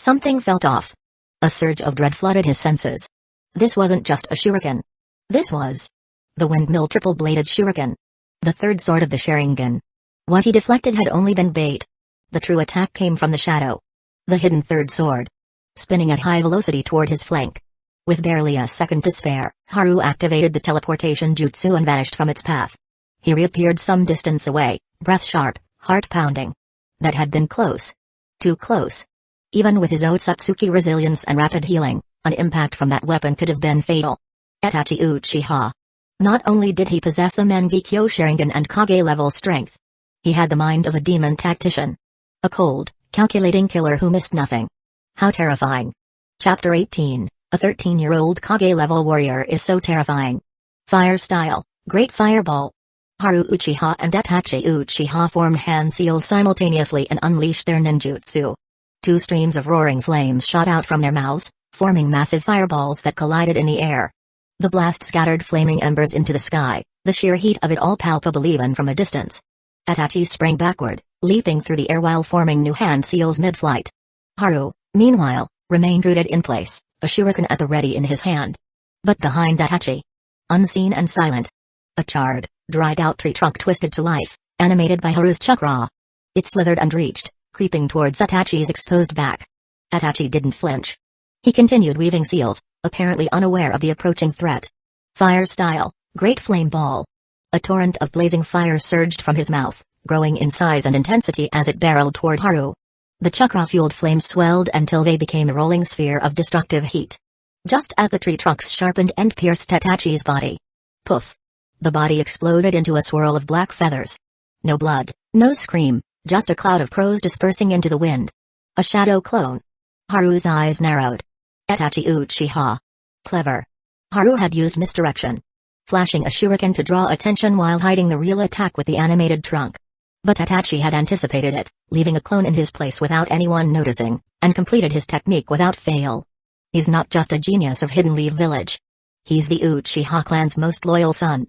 Something felt off. A surge of dread flooded his senses. This wasn't just a shuriken. This was the windmill triple-bladed shuriken. The third sword of the Sharingan. What he deflected had only been bait. The true attack came from the shadow. The hidden third sword. Spinning at high velocity toward his flank. With barely a second to spare, Haru activated the teleportation jutsu and vanished from its path. He reappeared some distance away, breath sharp, heart pounding. That had been close. Too close. Even with his Otsutsuki resilience and rapid healing, an impact from that weapon could have been fatal. Itachi Uchiha. Not only did he possess the Mangekyo Sharingan and Kage-level strength, he had the mind of a demon tactician. A cold, calculating killer who missed nothing. How terrifying. Chapter 18, a 13-year-old Kage-level warrior is so terrifying. Fire style, Great Fireball. Haru Uchiha and Itachi Uchiha formed hand seals simultaneously and unleashed their ninjutsu. 2 streams of roaring flames shot out from their mouths, forming massive fireballs that collided in the air. The blast scattered flaming embers into the sky, the sheer heat of it all palpable even from a distance. Itachi sprang backward, leaping through the air while forming new hand seals mid-flight. Haru, meanwhile, remained rooted in place, a shuriken at the ready in his hand. But behind Itachi, unseen and silent, a charred, dried-out tree trunk twisted to life, animated by Haru's chakra. It slithered and reached, creeping towards Itachi's exposed back. Itachi didn't flinch. He continued weaving seals, apparently unaware of the approaching threat. Fire style, Great Flame Ball. A torrent of blazing fire surged from his mouth, growing in size and intensity as it barreled toward Haru. The chakra-fueled flames swelled until they became a rolling sphere of destructive heat. Just as the tree trunks sharpened and pierced Itachi's body. Poof! The body exploded into a swirl of black feathers. No blood, no scream, just a cloud of crows dispersing into the wind. A shadow clone. Haru's eyes narrowed. Itachi Uchiha. Clever. Haru had used misdirection. Flashing a shuriken to draw attention while hiding the real attack with the animated trunk. But Itachi had anticipated it, leaving a clone in his place without anyone noticing, and completed his technique without fail. He's not just a genius of Hidden Leaf Village. He's the Uchiha clan's most loyal son.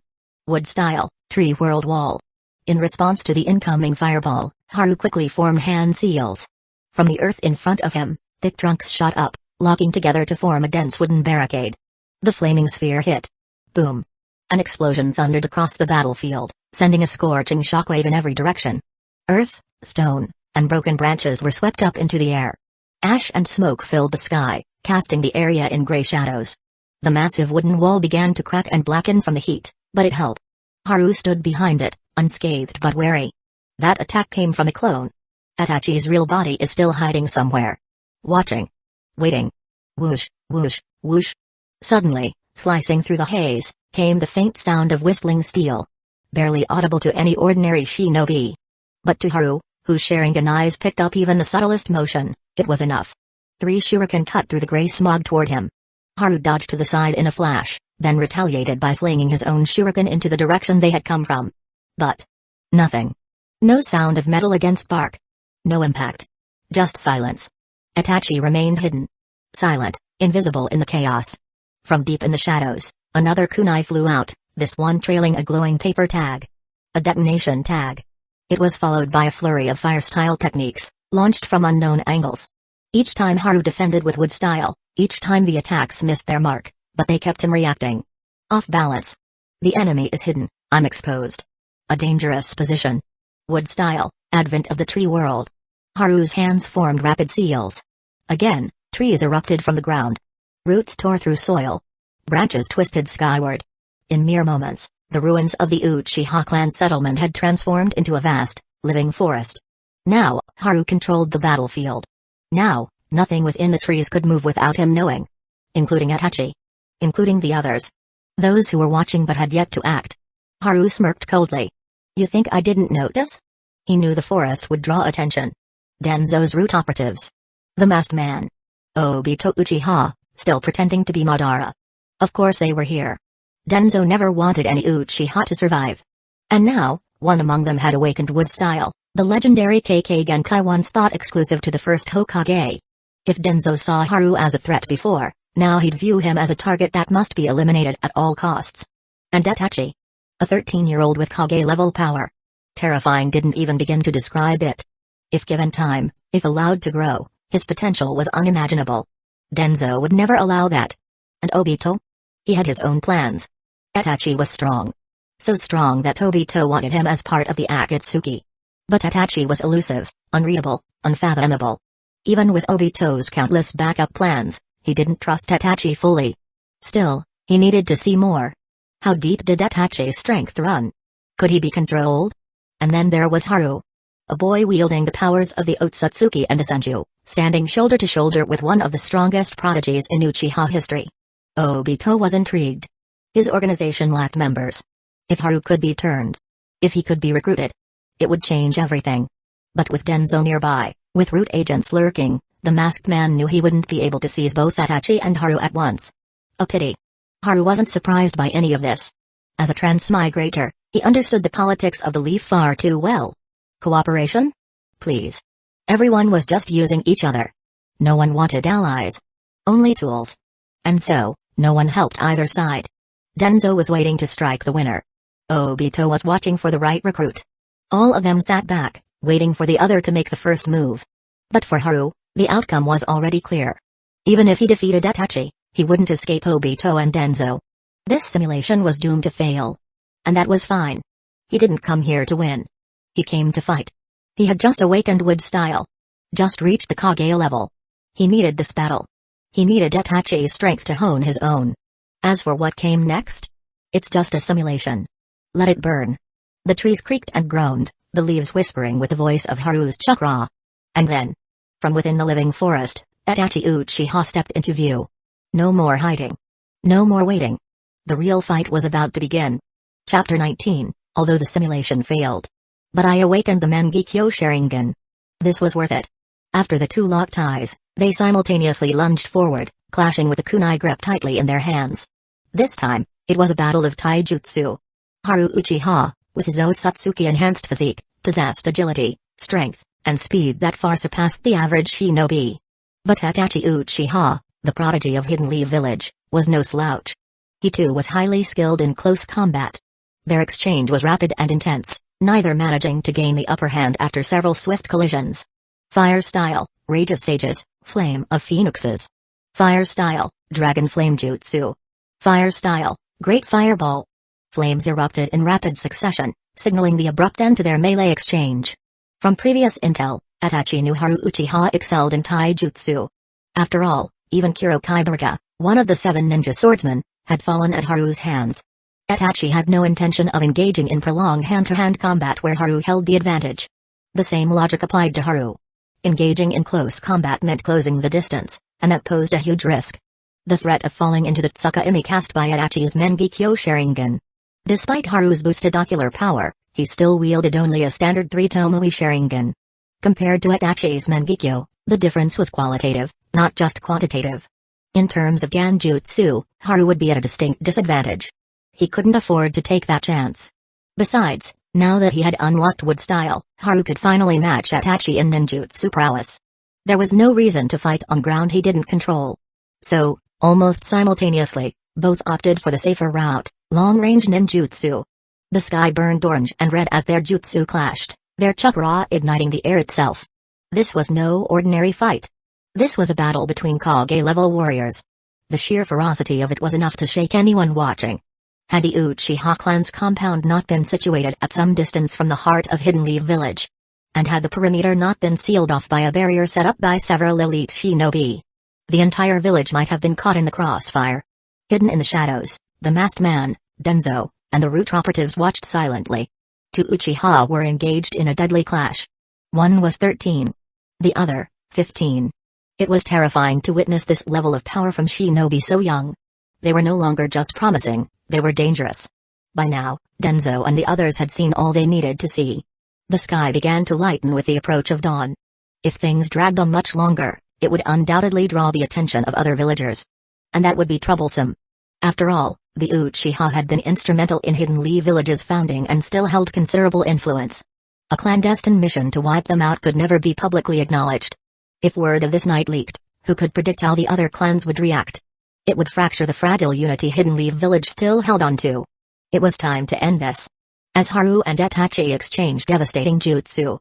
Wood style, Tree World Wall. In response to the incoming fireball, Haru quickly formed hand seals. From the earth in front of him, thick trunks shot up, locking together to form a dense wooden barricade. The flaming sphere hit. Boom. An explosion thundered across the battlefield, sending a scorching shockwave in every direction. Earth, stone, and broken branches were swept up into the air. Ash and smoke filled the sky, casting the area in gray shadows. The massive wooden wall began to crack and blacken from the heat, but it held. Haru stood behind it, unscathed but wary. That attack came from a clone. Itachi's real body is still hiding somewhere. Watching. Waiting. Whoosh, whoosh, whoosh. Suddenly, slicing through the haze, came the faint sound of whistling steel. Barely audible to any ordinary shinobi. But to Haru, whose Sharingan eyes picked up even the subtlest motion, it was enough. 3 shuriken cut through the gray smog toward him. Haru dodged to the side in a flash, then retaliated by flinging his own shuriken into the direction they had come from. But nothing. No sound of metal against bark. No impact. Just silence. Itachi remained hidden. Silent, invisible in the chaos. From deep in the shadows, another kunai flew out, this one trailing a glowing paper tag. A detonation tag. It was followed by a flurry of fire-style techniques, launched from unknown angles. Each time Haru defended with wood style, each time the attacks missed their mark, but they kept him reacting. Off balance. The enemy is hidden, I'm exposed. A dangerous position. Wood style, advent of the tree world. Haru's hands formed rapid seals. Again, trees erupted from the ground. Roots tore through soil. Branches twisted skyward. In mere moments, the ruins of the Uchiha clan settlement had transformed into a vast, living forest. Now, Haru controlled the battlefield. Now, nothing within the trees could move without him knowing. Including Itachi. Including the others. Those who were watching but had yet to act. Haru smirked coldly. You think I didn't notice? He knew the forest would draw attention. Denzo's root operatives. The masked man, Obito Uchiha, still pretending to be Madara. Of course they were here. Denzo never wanted any Uchiha to survive. And now, one among them had awakened wood style, the legendary KK Genkai once thought exclusive to the first Hokage. If Denzo saw Haru as a threat before, now he'd view him as a target that must be eliminated at all costs. And Itachi, a 13-year-old with Kage-level power. Terrifying didn't even begin to describe it. If given time, if allowed to grow, his potential was unimaginable. Denzo would never allow that. And Obito? He had his own plans. Itachi was strong. So strong that Obito wanted him as part of the Akatsuki. But Itachi was elusive, unreadable, unfathomable. Even with Obito's countless backup plans, he didn't trust Itachi fully. Still, he needed to see more. How deep did Itachi's strength run? Could he be controlled? And then there was Haru. A boy wielding the powers of the Otsutsuki and a Senju, standing shoulder to shoulder with one of the strongest prodigies in Uchiha history. Obito was intrigued. His organization lacked members. If Haru could be turned, if he could be recruited, it would change everything. But with Denzo nearby, with root agents lurking, the masked man knew he wouldn't be able to seize both Itachi and Haru at once. A pity. Haru wasn't surprised by any of this. As a transmigrator, he understood the politics of the leaf far too well. Cooperation? Please. Everyone was just using each other. No one wanted allies. Only tools. And so, no one helped either side. Denzo was waiting to strike the winner. Obito was watching for the right recruit. All of them sat back, waiting for the other to make the first move. But for Haru, the outcome was already clear. Even if he defeated Itachi, he wouldn't escape Obito and Denzo. This simulation was doomed to fail. And that was fine. He didn't come here to win. He came to fight. He had just awakened wood style. Just reached the Kage level. He needed this battle. He needed Itachi's strength to hone his own. As for what came next? It's just a simulation. Let it burn. The trees creaked and groaned, the leaves whispering with the voice of Haru's chakra. And then, from within the living forest, Itachi Uchiha stepped into view. No more hiding. No more waiting. The real fight was about to begin. Chapter 19, although the simulation failed. But I awakened the Mangekyo Sharingan. This was worth it. After the two locked eyes, they simultaneously lunged forward, clashing with the kunai grip tightly in their hands. This time, it was a battle of taijutsu. Haru Uchiha, with his Otsutsuki-enhanced physique, possessed agility, strength, and speed that far surpassed the average shinobi. But Itachi Uchiha, the prodigy of Hidden Leaf Village, was no slouch. He too was highly skilled in close combat. Their exchange was rapid and intense, neither managing to gain the upper hand after several swift collisions. Fire style, Rage of Sages, Flame of Phoenixes. Fire style, Dragon Flame Jutsu. Fire style, Great Fireball. Flames erupted in rapid succession, signaling the abrupt end to their melee exchange. From previous intel, Itachi knew Haru Uchiha excelled in taijutsu. After all, even Kuro Kaibaruka, one of the 7 ninja swordsmen, had fallen at Haru's hands. Itachi had no intention of engaging in prolonged hand-to-hand combat where Haru held the advantage. The same logic applied to Haru. Engaging in close combat meant closing the distance, and that posed a huge risk. The threat of falling into the Tsukuyomi cast by Itachi's Mangekyo Sharingan. Despite Haru's boosted ocular power, he still wielded only a standard 3-Tomoe Sharingan. Compared to Itachi's Mangekyo, the difference was qualitative, not just quantitative. In terms of Ganjutsu, Haru would be at a distinct disadvantage. He couldn't afford to take that chance. Besides, now that he had unlocked wood style, Haru could finally match Itachi in ninjutsu prowess. There was no reason to fight on ground he didn't control. So, almost simultaneously, both opted for the safer route, long-range ninjutsu. The sky burned orange and red as their jutsu clashed, their chakra igniting the air itself. This was no ordinary fight. This was a battle between Kage-level warriors. The sheer ferocity of it was enough to shake anyone watching. Had the Uchiha clan's compound not been situated at some distance from the heart of Hidden Leaf Village, and had the perimeter not been sealed off by a barrier set up by several elite shinobi, the entire village might have been caught in the crossfire. Hidden in the shadows, the masked man, Denzo, and the root operatives watched silently. 2 Uchiha were engaged in a deadly clash. One was 13. The other, 15. It was terrifying to witness this level of power from shinobi so young. They were no longer just promising, they were dangerous. By now, Denzo and the others had seen all they needed to see. The sky began to lighten with the approach of dawn. If things dragged on much longer, it would undoubtedly draw the attention of other villagers. And that would be troublesome. After all, the Uchiha had been instrumental in Hidden Leaf Village's founding and still held considerable influence. A clandestine mission to wipe them out could never be publicly acknowledged. If word of this night leaked, who could predict how the other clans would react? It would fracture the fragile unity Hidden Leaf Village still held on to. It was time to end this. As Haru and Itachi exchanged devastating jutsu,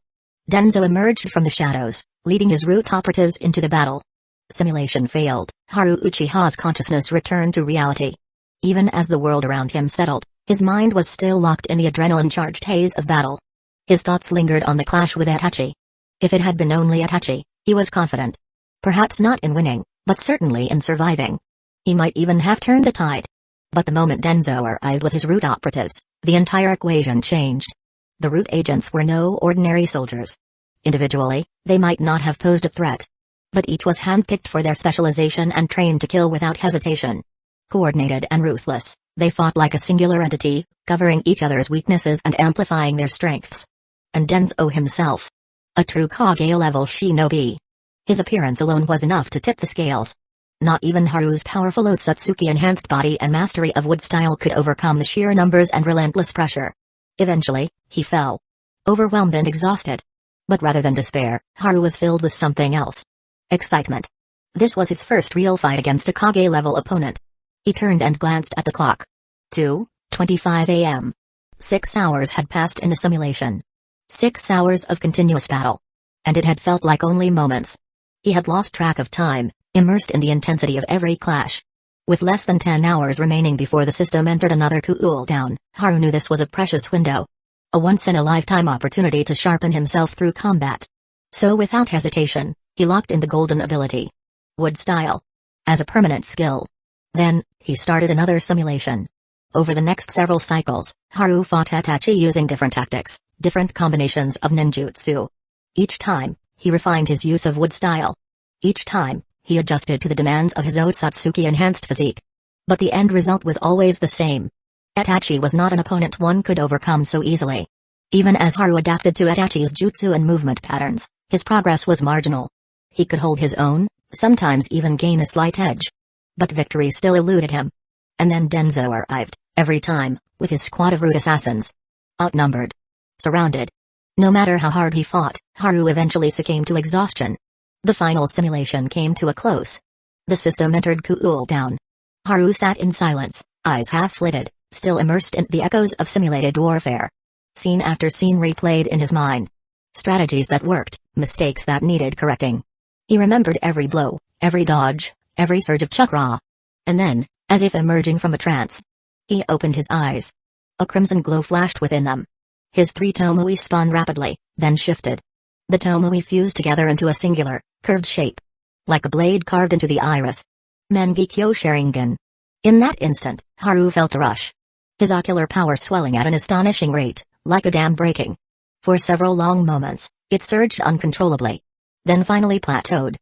Denzo emerged from the shadows, leading his root operatives into the battle. Simulation failed. Haru Uchiha's consciousness returned to reality. Even as the world around him settled, his mind was still locked in the adrenaline-charged haze of battle. His thoughts lingered on the clash with Itachi. If it had been only Itachi, he was confident. Perhaps not in winning, but certainly in surviving. He might even have turned the tide. But the moment Denzo arrived with his root operatives, the entire equation changed. The root agents were no ordinary soldiers. Individually, they might not have posed a threat. But each was handpicked for their specialization and trained to kill without hesitation. Coordinated and ruthless, they fought like a singular entity, covering each other's weaknesses and amplifying their strengths. And Denzo himself. A true Kage-level shinobi. His appearance alone was enough to tip the scales. Not even Haru's powerful Otsutsuki-enhanced body and mastery of wood style could overcome the sheer numbers and relentless pressure. Eventually, he fell. Overwhelmed and exhausted. But rather than despair, Haru was filled with something else. Excitement. This was his first real fight against a Kage-level opponent. He turned and glanced at the clock. 2:25 a.m. 6 hours had passed in the simulation. 6 hours of continuous battle. And it had felt like only moments. He had lost track of time, immersed in the intensity of every clash. With less than 10 hours remaining before the system entered another cool-down, Haru knew this was a precious window. A once-in-a-lifetime opportunity to sharpen himself through combat. So without hesitation, he locked in the golden ability. Wood style. As a permanent skill. Then, he started another simulation. Over the next several cycles, Haru fought Itachi using different tactics, different combinations of ninjutsu. Each time, he refined his use of wood style. Each time, he adjusted to the demands of his Otsutsuki-enhanced physique. But the end result was always the same. Itachi was not an opponent one could overcome so easily. Even as Haru adapted to Itachi's jutsu and movement patterns, his progress was marginal. He could hold his own, sometimes even gain a slight edge. But victory still eluded him. And then Denzo arrived, every time, with his squad of root assassins. Outnumbered. Surrounded. No matter how hard he fought, Haru eventually succumbed to exhaustion. The final simulation came to a close. The system entered cool-down. Haru sat in silence, eyes half-lidded, still immersed in the echoes of simulated warfare. Scene after scene replayed in his mind. Strategies that worked, mistakes that needed correcting. He remembered every blow, every dodge, every surge of chakra. And then, as if emerging from a trance, he opened his eyes. A crimson glow flashed within them. His 3 Tomoe spun rapidly, then shifted. The Tomoe fused together into a singular, curved shape. Like a blade carved into the iris. Mangekyo Sharingan. In that instant, Haru felt a rush. His ocular power swelling at an astonishing rate, like a dam breaking. For several long moments, it surged uncontrollably. Then finally plateaued.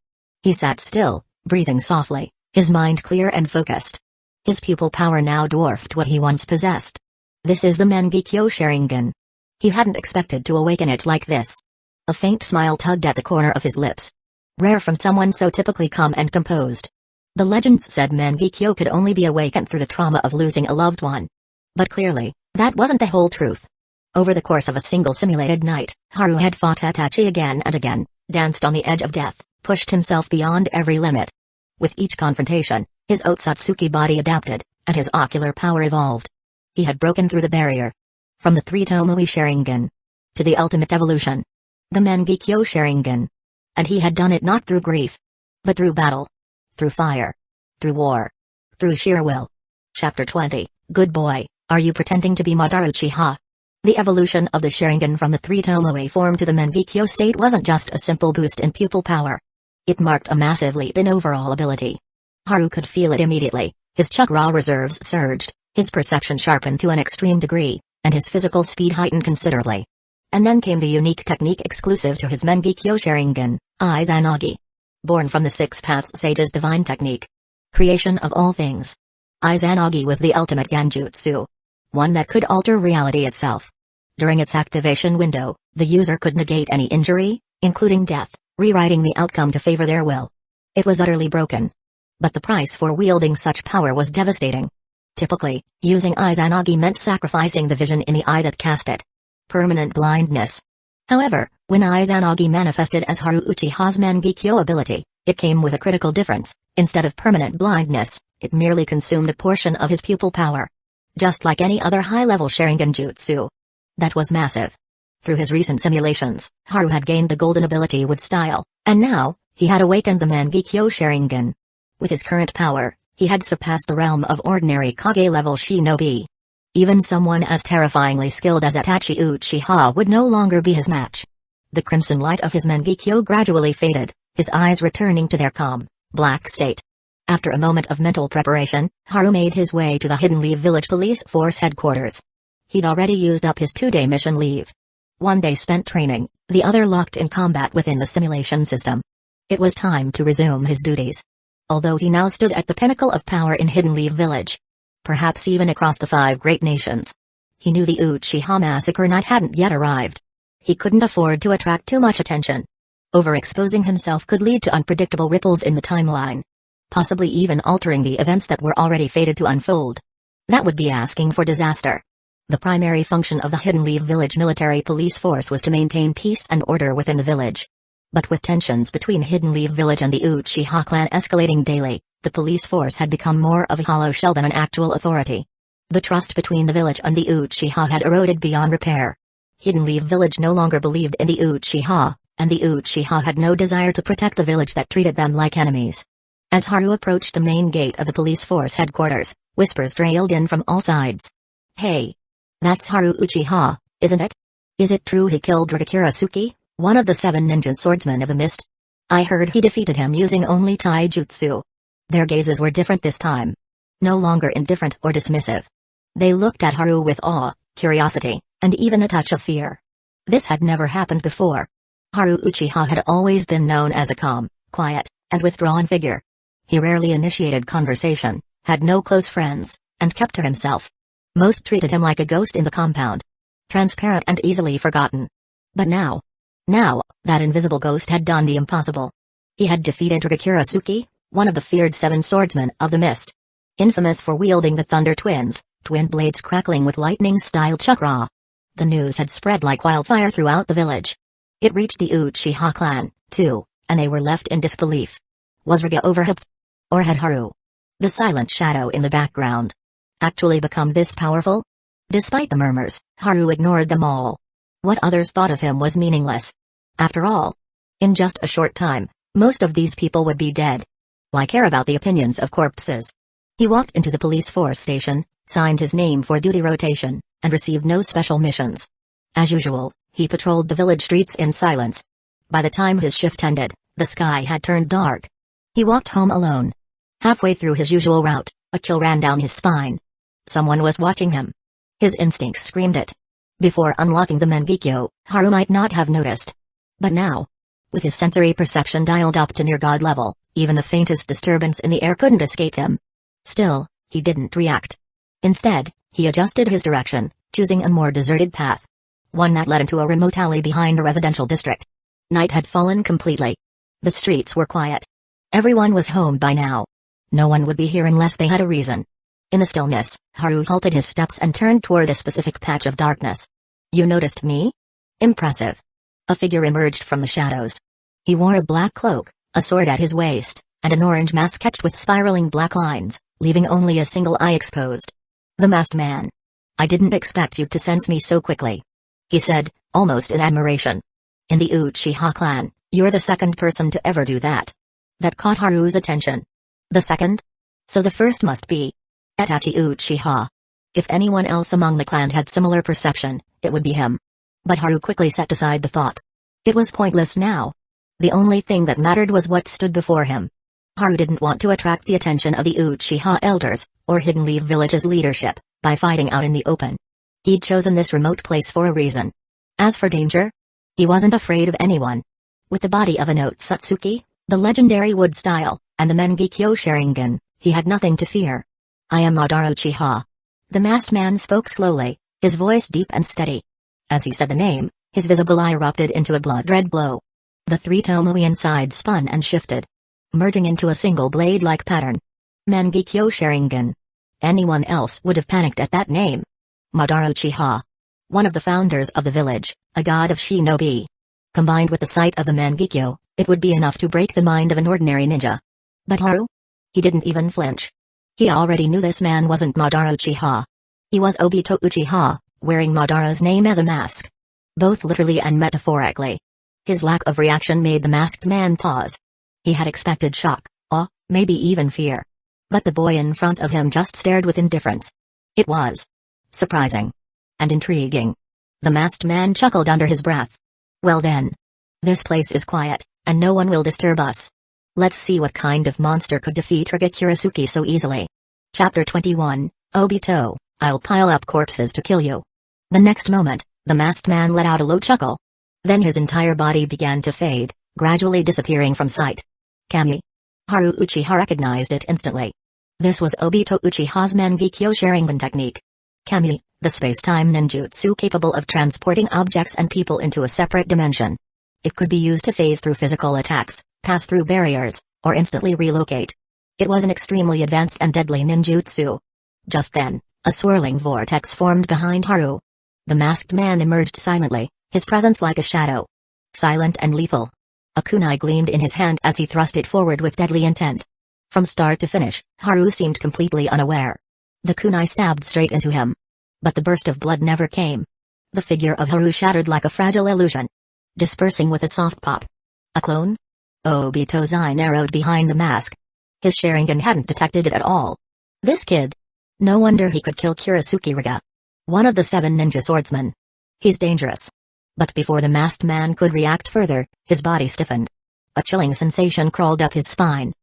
He sat still, breathing softly, his mind clear and focused. His pupil power now dwarfed what he once possessed. This is the Mangekyo Sharingan. He hadn't expected to awaken it like this. A faint smile tugged at the corner of his lips. Rare from someone so typically calm and composed. The legends said Mangekyo could only be awakened through the trauma of losing a loved one. But clearly, that wasn't the whole truth. Over the course of a single simulated night, Haru had fought Itachi again and again, danced on the edge of death, pushed himself beyond every limit. With each confrontation, his Otsutsuki body adapted, and his ocular power evolved. He had broken through the barrier. From the 3 Tomoe Sharingan. To the ultimate evolution. The Mangekyo Sharingan. And he had done it not through grief. But through battle. Through fire. Through war. Through sheer will. Chapter 20, Good Boy, Are You Pretending to be Madara Uchiha? The evolution of the Sharingan from the 3 Tomoe form to the Mangekyo state wasn't just a simple boost in pupil power. It marked a massive leap in overall ability. Haru could feel it immediately, his chakra reserves surged, his perception sharpened to an extreme degree, and his physical speed heightened considerably. And then came the unique technique exclusive to his Mangekyo Sharingan, Izanagi. Born from the 6 Paths Sage's divine technique. Creation of all things. Izanagi was the ultimate genjutsu. One that could alter reality itself. During its activation window, the user could negate any injury, including death, rewriting the outcome to favor their will. It was utterly broken. But the price for wielding such power was devastating. Typically, using Izanagi meant sacrificing the vision in the eye that cast it. Permanent blindness. However, when Izanagi manifested as Haru Uchiha's Mangekyo ability, it came with a critical difference. Instead of permanent blindness, it merely consumed a portion of his pupil power. Just like any other high-level Sharingan jutsu. That was massive. Through his recent simulations, Haru had gained the golden ability with style, and now, he had awakened the Mangekyo Sharingan. With his current power, he had surpassed the realm of ordinary Kage-level shinobi. Even someone as terrifyingly skilled as Itachi Uchiha would no longer be his match. The crimson light of his Mangekyo gradually faded, his eyes returning to their calm, black state. After a moment of mental preparation, Haru made his way to the Hidden Leave Village Police Force headquarters. He'd already used up his 2-day mission leave. 1 day spent training, the other locked in combat within the simulation system. It was time to resume his duties. Although he now stood at the pinnacle of power in Hidden Leave Village. Perhaps even across the 5 great nations. He knew the Uchiha massacre night hadn't yet arrived. He couldn't afford to attract too much attention. Overexposing himself could lead to unpredictable ripples in the timeline. Possibly even altering the events that were already fated to unfold. That would be asking for disaster. The primary function of the Hidden Leave Village military police force was to maintain peace and order within the village. But with tensions between Hidden Leave Village and the Uchiha clan escalating daily, the police force had become more of a hollow shell than an actual authority. The trust between the village and the Uchiha had eroded beyond repair. Hidden Leave Village no longer believed in the Uchiha, and the Uchiha had no desire to protect the village that treated them like enemies. As Haru approached the main gate of the police force headquarters, whispers trailed in from all sides. Hey! That's Haru Uchiha, isn't it? Is it true he killed Rikakura, one of the 7 ninja swordsmen of the mist? I heard he defeated him using only taijutsu. Their gazes were different this time. No longer indifferent or dismissive. They looked at Haru with awe, curiosity, and even a touch of fear. This had never happened before. Haru Uchiha had always been known as a calm, quiet, and withdrawn figure. He rarely initiated conversation, had no close friends, and kept to himself. Most treated him like a ghost in the compound. Transparent and easily forgotten. But now, that invisible ghost had done the impossible. He had defeated Rikakura, one of the feared 7 swordsmen of the mist. Infamous for wielding the Thunder Twins, twin blades crackling with lightning-style chakra. The news had spread like wildfire throughout the village. It reached the Uchiha clan, too, and they were left in disbelief. Was Riga overhyped? Or had Haru, the silent shadow in the background, actually become this powerful? Despite the murmurs, Haru ignored them all. What others thought of him was meaningless. After all, in just a short time, most of these people would be dead. Why care about the opinions of corpses? He walked into the police force station, signed his name for duty rotation, and received no special missions. As usual, he patrolled the village streets in silence. By the time his shift ended, the sky had turned dark. He walked home alone. Halfway through his usual route, a chill ran down his spine. Someone was watching him. His instincts screamed it. Before unlocking the Mangekyo, Haru might not have noticed. But now, with his sensory perception dialed up to near God level, even the faintest disturbance in the air couldn't escape him. Still, he didn't react. Instead, he adjusted his direction, choosing a more deserted path. One that led into a remote alley behind a residential district. Night had fallen completely. The streets were quiet. Everyone was home by now. No one would be here unless they had a reason. In the stillness, Haru halted his steps and turned toward a specific patch of darkness. You noticed me? Impressive. A figure emerged from the shadows. He wore a black cloak, a sword at his waist, and an orange mask etched with spiraling black lines, leaving only a single eye exposed. The masked man. I didn't expect you to sense me so quickly. He said, almost in admiration. In the Uchiha clan, you're the 2nd person to ever do that. That caught Haru's attention. The 2nd? So the first must be Itachi Uchiha. If anyone else among the clan had similar perception, it would be him. But Haru quickly set aside the thought. It was pointless now. The only thing that mattered was what stood before him. Haru didn't want to attract the attention of the Uchiha elders, or Hidden Leave Village's leadership, by fighting out in the open. He'd chosen this remote place for a reason. As for danger, he wasn't afraid of anyone. With the body of an Otsutsuki, the legendary wood style, and the Mangekyo Sharingan, he had nothing to fear. I am Madara Uchiha. The masked man spoke slowly, his voice deep and steady. As he said the name, his visible eye erupted into a blood-red glow. The 3 tomoe inside spun and shifted. merging into a single blade-like pattern. Mangekyo Sharingan. Anyone else would have panicked at that name. Madara Uchiha. One of the founders of the village, a god of shinobi. Combined with the sight of the Mangekyo, it would be enough to break the mind of an ordinary ninja. But Haru? He didn't even flinch. He already knew this man wasn't Madara Uchiha. He was Obito Uchiha, wearing Madara's name as a mask. Both literally and metaphorically. His lack of reaction made the masked man pause. He had expected shock, awe, maybe even fear. But the boy in front of him just stared with indifference. It was surprising and intriguing. The masked man chuckled under his breath. Well then. This place is quiet, and no one will disturb us. Let's see what kind of monster could defeat Riga Kurisuke so easily. Chapter 21, Obito, I'll pile up corpses to kill you. The next moment, the masked man let out a low chuckle. Then his entire body began to fade, gradually disappearing from sight. Kami. Haru Uchiha recognized it instantly. This was Obito Uchiha's Mangekyo Sharingan technique. Kami, the space-time ninjutsu capable of transporting objects and people into a separate dimension. It could be used to phase through physical attacks, pass through barriers, or instantly relocate. It was an extremely advanced and deadly ninjutsu. Just then, a swirling vortex formed behind Haru. The masked man emerged silently, his presence like a shadow. Silent and lethal. A kunai gleamed in his hand as he thrust it forward with deadly intent. From start to finish, Haru seemed completely unaware. The kunai stabbed straight into him. But the burst of blood never came. The figure of Haru shattered like a fragile illusion, dispersing with a soft pop. A clone? Obito's eye narrowed behind the mask. His Sharingan hadn't detected it at all. This kid. No wonder he could kill Kurisuke Riga. One of the 7 ninja swordsmen. He's dangerous. But before the masked man could react further, his body stiffened. A chilling sensation crawled up his spine.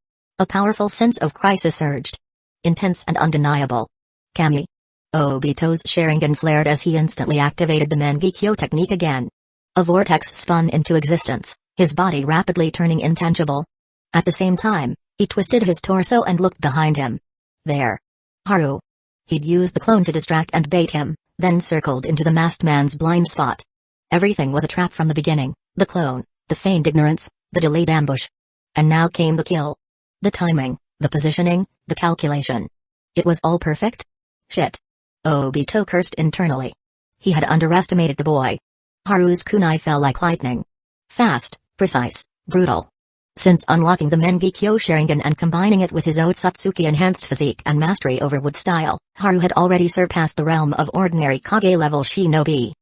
A powerful sense of crisis surged. Intense and undeniable. Kami. Obito's Sharingan flared as he instantly activated the Mangekyo technique again. A vortex spun into existence, his body rapidly turning intangible. At the same time, he twisted his torso and looked behind him. There. Haru. He'd used the clone to distract and bait him, then circled into the masked man's blind spot. Everything was a trap from the beginning, the clone, the feigned ignorance, the delayed ambush. And now came the kill. The timing, the positioning, the calculation. It was all perfect? Shit. Obito cursed internally. He had underestimated the boy. Haru's kunai fell like lightning. Fast, precise, brutal. Since unlocking the Mangekyo Sharingan and combining it with his Otsutsuki-enhanced physique and mastery over wood style, Haru had already surpassed the realm of ordinary Kage-level shinobi.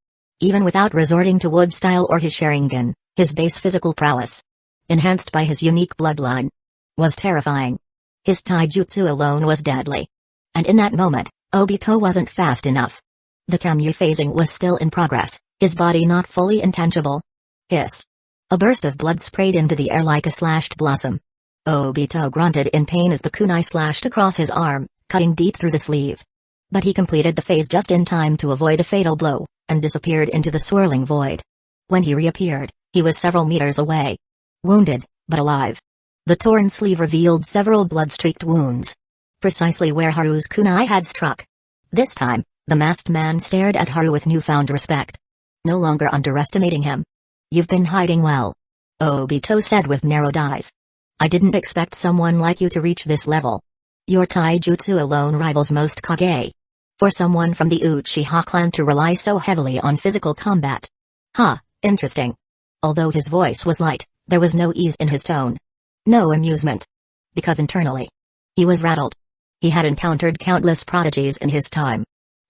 Even without resorting to wood style or his Sharingan, his base physical prowess, enhanced by his unique bloodline, was terrifying. His taijutsu alone was deadly. And in that moment, Obito wasn't fast enough. The Kamyu phasing was still in progress, his body not fully intangible. Hiss. A burst of blood sprayed into the air like a slashed blossom. Obito grunted in pain as the kunai slashed across his arm, cutting deep through the sleeve. But he completed the phase just in time to avoid a fatal blow, and disappeared into the swirling void. When he reappeared, he was several meters away. Wounded, but alive. The torn sleeve revealed several blood-streaked wounds. Precisely where Haru's kunai had struck. This time, the masked man stared at Haru with newfound respect. No longer underestimating him. You've been hiding well. Obito said with narrowed eyes. I didn't expect someone like you to reach this level. Your taijutsu alone rivals most Kage. For someone from the Uchiha clan to rely so heavily on physical combat. Interesting. Although his voice was light, there was no ease in his tone. No amusement. Because internally, he was rattled. He had encountered countless prodigies in his time.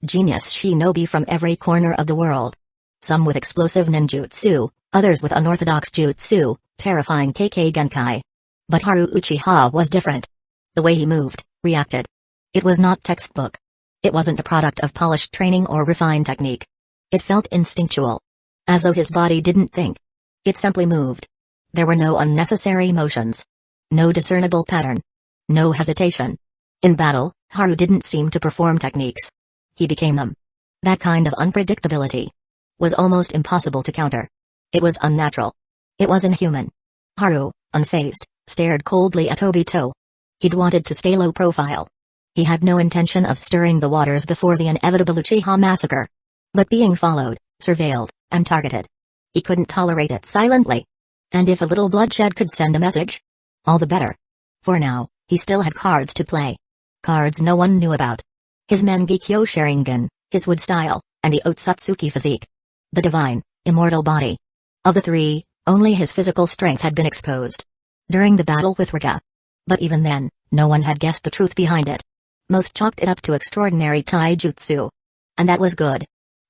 Genius shinobi from every corner of the world. Some with explosive ninjutsu, others with unorthodox jutsu, terrifying Kekkei Genkai. But Haru Uchiha was different. The way he moved, reacted. It was not textbook. It wasn't a product of polished training or refined technique. It felt instinctual. As though his body didn't think. It simply moved. There were no unnecessary motions. No discernible pattern. No hesitation. In battle, Haru didn't seem to perform techniques. He became them. That kind of unpredictability was almost impossible to counter. It was unnatural. It was inhuman. Haru, unfazed, stared coldly at Obito. He'd wanted to stay low profile. He had no intention of stirring the waters before the inevitable Uchiha massacre. But being followed, surveilled, and targeted. He couldn't tolerate it silently. And if a little bloodshed could send a message? All the better. For now, he still had cards to play. Cards no one knew about. His Mangekyo Sharingan, his wood style, and the Otsutsuki physique. The divine, immortal body. Of the three, only his physical strength had been exposed. During the battle with Riga. But even then, no one had guessed the truth behind it. Most chalked it up to extraordinary taijutsu. And that was good.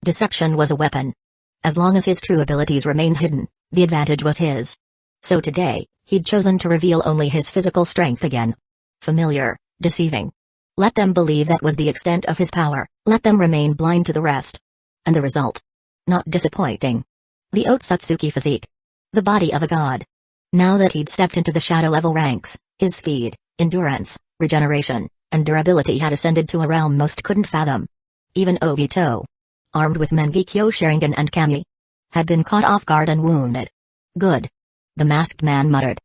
Deception was a weapon. As long as his true abilities remained hidden, the advantage was his. So today, he'd chosen to reveal only his physical strength again. Familiar, deceiving. Let them believe that was the extent of his power, let them remain blind to the rest. And the result? Not disappointing. The Otsutsuki physique. The body of a god. Now that he'd stepped into the shadow level ranks, his speed, endurance, regeneration, and durability had ascended to a realm most couldn't fathom. Even Obito, armed with Mangekyo Sharingan and Kami, had been caught off guard and wounded. Good. The masked man muttered.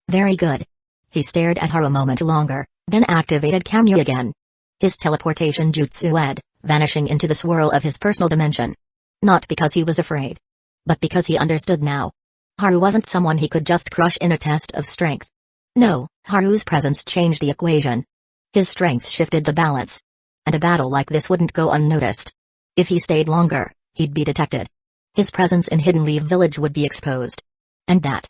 Very good. He stared at her a moment longer, then activated Kami again. His teleportation jutsu vanishing into the swirl of his personal dimension. Not because he was afraid, but because he understood now. Haru wasn't someone he could just crush in a test of strength. No, Haru's presence changed the equation. His strength shifted the balance. And a battle like this wouldn't go unnoticed. If he stayed longer, he'd be detected. His presence in Hidden Leaf Village would be exposed. And that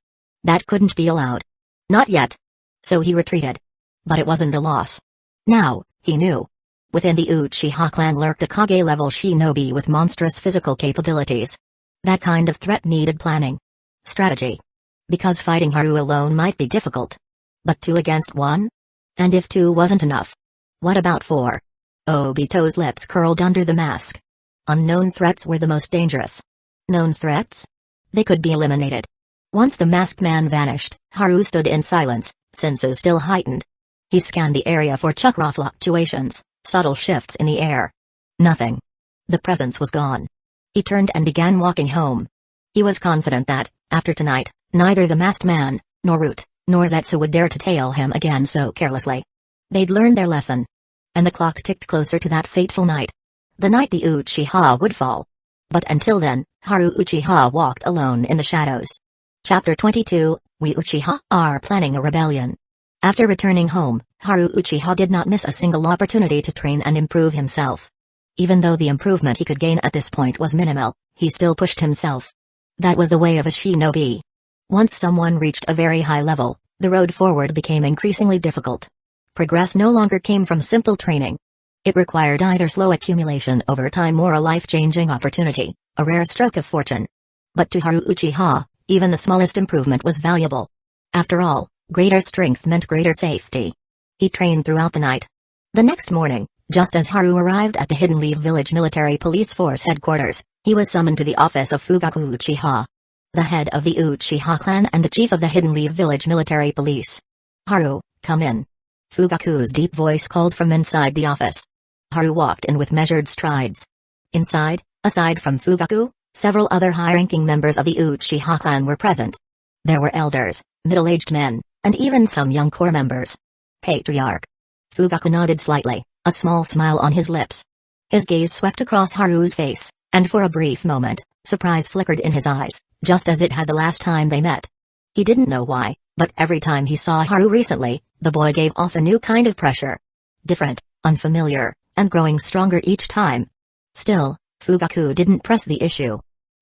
couldn't be allowed. Not yet. So he retreated. But it wasn't a loss. Now, he knew. Within the Uchiha clan lurked a Kage-level shinobi with monstrous physical capabilities. That kind of threat needed planning. Strategy. Because fighting Haru alone might be difficult. But 2 against 1? And if 2 wasn't enough? What about 4? Obito's lips curled under the mask. Unknown threats were the most dangerous. Known threats? They could be eliminated. Once the masked man vanished, Haru stood in silence, senses still heightened. He scanned the area for chakra fluctuations, subtle shifts in the air. Nothing. The presence was gone. He turned and began walking home. He was confident that, after tonight, neither the masked man, nor Root, nor Zetsu would dare to tail him again so carelessly. They'd learned their lesson. And the clock ticked closer to that fateful night. The night the Uchiha would fall. But until then, Haru Uchiha walked alone in the shadows. Chapter 22, We Uchiha are planning a rebellion. After returning home, Haru Uchiha did not miss a single opportunity to train and improve himself. Even though the improvement he could gain at this point was minimal, he still pushed himself. That was the way of a shinobi. Once someone reached a very high level, the road forward became increasingly difficult. Progress no longer came from simple training. It required either slow accumulation over time or a life-changing opportunity, a rare stroke of fortune. But to Haru Uchiha, even the smallest improvement was valuable. After all, greater strength meant greater safety. He trained throughout the night. The next morning, just as Haru arrived at the Hidden Leaf Village Military Police Force headquarters, he was summoned to the office of Fugaku Uchiha, the head of the Uchiha clan and the chief of the Hidden Leaf Village Military Police. Haru, come in. Fugaku's deep voice called from inside the office. Haru walked in with measured strides. Inside, aside from Fugaku, several other high-ranking members of the Uchiha clan were present. There were elders, middle-aged men, and even some young core members. Patriarch. Fugaku nodded slightly, a small smile on his lips. His gaze swept across Haru's face, and for a brief moment, surprise flickered in his eyes, just as it had the last time they met. He didn't know why, but every time he saw Haru recently, the boy gave off a new kind of pressure. Different, unfamiliar, and growing stronger each time. Still, Fugaku didn't press the issue.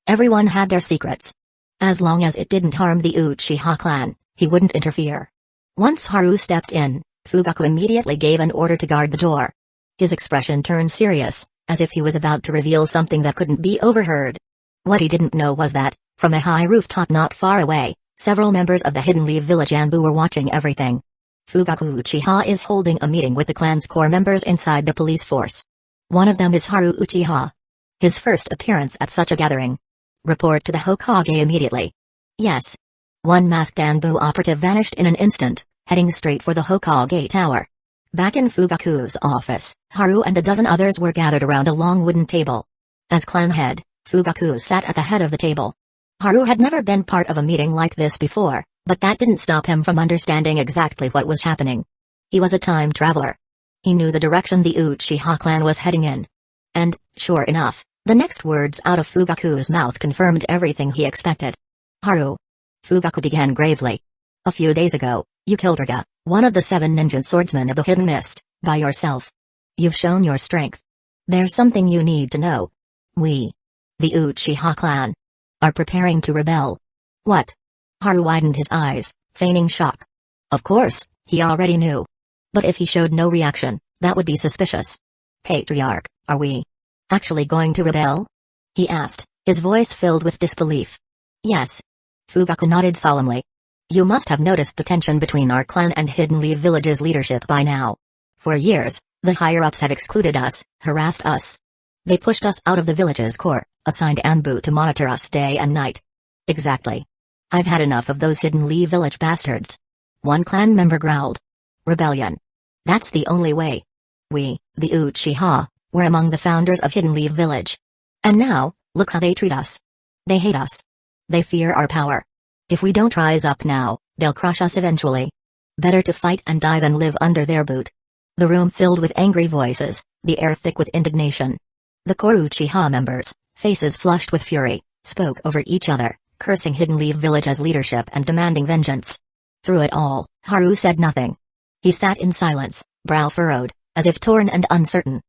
Everyone had their secrets. As long as it didn't harm the Uchiha clan, he wouldn't interfere. Once Haru stepped in, Fugaku immediately gave an order to guard the door. His expression turned serious, as if he was about to reveal something that couldn't be overheard. What he didn't know was that, from a high rooftop not far away, several members of the Hidden Leaf Village Anbu were watching everything. Fugaku Uchiha is holding a meeting with the clan's core members inside the police force. One of them is Haru Uchiha. His first appearance at such a gathering. Report to the Hokage immediately. Yes. One masked Anbu operative vanished in an instant, heading straight for the Hokage tower. Back in Fugaku's office, Haru and a dozen others were gathered around a long wooden table. As clan head, Fugaku sat at the head of the table. Haru had never been part of a meeting like this before, but that didn't stop him from understanding exactly what was happening. He was a time traveler. He knew the direction the Uchiha clan was heading in. And, sure enough, the next words out of Fugaku's mouth confirmed everything he expected. Haru. Fugaku began gravely. A few days ago, you killed Riga, One of the 7 ninja swordsmen of the Hidden Mist, by yourself. You've shown your strength. There's something you need to know. We, the Uchiha clan, are preparing to rebel. What? Haru widened his eyes, feigning shock. Of course, he already knew. But if he showed no reaction, that would be suspicious. Patriarch, are we actually going to rebel? He asked, his voice filled with disbelief. Yes. Fugaku nodded solemnly. You must have noticed the tension between our clan and Hidden Leaf Village's leadership by now. For years, the higher-ups have excluded us, harassed us. They pushed us out of the village's core, assigned Anbu to monitor us day and night. Exactly. I've had enough of those Hidden Leaf Village bastards. One clan member growled. Rebellion. That's the only way. We, the Uchiha, were among the founders of Hidden Leaf Village. And now, look how they treat us. They hate us. They fear our power. If we don't rise up now, they'll crush us eventually. Better to fight and die than live under their boot. The room filled with angry voices, the air thick with indignation. The core Uchiha members, faces flushed with fury, spoke over each other, cursing Hidden Leaf Village's leadership and demanding vengeance. Through it all, Haru said nothing. He sat in silence, brow furrowed, as if torn and uncertain.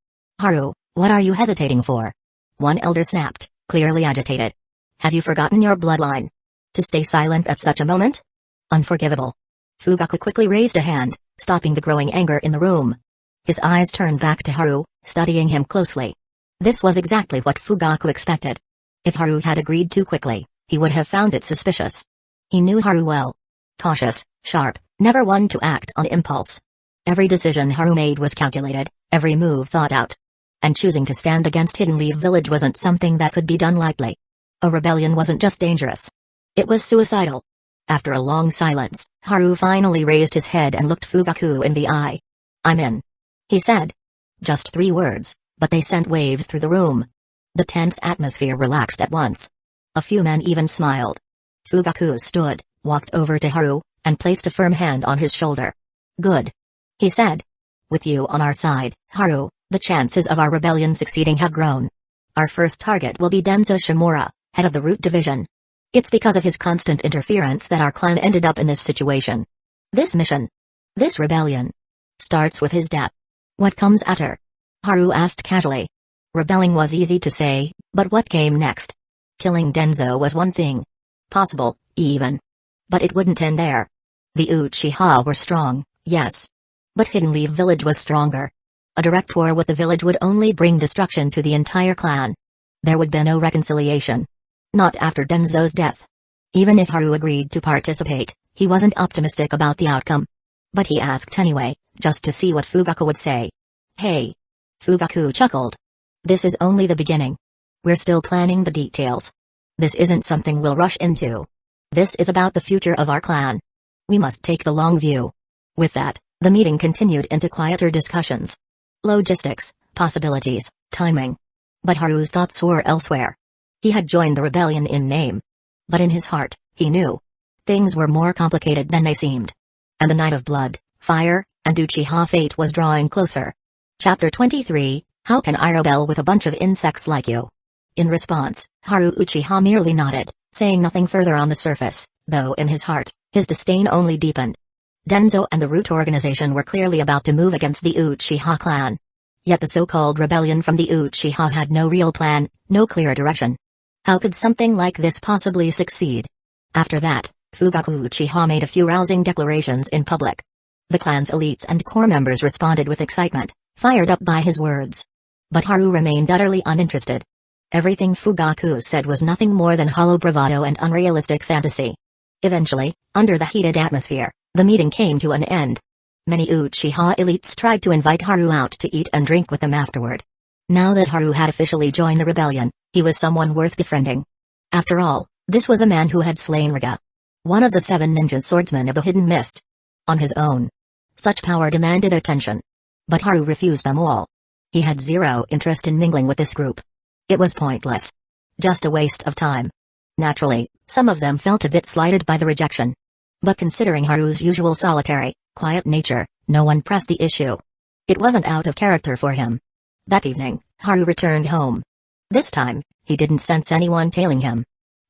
Haru, what are you hesitating for? One elder snapped, clearly agitated. Have you forgotten your bloodline? To stay silent at such a moment? Unforgivable. Fugaku quickly raised a hand, stopping the growing anger in the room. His eyes turned back to Haru, studying him closely. This was exactly what Fugaku expected. If Haru had agreed too quickly, he would have found it suspicious. He knew Haru well. Cautious, sharp, never one to act on impulse. Every decision Haru made was calculated, every move thought out. And choosing to stand against Hidden Leaf Village wasn't something that could be done lightly. A rebellion wasn't just dangerous. It was suicidal. After a long silence, Haru finally raised his head and looked Fugaku in the eye. I'm in. He said. Just 3 words, but they sent waves through the room. The tense atmosphere relaxed at once. A few men even smiled. Fugaku stood, walked over to Haru, and placed a firm hand on his shoulder. Good. He said. With you on our side, Haru, the chances of our rebellion succeeding have grown. Our first target will be Denzo Shimura, head of the Root Division. It's because of his constant interference that our clan ended up in this situation. This mission, this rebellion, starts with his death. What comes after? Haru asked casually. Rebelling was easy to say, but what came next? Killing Denzo was one thing. Possible, even. But it wouldn't end there. The Uchiha were strong, yes. But Hidden Leaf Village was stronger. A direct war with the village would only bring destruction to the entire clan. There would be no reconciliation. Not after Denzo's death. Even if Haru agreed to participate, he wasn't optimistic about the outcome. But he asked anyway, just to see what Fugaku would say. Hey. Fugaku chuckled. This is only the beginning. We're still planning the details. This isn't something we'll rush into. This is about the future of our clan. We must take the long view. With that, the meeting continued into quieter discussions. Logistics, possibilities, timing. But Haru's thoughts were elsewhere. He had joined the rebellion in name. But in his heart, he knew. Things were more complicated than they seemed. And the night of blood, fire, and Uchiha fate was drawing closer. Chapter 23, How can I rebel with a bunch of insects like you? In response, Haru Uchiha merely nodded, saying nothing further on the surface, though in his heart, his disdain only deepened. Denzo and the Root organization were clearly about to move against the Uchiha clan. Yet the so-called rebellion from the Uchiha had no real plan, no clear direction. How could something like this possibly succeed? After that, Fugaku Uchiha made a few rousing declarations in public. The clan's elites and core members responded with excitement, fired up by his words. But Haru remained utterly uninterested. Everything Fugaku said was nothing more than hollow bravado and unrealistic fantasy. Eventually, under the heated atmosphere, the meeting came to an end. Many Uchiha elites tried to invite Haru out to eat and drink with them afterward. Now that Haru had officially joined the rebellion, he was someone worth befriending. After all, this was a man who had slain Riga, one of the 7 ninja swordsmen of the Hidden Mist. On his own. Such power demanded attention. But Haru refused them all. He had zero interest in mingling with this group. It was pointless. Just a waste of time. Naturally, some of them felt a bit slighted by the rejection. But considering Haru's usual solitary, quiet nature, no one pressed the issue. It wasn't out of character for him. That evening, Haru returned home. This time, he didn't sense anyone tailing him.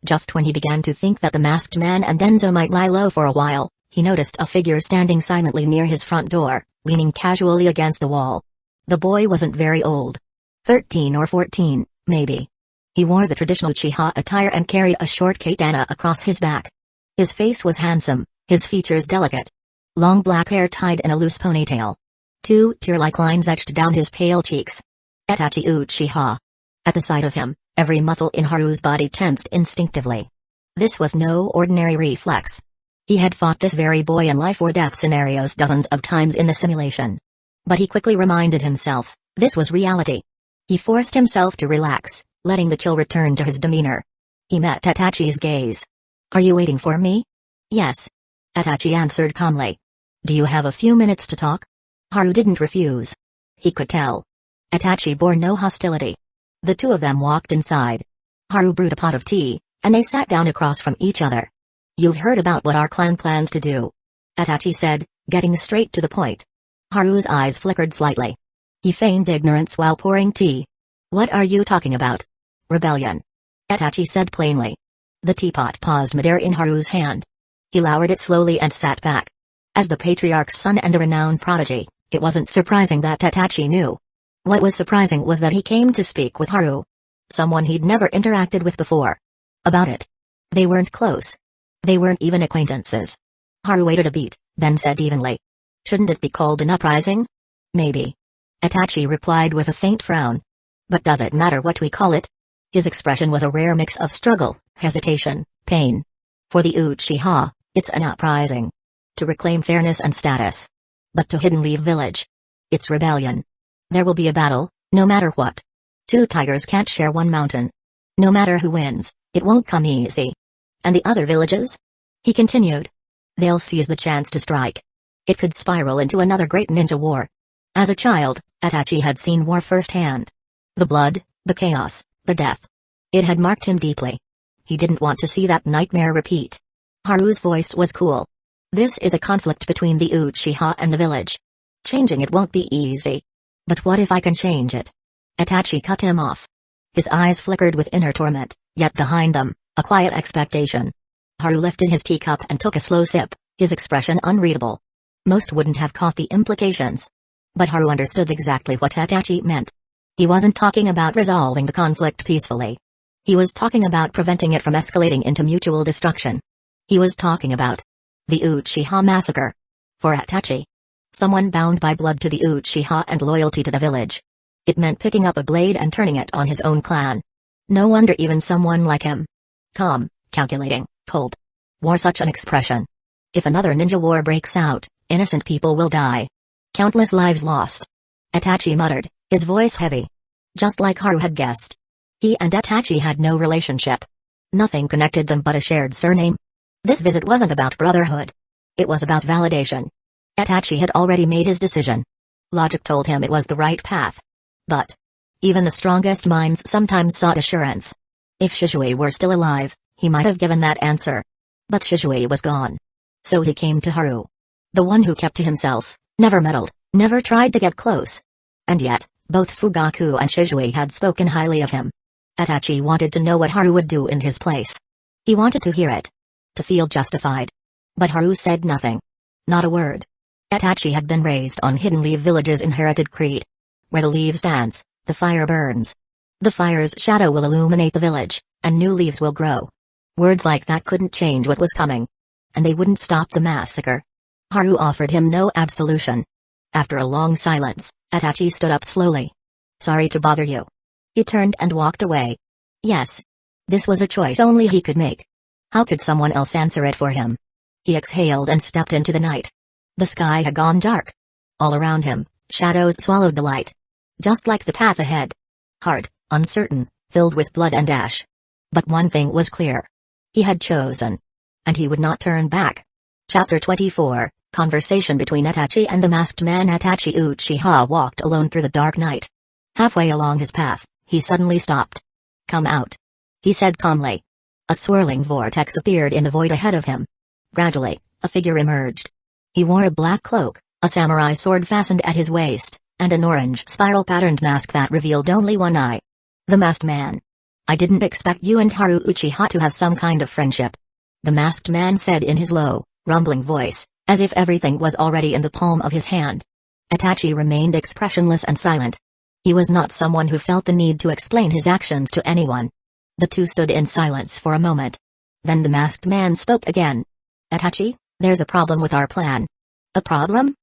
Just when he began to think that the masked man and Denzo might lie low for a while, He noticed a figure standing silently near his front door, leaning casually against the wall. The boy wasn't very old. 13 or 14, maybe. He wore the traditional Uchiha attire and carried a short katana across his back. His face was handsome, his features delicate. Long black hair tied in a loose ponytail. 2 tear-like lines etched down his pale cheeks. Itachi Uchiha. At the sight of him, every muscle in Haru's body tensed instinctively. This was no ordinary reflex. He had fought this very boy in life-or-death scenarios dozens of times in the simulation. But he quickly reminded himself, this was reality. He forced himself to relax, letting the chill return to his demeanor. He met Itachi's gaze. Are you waiting for me? Yes. Itachi answered calmly. Do you have a few minutes to talk? Haru didn't refuse. He could tell. Itachi bore no hostility. The two of them walked inside. Haru brewed a pot of tea, and they sat down across from each other. You've heard about what our clan plans to do, Itachi said, getting straight to the point. Haru's eyes flickered slightly. He feigned ignorance while pouring tea. What are you talking about? Rebellion. Itachi said plainly. The teapot paused midair in Haru's hand. He lowered it slowly and sat back. As the patriarch's son and a renowned prodigy, it wasn't surprising that Itachi knew. What was surprising was that he came to speak with Haru. Someone he'd never interacted with before. About it. They weren't close. They weren't even acquaintances. Haru waited a beat, then said evenly. Shouldn't it be called an uprising? Maybe. Itachi replied with a faint frown. But does it matter what we call it? His expression was a rare mix of struggle, hesitation, pain. For the Uchiha, it's an uprising. To reclaim fairness and status. But to Hidden Leaf Village. It's rebellion. There will be a battle, no matter what. Two tigers can't share one mountain. No matter who wins, it won't come easy. And the other villages? He continued. They'll seize the chance to strike. It could spiral into another great ninja war. As a child, Itachi had seen war firsthand. The blood, the chaos, the death. It had marked him deeply. He didn't want to see that nightmare repeat. Haru's voice was cool. This is a conflict between the Uchiha and the village. Changing it won't be easy. But what if I can change it? Itachi cut him off. His eyes flickered with inner torment, yet behind them, a quiet expectation. Haru lifted his teacup and took a slow sip, his expression unreadable. Most wouldn't have caught the implications. But Haru understood exactly what Itachi meant. He wasn't talking about resolving the conflict peacefully. He was talking about preventing it from escalating into mutual destruction. He was talking about the Uchiha massacre. For Itachi, someone bound by blood to the Uchiha and loyalty to the village. It meant picking up a blade and turning it on his own clan. No wonder even someone like him. Calm, calculating, cold. Wore such an expression. If another ninja war breaks out, innocent people will die. Countless lives lost. Itachi muttered, his voice heavy. Just like Haru had guessed. He and Itachi had no relationship. Nothing connected them but a shared surname. This visit wasn't about brotherhood. It was about validation. Itachi had already made his decision. Logic told him it was the right path. But even the strongest minds sometimes sought assurance. If Shisui were still alive, he might have given that answer. But Shisui was gone. So he came to Haru. The one who kept to himself, never meddled, never tried to get close. And yet, both Fugaku and Shisui had spoken highly of him. Itachi wanted to know what Haru would do in his place. He wanted to hear it. To feel justified. But Haru said nothing. Not a word. Itachi had been raised on Hidden Leaf Village's inherited creed. Where the leaves dance, the fire burns. The fire's shadow will illuminate the village, and new leaves will grow. Words like that couldn't change what was coming. And they wouldn't stop the massacre. Haru offered him no absolution. After a long silence, Itachi stood up slowly. Sorry to bother you. He turned and walked away. Yes. This was a choice only he could make. How could someone else answer it for him? He exhaled and stepped into the night. The sky had gone dark. All around him, shadows swallowed the light. Just like the path ahead. Hard, uncertain, filled with blood and ash. But one thing was clear. He had chosen. And he would not turn back. Chapter 24, Conversation between Itachi and the masked man. Itachi Uchiha walked alone through the dark night. Halfway along his path, he suddenly stopped. Come out. He said calmly. A swirling vortex appeared in the void ahead of him. Gradually, a figure emerged. He wore a black cloak, a samurai sword fastened at his waist, and an orange spiral-patterned mask that revealed only one eye. The masked man. I didn't expect you and Haru Uchiha to have some kind of friendship. The masked man said in his low, rumbling voice, as if everything was already in the palm of his hand. Itachi remained expressionless and silent. He was not someone who felt the need to explain his actions to anyone. The two stood in silence for a moment. Then the masked man spoke again. Itachi, there's a problem with our plan. A problem?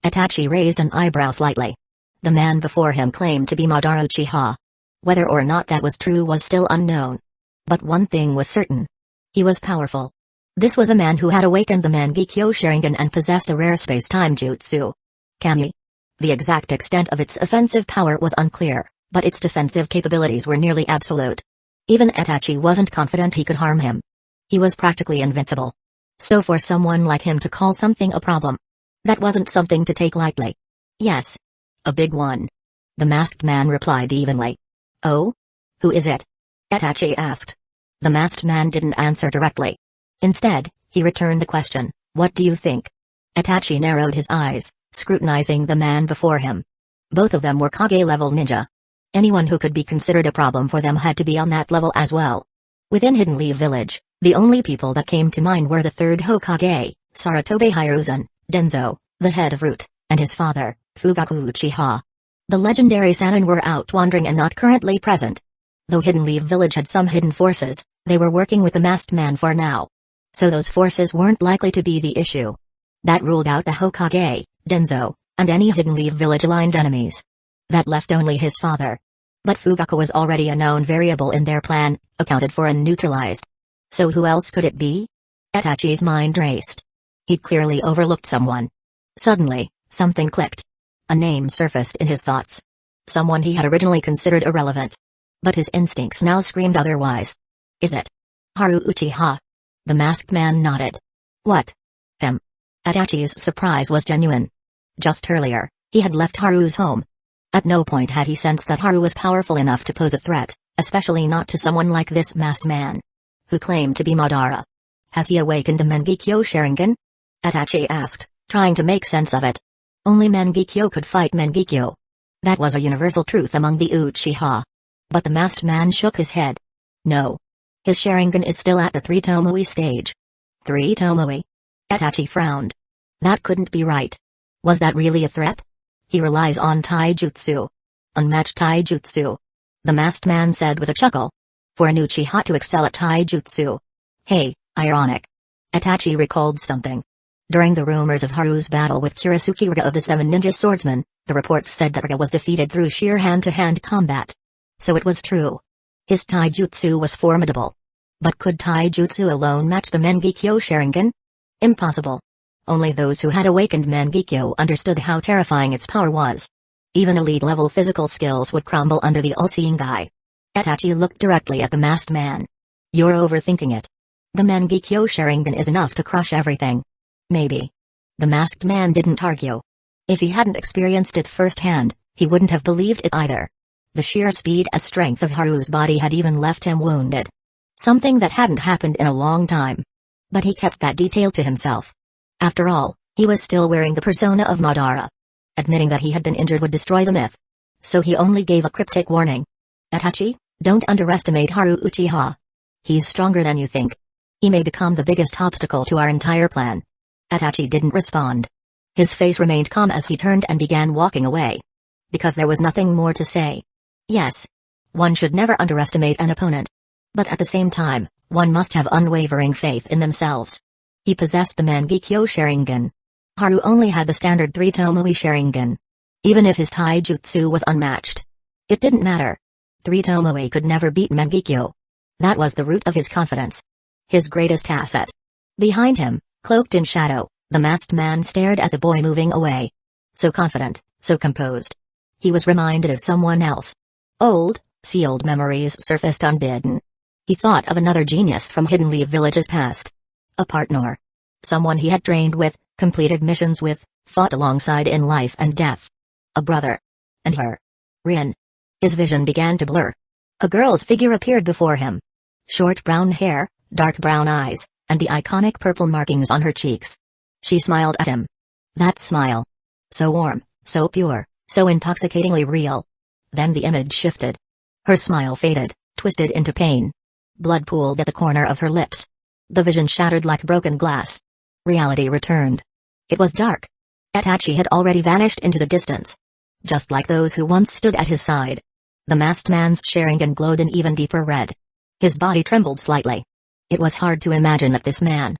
Itachi raised an eyebrow slightly. The man before him claimed to be Madara Uchiha. Whether or not that was true was still unknown. But one thing was certain. He was powerful. This was a man who had awakened the Mangekyo Sharingan and possessed a rare space-time jutsu. Kami. The exact extent of its offensive power was unclear, but its defensive capabilities were nearly absolute. Even Itachi wasn't confident he could harm him. He was practically invincible. So for someone like him to call something a problem, that wasn't something to take lightly. Yes. A big one. The masked man replied evenly. Oh? Who is it? Itachi asked. The masked man didn't answer directly. Instead, he returned the question, what do you think? Itachi narrowed his eyes, scrutinizing the man before him. Both of them were Kage-level ninja. Anyone who could be considered a problem for them had to be on that level as well. Within Hidden Leaf Village, the only people that came to mind were the third Hokage, Sarutobi Hiruzen, Denzo, the head of Root, and his father, Fugaku Uchiha. The legendary Sannin were out wandering and not currently present. Though Hidden Leaf Village had some hidden forces, they were working with the masked man for now. So those forces weren't likely to be the issue. That ruled out the Hokage, Denzo, and any Hidden Leaf Village-aligned enemies. That left only his father. But Fugaku was already a known variable in their plan, accounted for and neutralized. So who else could it be? Itachi's mind raced. He'd clearly overlooked someone. Suddenly, something clicked. A name surfaced in his thoughts. Someone he had originally considered irrelevant. But his instincts now screamed otherwise. Is it Haru Uchiha? The masked man nodded. What? Him? Itachi's surprise was genuine. Just earlier, he had left Haru's home. At no point had he sensed that Haru was powerful enough to pose a threat, especially not to someone like this masked man. Who claimed to be Madara. Has he awakened the Mangekyo Sharingan? Itachi asked, trying to make sense of it. Only Mangekyo could fight Mangekyo. That was a universal truth among the Uchiha. But the masked man shook his head. No. His Sharingan is still at the 3 Tomoe stage. 3 Tomoe? Itachi frowned. That couldn't be right. Was that really a threat? He relies on taijutsu. Unmatched taijutsu. The masked man said with a chuckle. For an Uchiha to excel at taijutsu. Hey, ironic. Itachi recalled something. During the rumors of Haru's battle with Kurisuke Raga of the 7 Ninja Swordsmen, the reports said that Raga was defeated through sheer hand-to-hand combat. So it was true. His taijutsu was formidable. But could taijutsu alone match the Mangekyo Sharingan? Impossible. Only those who had awakened Mangekyo understood how terrifying its power was. Even elite-level physical skills would crumble under the all-seeing eye. Itachi looked directly at the masked man. You're overthinking it. The Mangekyo Sharingan is enough to crush everything. Maybe. The masked man didn't argue. If he hadn't experienced it firsthand, he wouldn't have believed it either. The sheer speed and strength of Haru's body had even left him wounded. Something that hadn't happened in a long time. But he kept that detail to himself. After all, he was still wearing the persona of Madara. Admitting that he had been injured would destroy the myth. So he only gave a cryptic warning. Itachi, don't underestimate Haru Uchiha. He's stronger than you think. He may become the biggest obstacle to our entire plan. Itachi didn't respond. His face remained calm as he turned and began walking away. Because there was nothing more to say. Yes. One should never underestimate an opponent. But at the same time, one must have unwavering faith in themselves. He possessed the Mangekyo Sharingan. Haru only had the standard 3 Tomoe Sharingan. Even if his taijutsu was unmatched. It didn't matter. 3 Tomoe could never beat Mangekyo. That was the root of his confidence. His greatest asset. Behind him, cloaked in shadow, the masked man stared at the boy moving away. So confident, so composed. He was reminded of someone else. Old, sealed memories surfaced unbidden. He thought of another genius from Hidden Leaf Village's past. A partner. Someone he had trained with, completed missions with, fought alongside in life and death. A brother. And her. Rin. His vision began to blur. A girl's figure appeared before him. Short brown hair, dark brown eyes, and the iconic purple markings on her cheeks. She smiled at him. That smile. So warm, so pure, so intoxicatingly real. Then the image shifted. Her smile faded, twisted into pain. Blood pooled at the corner of her lips. The vision shattered like broken glass. Reality returned. It was dark. Itachi had already vanished into the distance. Just like those who once stood at his side. The masked man's Sharingan glowed an even deeper red. His body trembled slightly. It was hard to imagine that this man,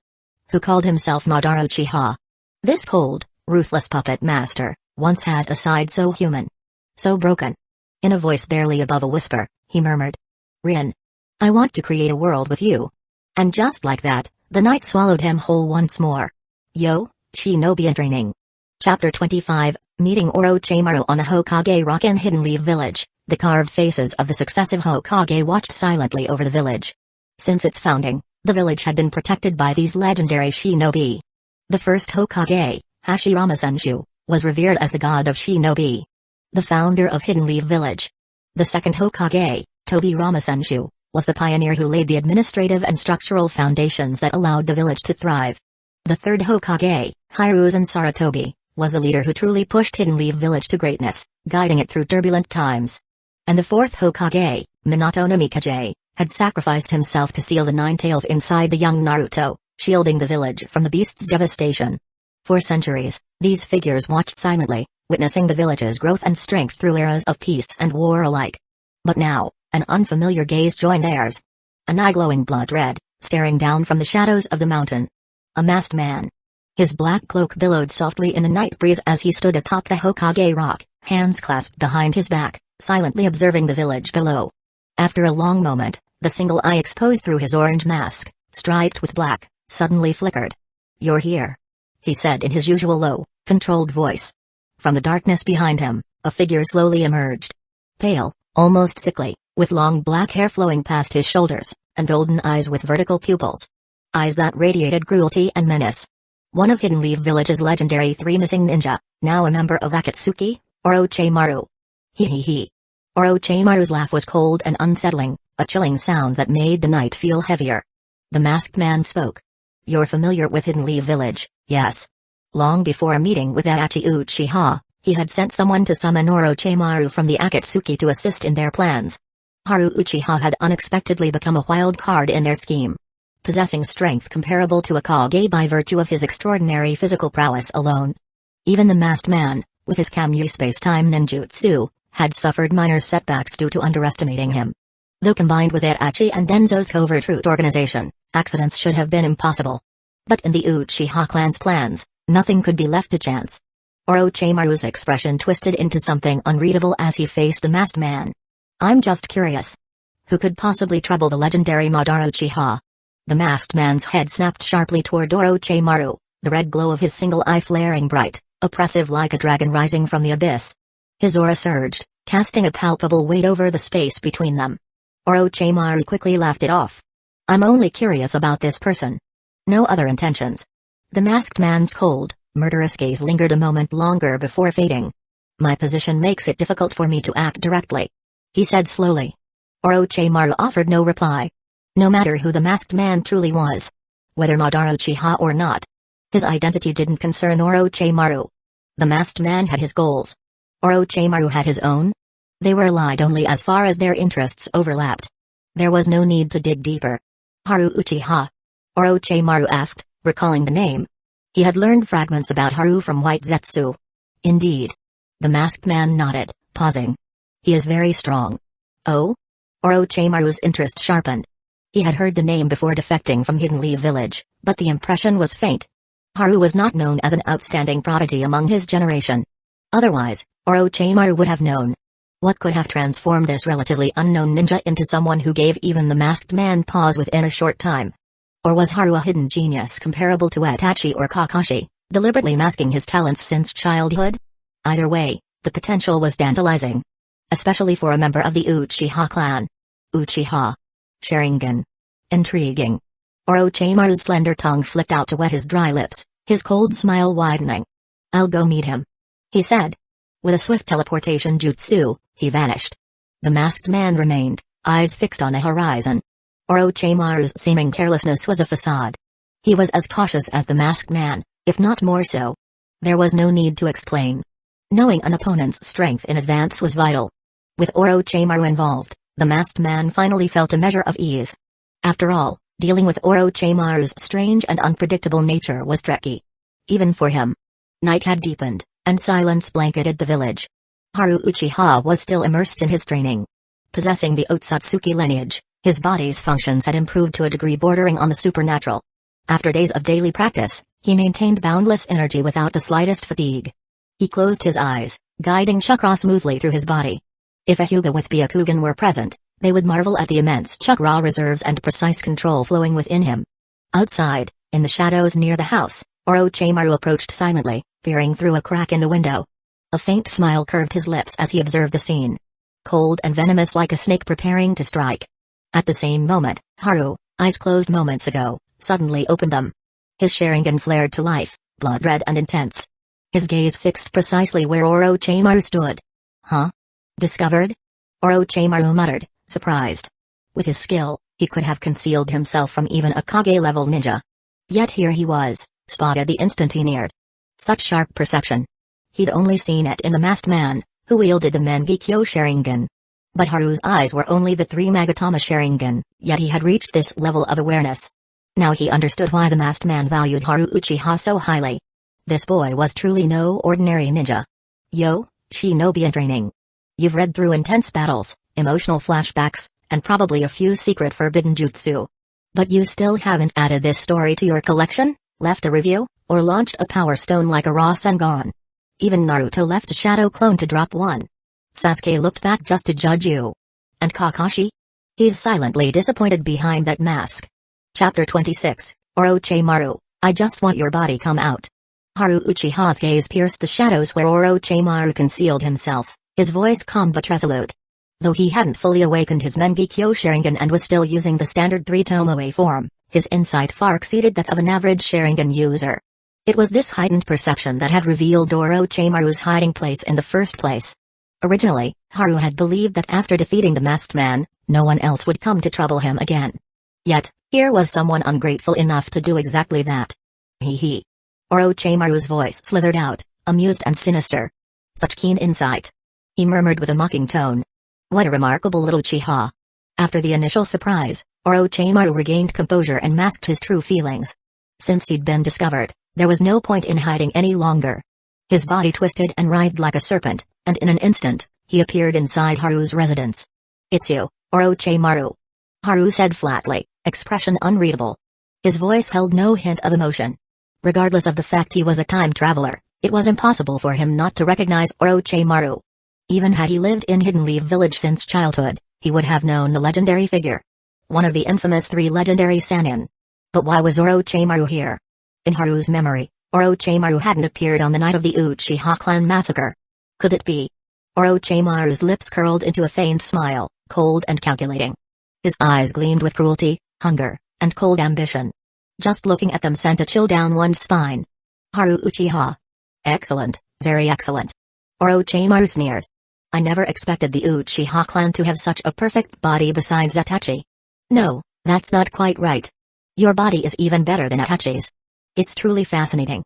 who called himself Madara Uchiha, this cold, ruthless puppet master, once had a side so human, so broken. In a voice barely above a whisper, he murmured, "Rin, I want to create a world with you." And just like that, the night swallowed him whole once more. Yo, Shinobi in Training. Chapter 25, Meeting Orochimaru on the Hokage Rock in Hidden Leaf Village. The carved faces of the successive Hokage watched silently over the village. Since its founding, the village had been protected by these legendary shinobi. The first Hokage, Hashirama Senshu, was revered as the god of shinobi, the founder of Hidden Leaf Village. The second Hokage, Tobirama Senshu, was the pioneer who laid the administrative and structural foundations that allowed the village to thrive. The third Hokage, Hiruzen Sarutobi, was the leader who truly pushed Hidden Leaf Village to greatness, guiding it through turbulent times. And the fourth Hokage, Minato no Mikaze, had sacrificed himself to seal the nine tails inside the young Naruto, shielding the village from the beast's devastation. For centuries, these figures watched silently, witnessing the village's growth and strength through eras of peace and war alike. But now, an unfamiliar gaze joined theirs. An eye glowing blood red, staring down from the shadows of the mountain. A masked man. His black cloak billowed softly in the night breeze as he stood atop the Hokage rock, hands clasped behind his back, silently observing the village below. After a long moment, the single eye exposed through his orange mask, striped with black, suddenly flickered. "You're here," he said in his usual low, controlled voice. From the darkness behind him, a figure slowly emerged. Pale, almost sickly, with long black hair flowing past his shoulders, and golden eyes with vertical pupils. Eyes that radiated cruelty and menace. One of Hidden Leaf Village's legendary three missing ninja, now a member of Akatsuki, Orochimaru. He. Orochimaru's laugh was cold and unsettling, a chilling sound that made the night feel heavier. The masked man spoke. "You're familiar with Hidden Leaf Village, yes?" Long before a meeting with Itachi Uchiha, he had sent someone to summon Orochimaru from the Akatsuki to assist in their plans. Haru Uchiha had unexpectedly become a wild card in their scheme. Possessing strength comparable to a Kage by virtue of his extraordinary physical prowess alone. Even the masked man, with his Kamui space-time ninjutsu, had suffered minor setbacks due to underestimating him. Though combined with Itachi and Denzo's covert root organization, accidents should have been impossible. But in the Uchiha clan's plans, nothing could be left to chance. Orochimaru's expression twisted into something unreadable as he faced the masked man. "I'm just curious. Who could possibly trouble the legendary Madara Uchiha?" The masked man's head snapped sharply toward Orochimaru, the red glow of his single eye flaring bright, oppressive like a dragon rising from the abyss. His aura surged, casting a palpable weight over the space between them. Orochimaru quickly laughed it off. "I'm only curious about this person. No other intentions." The masked man's cold, murderous gaze lingered a moment longer before fading. "My position makes it difficult for me to act directly," he said slowly. Orochimaru offered no reply. No matter who the masked man truly was, whether Madara Uchiha or not, his identity didn't concern Orochimaru. The masked man had his goals. Orochimaru had his own. They were allied only as far as their interests overlapped. There was no need to dig deeper. "Haru Uchiha?" Orochimaru asked, recalling the name. He had learned fragments about Haru from White Zetsu. "Indeed." The masked man nodded, pausing. "He is very strong." "Oh?" Orochimaru's interest sharpened. He had heard the name before defecting from Hidden Leaf Village, but the impression was faint. Haru was not known as an outstanding prodigy among his generation. Otherwise, Orochimaru would have known. What could have transformed this relatively unknown ninja into someone who gave even the masked man pause within a short time? Or was Haru a hidden genius comparable to Itachi or Kakashi, deliberately masking his talents since childhood? Either way, the potential was tantalizing. Especially for a member of the Uchiha clan. Uchiha. Sharingan. Intriguing. Orochimaru's slender tongue flicked out to wet his dry lips, his cold smile widening. "I'll go meet him," he said. With a swift teleportation jutsu, he vanished. The masked man remained, eyes fixed on the horizon. Orochimaru's seeming carelessness was a facade. He was as cautious as the masked man, if not more so. There was no need to explain. Knowing an opponent's strength in advance was vital. With Orochimaru involved, the masked man finally felt a measure of ease. After all, Dealing with Orochimaru's strange and unpredictable nature was tricky. Even for him. Night had deepened, and silence blanketed the village. Haru Uchiha was still immersed in his training. Possessing the Otsutsuki lineage, his body's functions had improved to a degree bordering on the supernatural. After days of daily practice, he maintained boundless energy without the slightest fatigue. He closed his eyes, guiding chakra smoothly through his body. If a Hyuga with Byakugan were present, they would marvel at the immense chakra reserves and precise control flowing within him. Outside, in the shadows near the house, Orochimaru approached silently, peering through a crack in the window. A faint smile curved his lips as he observed the scene. Cold and venomous like a snake preparing to strike. At the same moment, Haru, eyes closed moments ago, suddenly opened them. His Sharingan flared to life, blood red and intense. His gaze fixed precisely where Orochimaru stood. Huh? Discovered? Orochimaru muttered, surprised. With his skill, he could have concealed himself from even a Kage-level ninja. Yet here he was, spotted the instant he neared. Such sharp perception. He'd only seen it in the masked man, who wielded the Mangekyo Sharingan. But Haru's eyes were only the 3 Magatama Sharingan, yet he had reached this level of awareness. Now he understood why the masked man valued Haru Uchiha so highly. This boy was truly no ordinary ninja. Yo, shinobi in training. You've read through intense battles, emotional flashbacks, and probably a few secret forbidden jutsu. But you still haven't added this story to your collection, left a review, or launched a power stone like a Rasengan. Even Naruto left a shadow clone to drop one. Sasuke looked back just to judge you. And Kakashi? He's silently disappointed behind that mask. Chapter 26, Orochimaru, I just want your body come out. Haru Uchiha's gaze pierced the shadows where Orochimaru concealed himself, his voice calm but resolute. Though he hadn't fully awakened his Mangekyo Sharingan and was still using the standard 3 Tomoe form, his insight far exceeded that of an average Sharingan user. It was this heightened perception that had revealed Orochimaru's hiding place in the first place. Originally, Haru had believed that after defeating the masked man, no one else would come to trouble him again. Yet, here was someone ungrateful enough to do exactly that. Hee. Orochimaru's voice slithered out, amused and sinister. Such keen insight. He murmured with a mocking tone. What a remarkable little Uchiha. After the initial surprise, Orochimaru regained composure and masked his true feelings. Since he'd been discovered, there was no point in hiding any longer. His body twisted and writhed like a serpent, and in an instant, he appeared inside Haru's residence. It's you, Orochimaru. Haru said flatly, expression unreadable. His voice held no hint of emotion. Regardless of the fact he was a time traveler, it was impossible for him not to recognize Orochimaru. Even had he lived in Hidden Leaf Village since childhood, he would have known the legendary figure. One of the infamous 3 legendary Sannin. But why was Orochimaru here? In Haru's memory, Orochimaru hadn't appeared on the night of the Uchiha clan massacre. Could it be? Orochimaru's lips curled into a faint smile, cold and calculating. His eyes gleamed with cruelty, hunger, and cold ambition. Just looking at them sent a chill down one's spine. Haru Uchiha. Excellent, very excellent. Orochimaru sneered. I never expected the Uchiha clan to have such a perfect body besides Itachi. No, that's not quite right. Your body is even better than Itachi's. It's truly fascinating.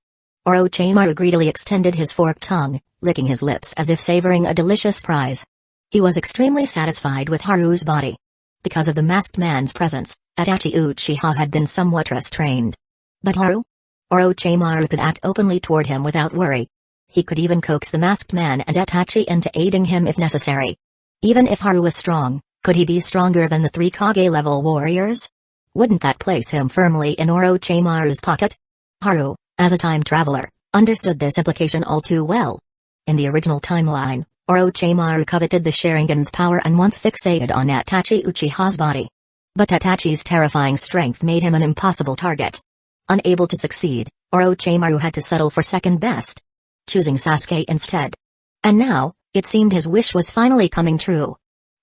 Orochimaru greedily extended his forked tongue, licking his lips as if savoring a delicious prize. He was extremely satisfied with Haru's body. Because of the masked man's presence, Itachi Uchiha had been somewhat restrained. But Haru? Orochimaru could act openly toward him without worry. He could even coax the masked man and Itachi into aiding him if necessary. Even if Haru was strong, could he be stronger than the 3 Kage-level warriors? Wouldn't that place him firmly in Orochimaru's pocket? Haru, as a time traveler, understood this implication all too well. In the original timeline, Orochimaru coveted the Sharingan's power and once fixated on Itachi Uchiha's body. But Itachi's terrifying strength made him an impossible target. Unable to succeed, Orochimaru had to settle for second best, choosing Sasuke instead. And now, it seemed his wish was finally coming true.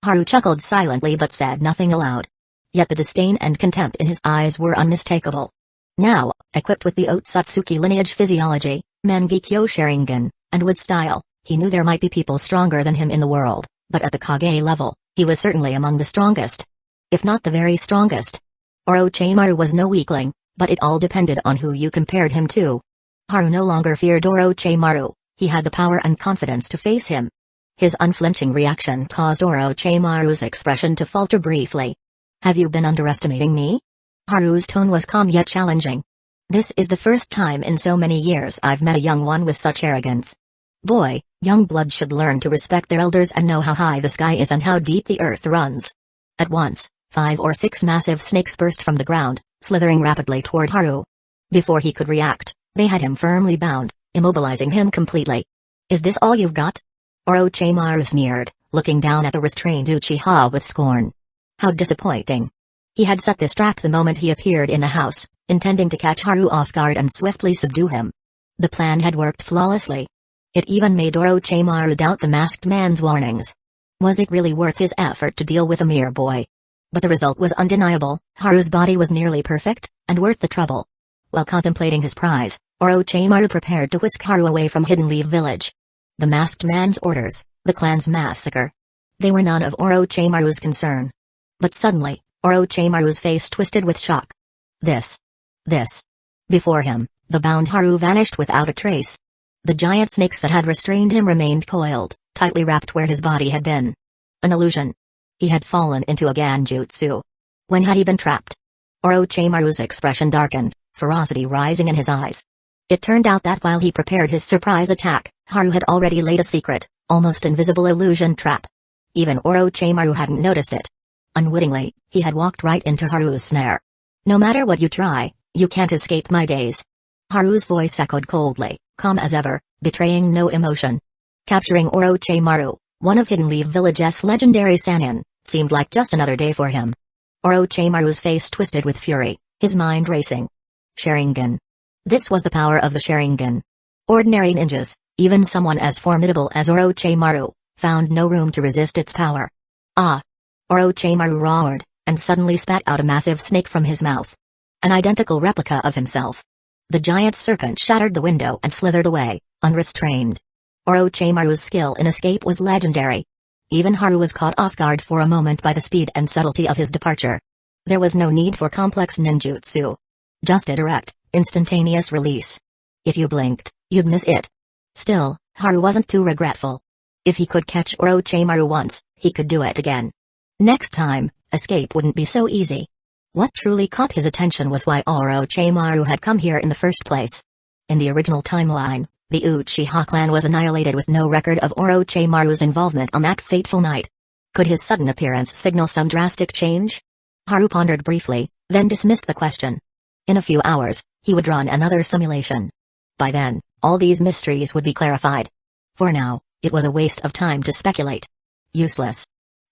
Haru chuckled silently but said nothing aloud. Yet the disdain and contempt in his eyes were unmistakable. Now, equipped with the Otsutsuki lineage physiology, Mangekyo Sharingan, and wood style, he knew there might be people stronger than him in the world, but at the Kage level, he was certainly among the strongest. If not the very strongest. Orochimaru was no weakling, but it all depended on who you compared him to. Haru no longer feared Orochimaru, he had the power and confidence to face him. His unflinching reaction caused Orochimaru's expression to falter briefly. Have you been underestimating me? Haru's tone was calm yet challenging. "This is the first time in so many years I've met a young one with such arrogance. Boy, young blood should learn to respect their elders and know how high the sky is and how deep the earth runs." At once, 5 or 6 massive snakes burst from the ground, slithering rapidly toward Haru. Before he could react, they had him firmly bound, immobilizing him completely. "Is this all you've got?" Orochimaru sneered, looking down at the restrained Uchiha with scorn. How disappointing. He had set this trap the moment he appeared in the house, intending to catch Haru off guard and swiftly subdue him. The plan had worked flawlessly. It even made Orochimaru doubt the masked man's warnings. Was it really worth his effort to deal with a mere boy? But the result was undeniable. Haru's body was nearly perfect, and worth the trouble. While contemplating his prize, Orochimaru prepared to whisk Haru away from Hidden Leaf Village. The masked man's orders, the clan's massacre. They were none of Orochimaru's concern. But suddenly, Orochimaru's face twisted with shock. This. Before him, the bound Haru vanished without a trace. The giant snakes that had restrained him remained coiled, tightly wrapped where his body had been. An illusion. He had fallen into a Genjutsu. When had he been trapped? Orochimaru's expression darkened, ferocity rising in his eyes. It turned out that while he prepared his surprise attack, Haru had already laid a secret, almost invisible illusion trap. Even Orochimaru hadn't noticed it. Unwittingly, he had walked right into Haru's snare. "No matter what you try, you can't escape my gaze." Haru's voice echoed coldly, calm as ever, betraying no emotion. Capturing Orochimaru, one of Hidden Leaf Village's legendary Sannin, seemed like just another day for him. Orochimaru's face twisted with fury, his mind racing. Sharingan. This was the power of the Sharingan. Ordinary ninjas, even someone as formidable as Orochimaru, found no room to resist its power. "Ah!" Orochimaru roared, and suddenly spat out a massive snake from his mouth. An identical replica of himself. The giant serpent shattered the window and slithered away, unrestrained. Orochimaru's skill in escape was legendary. Even Haru was caught off guard for a moment by the speed and subtlety of his departure. There was no need for complex ninjutsu. Just a direct, instantaneous release. If you blinked, you'd miss it. Still, Haru wasn't too regretful. If he could catch Orochimaru once, he could do it again. Next time, escape wouldn't be so easy. What truly caught his attention was why Orochimaru had come here in the first place. In the original timeline, the Uchiha clan was annihilated with no record of Orochimaru's involvement on that fateful night. Could his sudden appearance signal some drastic change? Haru pondered briefly, then dismissed the question. In a few hours, he would run another simulation. By then, all these mysteries would be clarified. For now, it was a waste of time to speculate. Useless.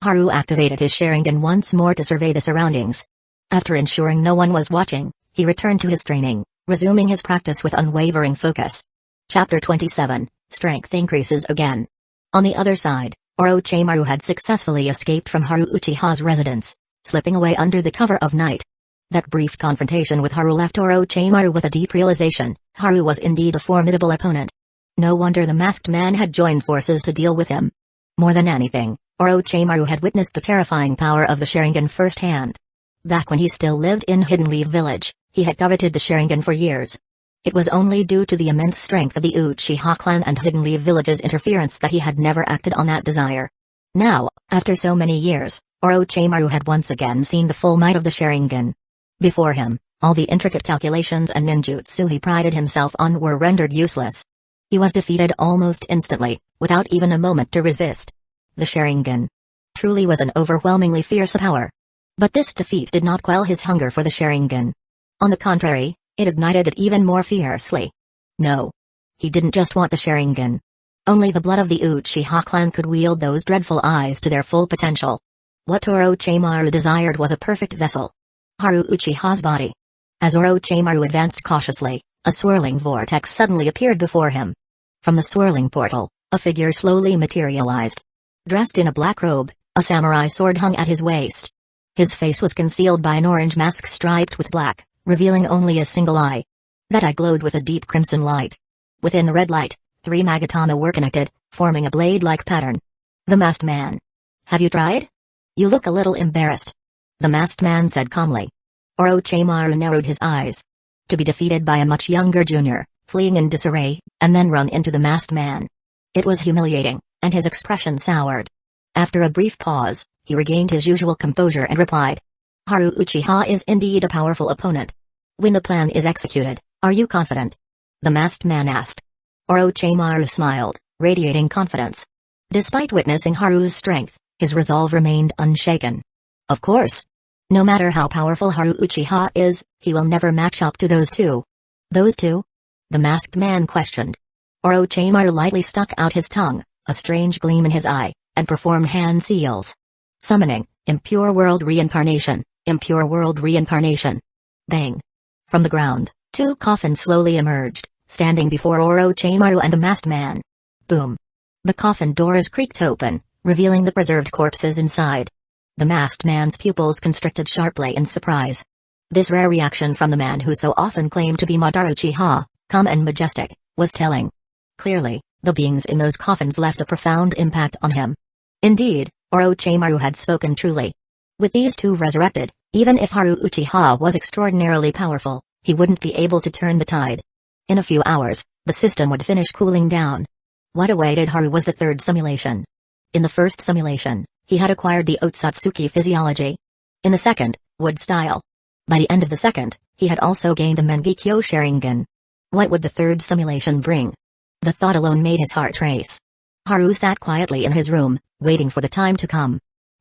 Haru activated his Sharingan once more to survey the surroundings. After ensuring no one was watching, he returned to his training, resuming his practice with unwavering focus. Chapter 27, Strength Increases Again. On the other side, Orochimaru had successfully escaped from Haru Uchiha's residence, slipping away under the cover of night. That brief confrontation with Haru left Orochimaru with a deep realization: Haru was indeed a formidable opponent. No wonder the masked man had joined forces to deal with him. More than anything, Orochimaru had witnessed the terrifying power of the Sharingan firsthand. Back when he still lived in Hidden Leaf Village, he had coveted the Sharingan for years. It was only due to the immense strength of the Uchiha clan and Hidden Leaf Village's interference that he had never acted on that desire. Now, after so many years, Orochimaru had once again seen the full might of the Sharingan. Before him, all the intricate calculations and ninjutsu he prided himself on were rendered useless. He was defeated almost instantly, without even a moment to resist. The Sharingan truly was an overwhelmingly fierce power. But this defeat did not quell his hunger for the Sharingan. On the contrary, it ignited it even more fiercely. No. He didn't just want the Sharingan. Only the blood of the Uchiha clan could wield those dreadful eyes to their full potential. What Orochimaru desired was a perfect vessel. Haru Uchiha's body. As Orochimaru advanced cautiously, a swirling vortex suddenly appeared before him. From the swirling portal, a figure slowly materialized. Dressed in a black robe, a samurai sword hung at his waist. His face was concealed by an orange mask striped with black, revealing only a single eye. That eye glowed with a deep crimson light. Within the red light, 3 magatama were connected, forming a blade-like pattern. The masked man. Have you tried? You look a little embarrassed. The masked man said calmly. Orochimaru narrowed his eyes. To be defeated by a much younger junior, fleeing in disarray, and then run into the masked man. It was humiliating, and his expression soured. After a brief pause, he regained his usual composure and replied. Haru Uchiha is indeed a powerful opponent. When the plan is executed, are you confident? The masked man asked. Orochimaru smiled, radiating confidence. Despite witnessing Haru's strength, his resolve remained unshaken. Of course. No matter how powerful Haru Uchiha is, he will never match up to those two. Those two? The masked man questioned. Orochimaru lightly stuck out his tongue, a strange gleam in his eye, and performed hand seals. Summoning, impure world reincarnation, impure world reincarnation. Bang. From the ground, two coffins slowly emerged, standing before Orochimaru and the masked man. Boom. The coffin doors creaked open, revealing the preserved corpses inside. The masked man's pupils constricted sharply in surprise. This rare reaction from the man who so often claimed to be Madara Uchiha, calm and majestic, was telling. Clearly, the beings in those coffins left a profound impact on him. Indeed, Orochimaru had spoken truly. With these two resurrected, even if Haru Uchiha was extraordinarily powerful, he wouldn't be able to turn the tide. In a few hours, the system would finish cooling down. What awaited Haru was the third simulation. In the first simulation, he had acquired the Otsutsuki physiology. In the second, wood style. By the end of the second, he had also gained the Mangekyo Sharingan. What would the third simulation bring? The thought alone made his heart race. Haru sat quietly in his room, waiting for the time to come.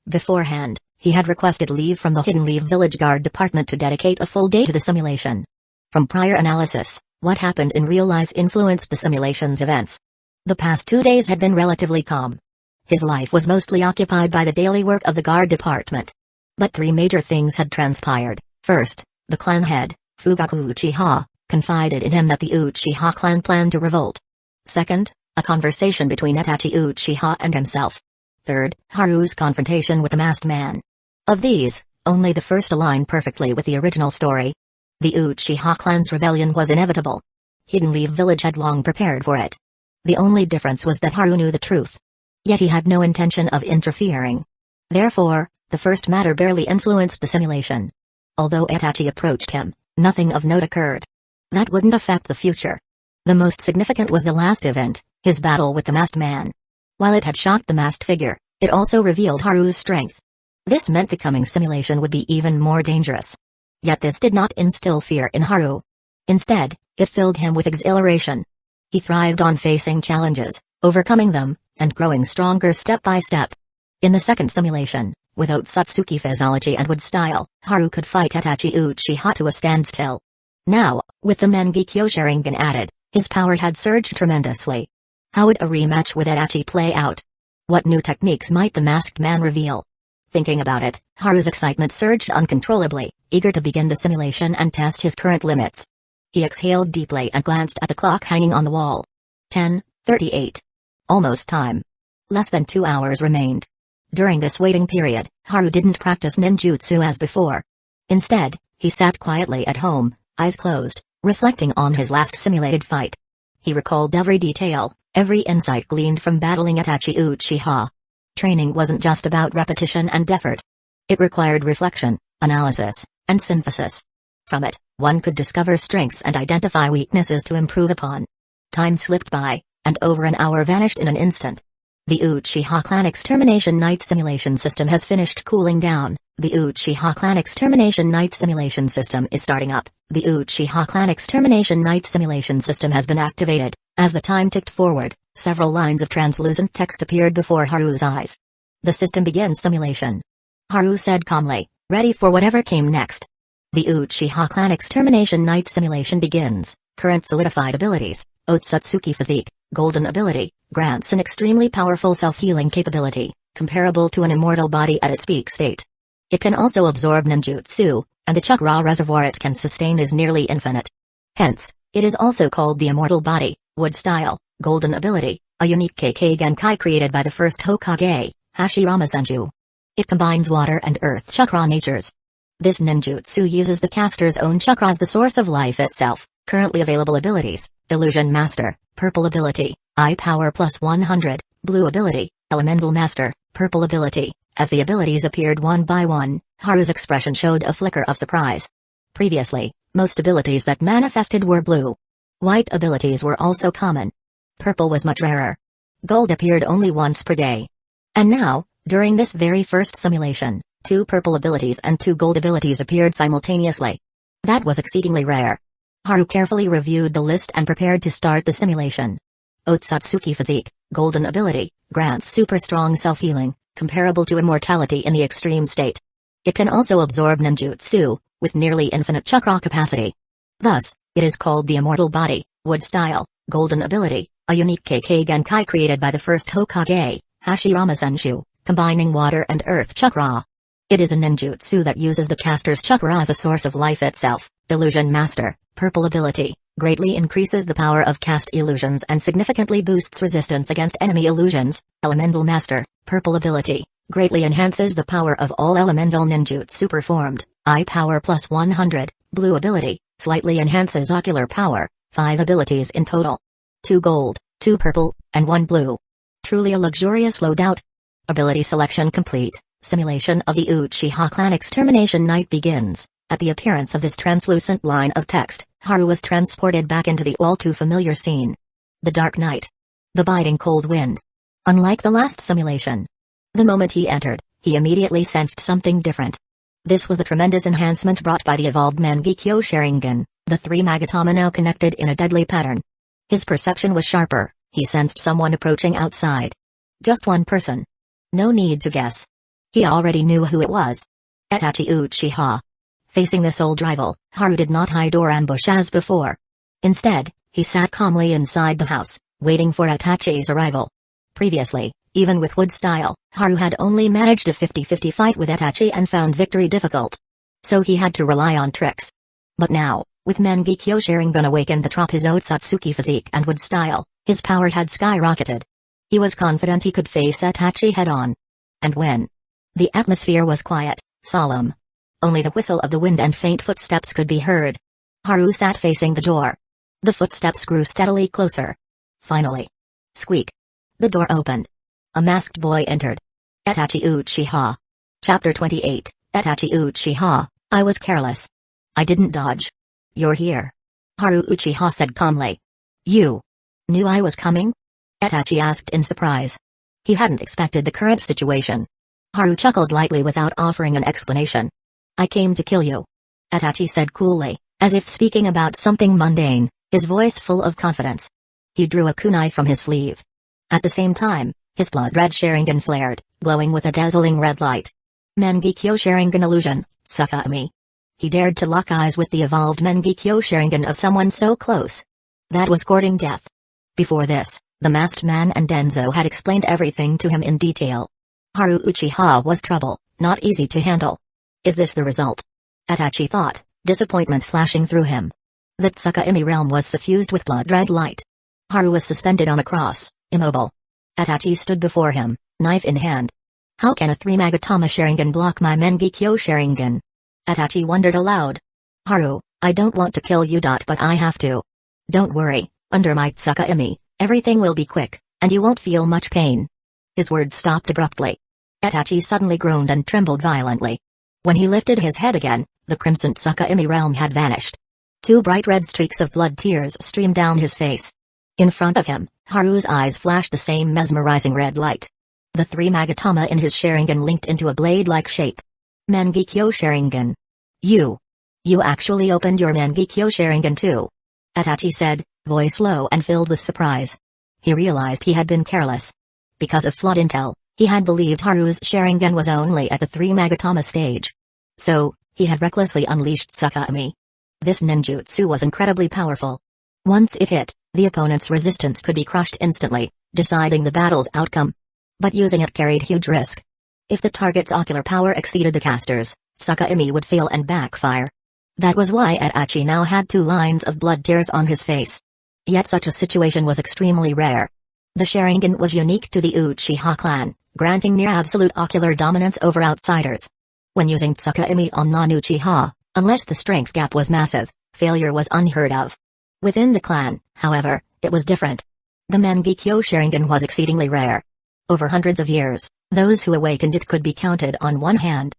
Beforehand, he had requested leave from the Hidden Leave Village Guard Department to dedicate a full day to the simulation. From prior analysis, what happened in real life influenced the simulation's events. The past 2 days had been relatively calm. His life was mostly occupied by the daily work of the guard department. But 3 major things had transpired. First, the clan head, Fugaku Uchiha, confided in him that the Uchiha clan planned to revolt. Second, a conversation between Itachi Uchiha and himself. Third, Haru's confrontation with the masked man. Of these, only the first aligned perfectly with the original story. The Uchiha clan's rebellion was inevitable. Hidden Leave Village had long prepared for it. The only difference was that Haru knew the truth. Yet he had no intention of interfering. Therefore, the first matter barely influenced the simulation. Although Itachi approached him, nothing of note occurred. That wouldn't affect the future. The most significant was the last event, his battle with the masked man. While it had shocked the masked figure, it also revealed Haru's strength. This meant the coming simulation would be even more dangerous. Yet this did not instill fear in Haru. Instead, it filled him with exhilaration. He thrived on facing challenges, overcoming them, and growing stronger step by step. In the second simulation, with Otsutsuki physiology and wood style, Haru could fight Itachi Uchiha to a standstill. Now, with the Mangekyo Sharingan added, his power had surged tremendously. How would a rematch with Itachi play out? What new techniques might the masked man reveal? Thinking about it, Haru's excitement surged uncontrollably, eager to begin the simulation and test his current limits. He exhaled deeply and glanced at the clock hanging on the wall. 10:38. Almost time. Less than 2 hours remained. During this waiting period, Haru didn't practice ninjutsu as before. Instead, he sat quietly at home, eyes closed, reflecting on his last simulated fight. He recalled every detail, every insight gleaned from battling Itachi Uchiha. Training wasn't just about repetition and effort. It required reflection, analysis, and synthesis. From it, one could discover strengths and identify weaknesses to improve upon. Time slipped by, and over an hour vanished in an instant. The Uchiha Clan Extermination Night Simulation System has finished cooling down. The Uchiha Clan Extermination Night Simulation System is starting up. The Uchiha Clan Extermination Night Simulation System has been activated. As the time ticked forward, several lines of translucent text appeared before Haru's eyes. The system begins simulation. Haru said calmly, ready for whatever came next. The Uchiha Clan Extermination Night Simulation begins. Current solidified abilities, Otsutsuki Physique, Golden Ability, grants an extremely powerful self-healing capability, comparable to an immortal body at its peak state. It can also absorb ninjutsu, and the chakra reservoir it can sustain is nearly infinite. Hence, it is also called the Immortal Body, Wood Style, Golden Ability, a unique Kekkei Genkai created by the first Hokage, Hashirama Senju. It combines water and earth chakra natures. This ninjutsu uses the caster's own chakra as the source of life itself. Currently available abilities: Illusion Master, Purple Ability, Eye Power plus 100, Blue Ability, Elemental Master, Purple Ability. As the abilities appeared one by one, Haru's expression showed a flicker of surprise. Previously, most abilities that manifested were blue. White abilities were also common. Purple was much rarer. Gold appeared only once per day. And now, during this very first simulation, 2 purple abilities and 2 gold abilities appeared simultaneously. That was exceedingly rare. Haru carefully reviewed the list and prepared to start the simulation. Otsutsuki Physique, Golden Ability, grants super strong self-healing, comparable to immortality in the extreme state. It can also absorb ninjutsu, with nearly infinite chakra capacity. Thus, it is called the Immortal Body, Wood Style, Golden Ability, a unique Kekkei Genkai created by the first Hokage, Hashirama Senshu, combining water and earth chakra. It is a ninjutsu that uses the caster's chakra as a source of life itself. Illusion Master, Purple Ability, greatly increases the power of cast illusions and significantly boosts resistance against enemy illusions. Elemental Master, Purple Ability, greatly enhances the power of all elemental ninjutsu performed. Eye Power plus 100, Blue Ability, slightly enhances ocular power, 5 abilities in total. 2 gold, 2 purple, and 1 blue. Truly a luxurious loadout. Ability selection complete. Simulation of the Uchiha clan extermination night begins. At the appearance of this translucent line of text, Haru was transported back into the all-too-familiar scene. The dark night. The biting cold wind. Unlike the last simulation. The moment he entered, he immediately sensed something different. This was the tremendous enhancement brought by the evolved Mangekyo Sharingan, the 3 Magatama now connected in a deadly pattern. His perception was sharper, he sensed someone approaching outside. Just one person. No need to guess. He already knew who it was. Itachi Uchiha. Facing this old rival, Haru did not hide or ambush as before. Instead, he sat calmly inside the house, waiting for Itachi's arrival. Previously, even with wood style, Haru had only managed a 50-50 fight with Itachi and found victory difficult. So he had to rely on tricks. But now, with Mangekyo Sharingan awakened atop his Otsutsuki Physique and wood style, his power had skyrocketed. He was confident he could face Itachi head-on. And when? The atmosphere was quiet, solemn. Only the whistle of the wind and faint footsteps could be heard. Haru sat facing the door. The footsteps grew steadily closer. Finally. Squeak. The door opened. A masked boy entered. Itachi Uchiha. Chapter 28, Itachi Uchiha, I was careless. I didn't dodge. You're here. Haru Uchiha said calmly. You knew I was coming? Itachi asked in surprise. He hadn't expected the current situation. Haru chuckled lightly without offering an explanation. I came to kill you. Itachi said coolly, as if speaking about something mundane, his voice full of confidence. He drew a kunai from his sleeve. At the same time, his blood-red Sharingan flared, glowing with a dazzling red light. Mangekyo Sharingan illusion, Tsukami. He dared to lock eyes with the evolved Mangekyo Sharingan of someone so close. That was courting death. Before this, the masked man and Denzo had explained everything to him in detail. Haru Uchiha was trouble, not easy to handle. Is this the result? Itachi thought, disappointment flashing through him. The Tsukami realm was suffused with blood-red light. Haru was suspended on a cross, immobile. Itachi stood before him, knife in hand. How can a 3 Magatama Sharingan block my Mangekyo Sharingan? Itachi wondered aloud. Haru, I don't want to kill you. But I have to. Don't worry, under my Tsukami, everything will be quick, and you won't feel much pain. His words stopped abruptly. Itachi suddenly groaned and trembled violently. When he lifted his head again, the crimson Tsukami realm had vanished. 2 bright red streaks of blood tears streamed down his face. In front of him, Haru's eyes flashed the same mesmerizing red light. The 3 Magatama in his Sharingan linked into a blade-like shape. Mangekyo Sharingan. You actually opened your Mangekyo Sharingan too? Itachi said, voice low and filled with surprise. He realized he had been careless. Because of flawed intel, he had believed Haru's Sharingan was only at the 3 Magatama stage. So, he had recklessly unleashed Tsukami. This ninjutsu was incredibly powerful. Once it hit, the opponent's resistance could be crushed instantly, deciding the battle's outcome. But using it carried huge risk. If the target's ocular power exceeded the caster's, Tsukami would fail and backfire. That was why Itachi now had 2 lines of blood tears on his face. Yet such a situation was extremely rare. The Sharingan was unique to the Uchiha clan, granting near-absolute ocular dominance over outsiders. When using Tsukami on non-Uchiha, unless the strength gap was massive, failure was unheard of. Within the clan, however, it was different. The Mangekyo Sharingan was exceedingly rare. Over hundreds of years, those who awakened it could be counted on one hand.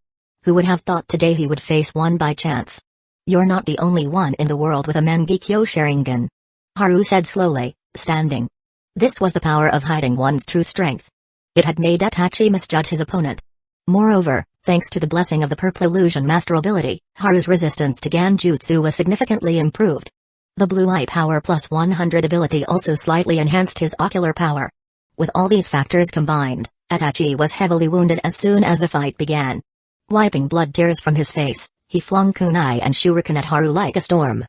Who would have thought today he would face one by chance? You're not the only one in the world with a Mangekyo Sharingan. Haru said slowly, standing. This was the power of hiding one's true strength. It had made Itachi misjudge his opponent. Moreover, Thanks to the blessing of the purple illusion master ability, Haru's resistance to Genjutsu was significantly improved. The blue eye power plus 100 ability also slightly enhanced his ocular power. With all these factors combined, Itachi was heavily wounded as soon as the fight began. Wiping blood tears from his face, he flung kunai and shuriken at Haru like a storm.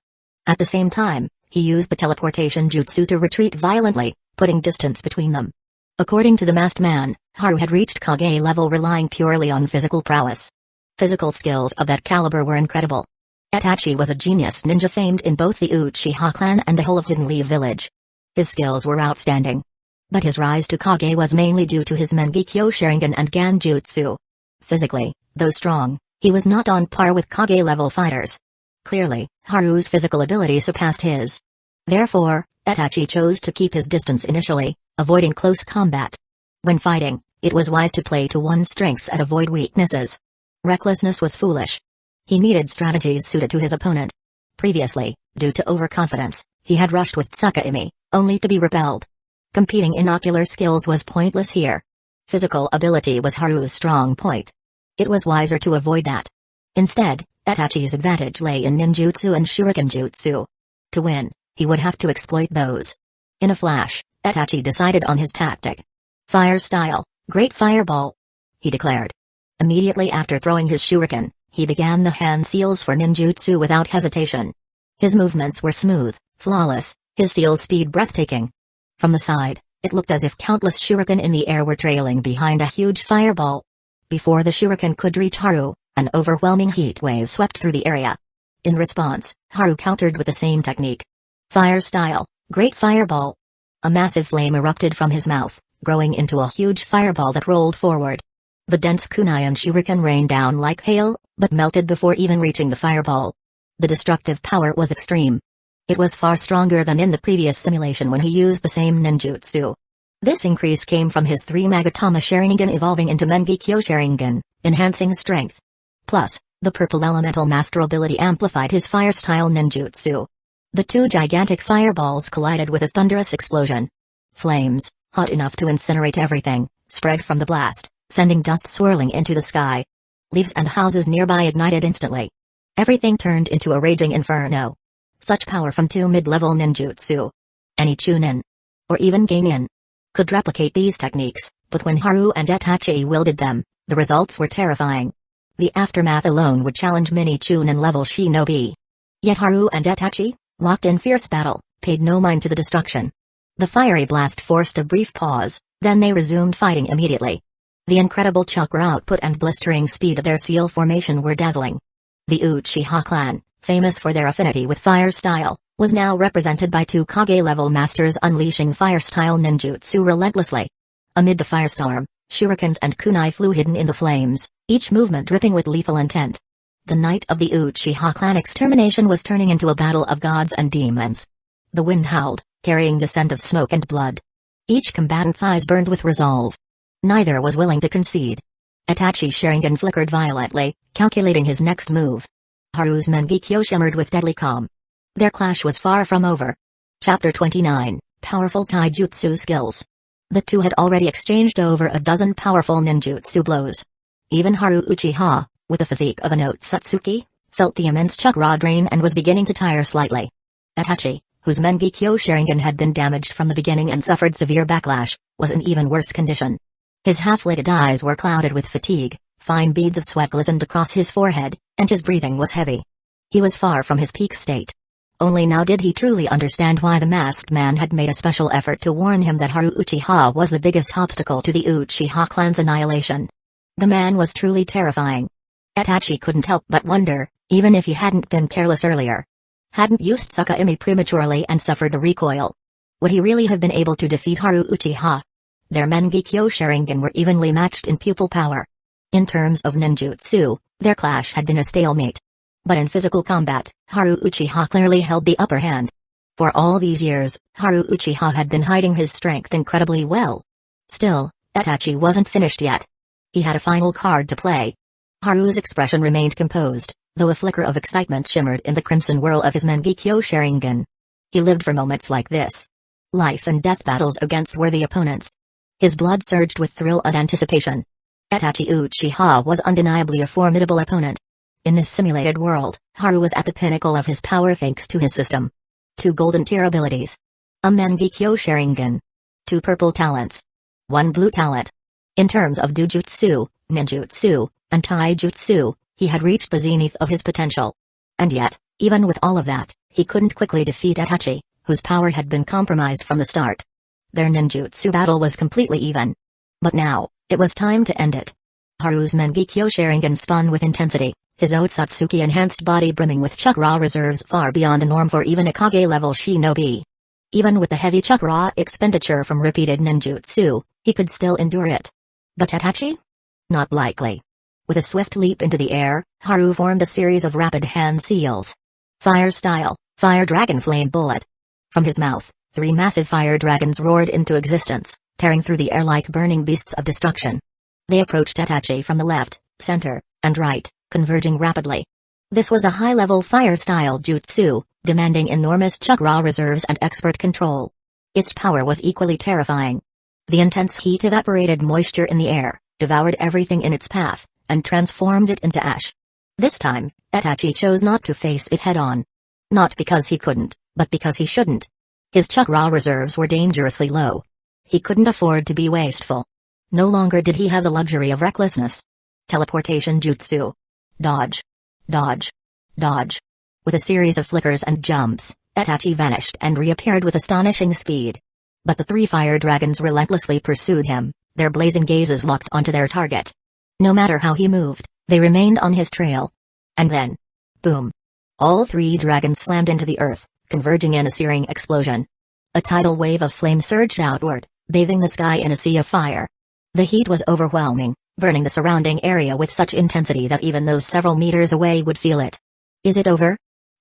At the same time, he used the teleportation jutsu to retreat violently, putting distance between them. According to the masked man, Haru had reached Kage level relying purely on physical prowess. Physical skills of that caliber were incredible. Itachi was a genius ninja famed in both the Uchiha clan and the whole of Hidden Leaf village. His skills were outstanding. But his rise to Kage was mainly due to his Mangekyo Sharingan and Genjutsu. Physically, though strong, he was not on par with Kage-level fighters. Clearly, Haru's physical ability surpassed his. Therefore, Itachi chose to keep his distance initially, avoiding close combat. When fighting, it was wise to play to one's strengths and avoid weaknesses. Recklessness was foolish. He needed strategies suited to his opponent. Previously, due to overconfidence, he had rushed with Tsukuyomi, only to be repelled. Competing in ocular skills was pointless here. Physical ability was Haru's strong point. It was wiser to avoid that. Instead, Itachi's advantage lay in ninjutsu and shuriken jutsu. To win, he would have to exploit those. In a flash, Itachi decided on his tactic. Fire style, great fireball, he declared. Immediately after throwing his shuriken, he began the hand seals for ninjutsu without hesitation. His movements were smooth, flawless, his seal speed breathtaking. From the side, it looked as if countless shuriken in the air were trailing behind a huge fireball. Before the shuriken could reach Haru, an overwhelming heat wave swept through the area. In response, Haru countered with the same technique. Fire style, great fireball. A massive flame erupted from his mouth, growing into a huge fireball that rolled forward. The dense kunai and shuriken rained down like hail, but melted before even reaching the fireball. The destructive power was extreme. It was far stronger than in the previous simulation when he used the same ninjutsu. This increase came from his 3 Magatama Sharingan evolving into Mangekyo Sharingan, enhancing strength. Plus, the purple elemental master ability amplified his fire-style ninjutsu. The 2 gigantic fireballs collided with a thunderous explosion. Flames, hot enough to incinerate everything, spread from the blast, sending dust swirling into the sky. Leaves and houses nearby ignited instantly. Everything turned into a raging inferno. Such power from 2 mid-level ninjutsu. Any Chunin, or even Genin, could replicate these techniques, but when Haru and Itachi wielded them, the results were terrifying. The aftermath alone would challenge many Chunin-level shinobi. Yet Haru and Itachi, locked in fierce battle, paid no mind to the destruction. The fiery blast forced a brief pause, then they resumed fighting immediately. The incredible chakra output and blistering speed of their seal formation were dazzling. The Uchiha clan, famous for their affinity with fire style, was now represented by 2 Kage-level masters unleashing fire-style ninjutsu relentlessly. Amid the firestorm, shurikens and kunai flew hidden in the flames, each movement dripping with lethal intent. The night of the Uchiha clan extermination was turning into a battle of gods and demons. The wind howled, carrying the scent of smoke and blood. Each combatant's eyes burned with resolve. Neither was willing to concede. Itachi's Sharingan flickered violently, calculating his next move. Haru's Mangekyo shimmered with deadly calm. Their clash was far from over. Chapter 29, Powerful Taijutsu Skills. The two had already exchanged over a dozen powerful ninjutsu blows. Even Haru Uchiha, with the physique of an Otsutsuki, felt the immense chakra drain and was beginning to tire slightly. Itachi, whose Mangekyo Sharingan had been damaged from the beginning and suffered severe backlash, was in even worse condition. His half-lidded eyes were clouded with fatigue, fine beads of sweat glistened across his forehead, and his breathing was heavy. He was far from his peak state. Only now did he truly understand why the masked man had made a special effort to warn him that Haru Uchiha was the biggest obstacle to the Uchiha clan's annihilation. The man was truly terrifying. Itachi couldn't help but wonder, even if he hadn't been careless earlier. Hadn't used Tsukuyomi prematurely and suffered the recoil. Would he really have been able to defeat Haru Uchiha? Their Mangekyo Sharingan were evenly matched in pupil power. In terms of ninjutsu, their clash had been a stalemate. But in physical combat, Haru Uchiha clearly held the upper hand. For all these years, Haru Uchiha had been hiding his strength incredibly well. Still, Itachi wasn't finished yet. He had a final card to play. Haru's expression remained composed, though a flicker of excitement shimmered in the crimson whirl of his Mangekyo Sharingan. He lived for moments like this. Life and death battles against worthy opponents. His blood surged with thrill and anticipation. Itachi Uchiha was undeniably a formidable opponent. In this simulated world, Haru was at the pinnacle of his power thanks to his system. 2 golden tier abilities. A Mangekyo Sharingan. 2 purple talents. 1 blue talent. In terms of Dojutsu, Ninjutsu, and Taijutsu, he had reached the zenith of his potential. And yet, even with all of that, he couldn't quickly defeat Itachi, whose power had been compromised from the start. Their ninjutsu battle was completely even. But now, it was time to end it. Haru's Mangekyo Sharingan spun with intensity, his Otsutsuki enhanced body brimming with chakra reserves far beyond the norm for even a Kage-level shinobi. Even with the heavy chakra expenditure from repeated ninjutsu, he could still endure it. But Itachi? Not likely. With a swift leap into the air, Haru formed a series of rapid hand seals. Fire style, Fire Dragon Flame Bullet. From his mouth, 3 massive fire dragons roared into existence, tearing through the air like burning beasts of destruction. They approached Itachi from the left, center, and right, converging rapidly. This was a high-level fire-style jutsu, demanding enormous chakra reserves and expert control. Its power was equally terrifying. The intense heat evaporated moisture in the air, devoured everything in its path, and transformed it into ash. This time, Itachi chose not to face it head-on. Not because he couldn't, but because he shouldn't. His chakra reserves were dangerously low. He couldn't afford to be wasteful. No longer did he have the luxury of recklessness. Teleportation jutsu. Dodge. Dodge. Dodge. With a series of flickers and jumps, Itachi vanished and reappeared with astonishing speed. But the 3 fire dragons relentlessly pursued him, their blazing gazes locked onto their target. No matter how he moved, they remained on his trail. And then, boom. All 3 dragons slammed into the earth, converging in a searing explosion. A tidal wave of flame surged outward, bathing the sky in a sea of fire. The heat was overwhelming, burning the surrounding area with such intensity that even those several meters away would feel it. Is it over?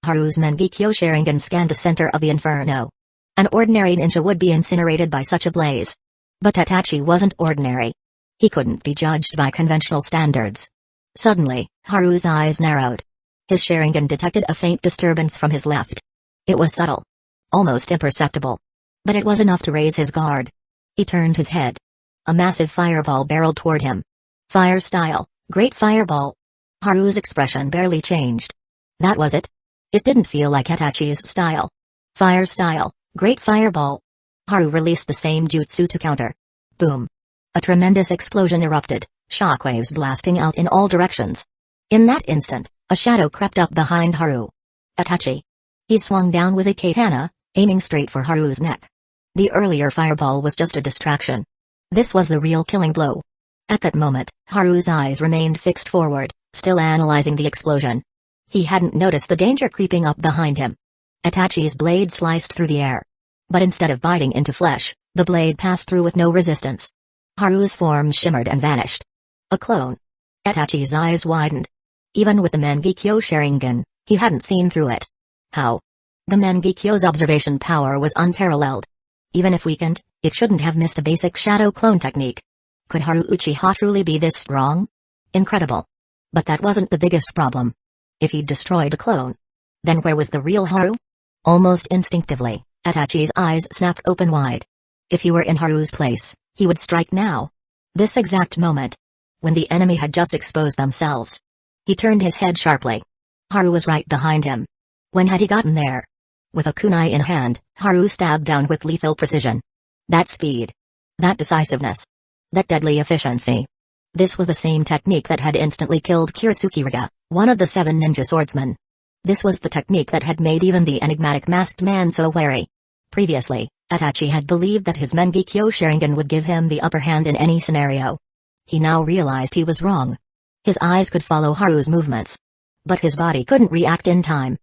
Haru's Mangekyo Sharingan scanned the center of the inferno. An ordinary ninja would be incinerated by such a blaze. But Itachi wasn't ordinary. He couldn't be judged by conventional standards. Suddenly, Haru's eyes narrowed. His Sharingan detected a faint disturbance from his left. It was subtle. Almost imperceptible. But it was enough to raise his guard. He turned his head. A massive fireball barreled toward him. Fire style, Great Fireball. Haru's expression barely changed. That was it. It didn't feel like Itachi's style. Fire style, Great Fireball. Haru released the same jutsu to counter. Boom. A tremendous explosion erupted, shockwaves blasting out in all directions. In that instant, a shadow crept up behind Haru. Itachi. He swung down with a katana, aiming straight for Haru's neck. The earlier fireball was just a distraction. This was the real killing blow. At that moment, Haru's eyes remained fixed forward, still analyzing the explosion. He hadn't noticed the danger creeping up behind him. Itachi's blade sliced through the air. But instead of biting into flesh, the blade passed through with no resistance. Haru's form shimmered and vanished. A clone. Itachi's eyes widened. Even with the Mangekyo Sharingan, he hadn't seen through it. How? The Mangekyo's observation power was unparalleled. Even if weakened, it shouldn't have missed a basic shadow clone technique. Could Haru Uchiha truly be this strong? Incredible. But that wasn't the biggest problem. If he'd destroyed a clone, then where was the real Haru? Almost instinctively, Itachi's eyes snapped open wide. If he were in Haru's place, he would strike now. This exact moment. When the enemy had just exposed themselves. He turned his head sharply. Haru was right behind him. When had he gotten there? With a kunai in hand, Haru stabbed down with lethal precision. That speed. That decisiveness. That deadly efficiency. This was the same technique that had instantly killed Kurosukiraga, one of the 7 ninja swordsmen. This was the technique that had made even the enigmatic masked man so wary. Previously, Itachi had believed that his Mangekyo Sharingan would give him the upper hand in any scenario. He now realized he was wrong. His eyes could follow Haru's movements. But his body couldn't react in time.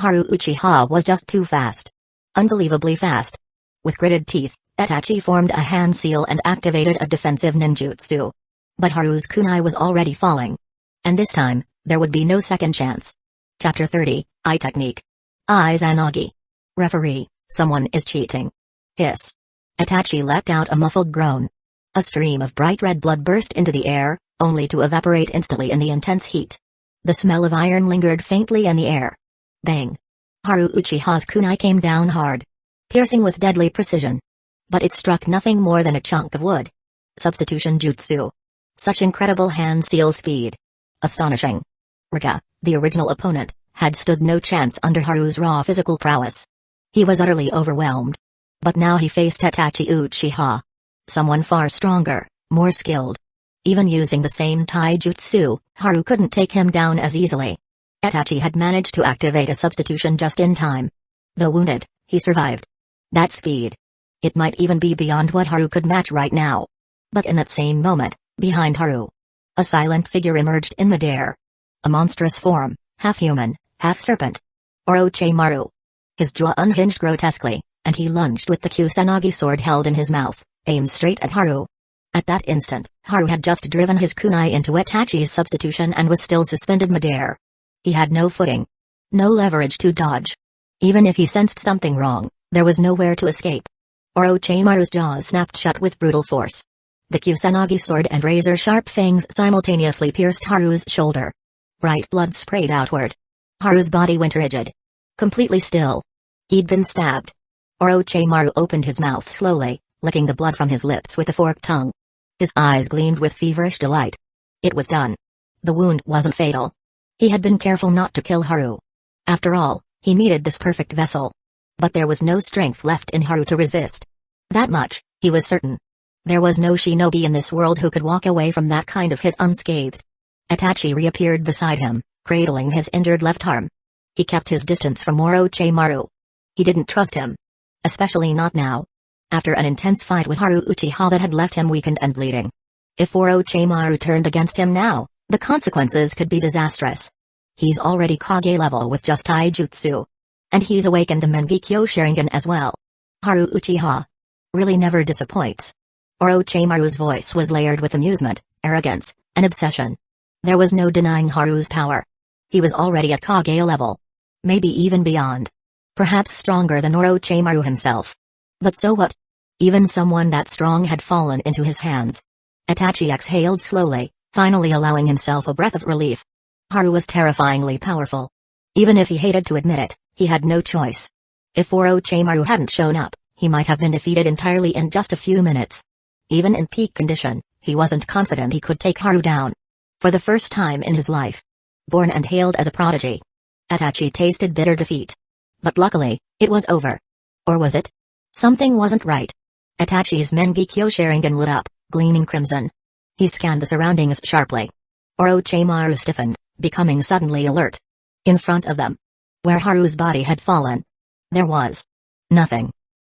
Haru Uchiha was just too fast. Unbelievably fast. With gritted teeth, Itachi formed a hand seal and activated a defensive ninjutsu. But Haru's kunai was already falling. And this time, there would be no second chance. Chapter 30, Eye Technique. Izanagi. Referee, someone is cheating. Hiss. Itachi let out a muffled groan. A stream of bright red blood burst into the air, only to evaporate instantly in the intense heat. The smell of iron lingered faintly in the air. Bang. Haru Uchiha's kunai came down hard. Piercing with deadly precision. But it struck nothing more than a chunk of wood. Substitution jutsu. Such incredible hand seal speed. Astonishing. Rika, the original opponent, had stood no chance under Haru's raw physical prowess. He was utterly overwhelmed. But now he faced Itachi Uchiha. Someone far stronger, more skilled. Even using the same taijutsu, Haru couldn't take him down as easily. Itachi had managed to activate a substitution just in time. Though wounded, he survived. That speed. It might even be beyond what Haru could match right now. But in that same moment, behind Haru, a silent figure emerged in midair. A monstrous form, half human, half serpent. Orochimaru. His jaw unhinged grotesquely, and he lunged with the Kusanagi sword held in his mouth, aimed straight at Haru. At that instant, Haru had just driven his kunai into Itachi's substitution and was still suspended midair. He had no footing. No leverage to dodge. Even if he sensed something wrong, there was nowhere to escape. Orochimaru's jaws snapped shut with brutal force. The Kusanagi sword and razor-sharp fangs simultaneously pierced Haru's shoulder. Bright blood sprayed outward. Haru's body went rigid. Completely still. He'd been stabbed. Orochimaru opened his mouth slowly, licking the blood from his lips with a forked tongue. His eyes gleamed with feverish delight. It was done. The wound wasn't fatal. He had been careful not to kill Haru. After all, he needed this perfect vessel. But there was no strength left in Haru to resist. That much, he was certain. There was no shinobi in this world who could walk away from that kind of hit unscathed. Itachi reappeared beside him, cradling his injured left arm. He kept his distance from Orochimaru. He didn't trust him. Especially not now. After an intense fight with Haru Uchiha that had left him weakened and bleeding. If Orochimaru turned against him now, the consequences could be disastrous. He's already Kage level with just taijutsu. And he's awakened the Mangekyo Sharingan as well. Haru Uchiha really never disappoints. Orochimaru's voice was layered with amusement, arrogance, and obsession. There was no denying Haru's power. He was already at Kage level. Maybe even beyond. Perhaps stronger than Orochimaru himself. But so what? Even someone that strong had fallen into his hands. Itachi exhaled slowly, finally allowing himself a breath of relief. Haru was terrifyingly powerful. Even if he hated to admit it, he had no choice. If Orochimaru hadn't shown up, he might have been defeated entirely in just a few minutes. Even in peak condition, he wasn't confident he could take Haru down. For the first time in his life. Born and hailed as a prodigy. Itachi tasted bitter defeat. But luckily, it was over. Or was it? Something wasn't right. Itachi's Mangekyo Sharingan lit up, gleaming crimson. He scanned the surroundings sharply. Orochimaru stiffened, becoming suddenly alert. In front of them, where Haru's body had fallen, there was nothing.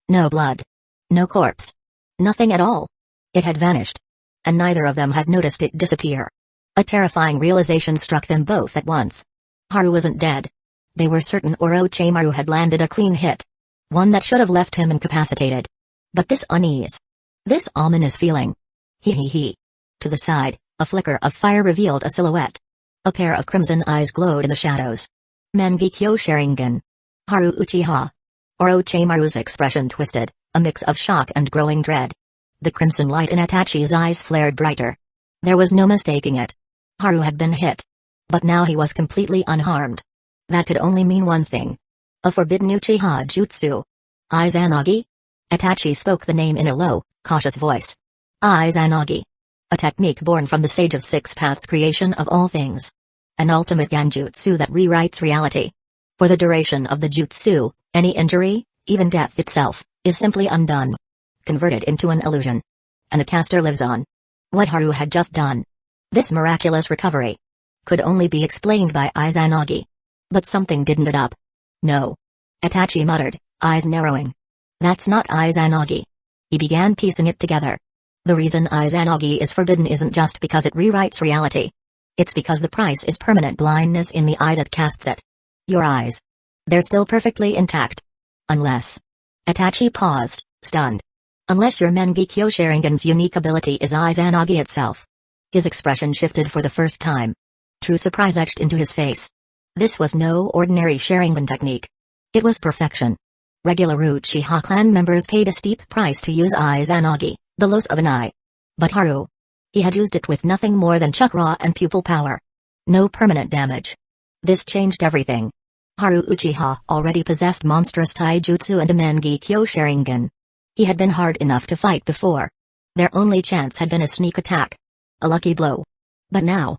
No blood. No corpse. Nothing at all. It had vanished. And neither of them had noticed it disappear. A terrifying realization struck them both at once. Haru wasn't dead. They were certain Orochimaru had landed a clean hit. One that should have left him incapacitated. But this unease. This ominous feeling. He. To the side, a flicker of fire revealed a silhouette. A pair of crimson eyes glowed in the shadows. Mangekyo Sharingan. Haru Uchiha. Orochimaru's expression twisted, a mix of shock and growing dread. The crimson light in Itachi's eyes flared brighter. There was no mistaking it. Haru had been hit. But now he was completely unharmed. That could only mean one thing. A forbidden Uchiha jutsu. Izanagi? Itachi spoke the name in a low, cautious voice. Izanagi. A technique born from the Sage of Six Paths creation of all things. An ultimate genjutsu that rewrites reality. For the duration of the jutsu, any injury, even death itself, is simply undone. Converted into an illusion. And the caster lives on. What Haru had just done. This miraculous recovery. Could only be explained by Izanagi. But something didn't add up. No. Itachi muttered, eyes narrowing. That's not Izanagi. He began piecing it together. The reason Izanagi is forbidden isn't just because it rewrites reality. It's because the price is permanent blindness in the eye that casts it. Your eyes. They're still perfectly intact. Unless. Itachi paused, stunned. Unless your Mangekyo Sharingan's unique ability is Izanagi itself. His expression shifted for the first time. True surprise etched into his face. This was no ordinary Sharingan technique. It was perfection. Regular Uchiha clan members paid a steep price to use Izanagi, the loss of an eye. But Haru. He had used it with nothing more than chakra and pupil power. No permanent damage. This changed everything. Haru Uchiha already possessed monstrous taijutsu and a Mangekyo Sharingan. He had been hard enough to fight before. Their only chance had been a sneak attack. A lucky blow. But now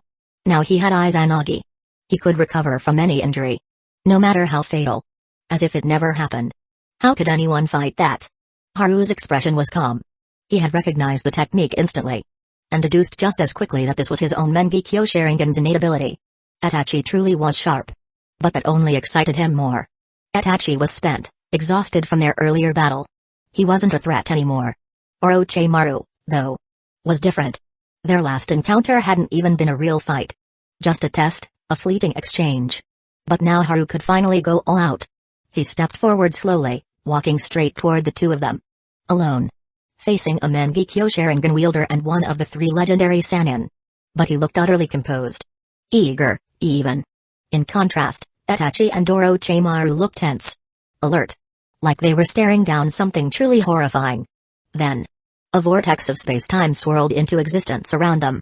he had Izanagi. He could recover from any injury. No matter how fatal. As if it never happened. How could anyone fight that? Haru's expression was calm. He had recognized the technique instantly. And deduced just as quickly that this was his own Mangekyo Sharingan's innate ability. Itachi truly was sharp. But that only excited him more. Itachi was spent, exhausted from their earlier battle. He wasn't a threat anymore. Orochimaru, though, was different. Their last encounter hadn't even been a real fight. Just a test, a fleeting exchange. But now Haru could finally go all out. He stepped forward slowly, walking straight toward the two of them. Alone. Facing a Mangekyo Sharingan wielder and one of the three legendary Sannin. But he looked utterly composed. Eager, even. In contrast, Itachi and Orochimaru looked tense. Alert. Like they were staring down something truly horrifying. Then, a vortex of space-time swirled into existence around them.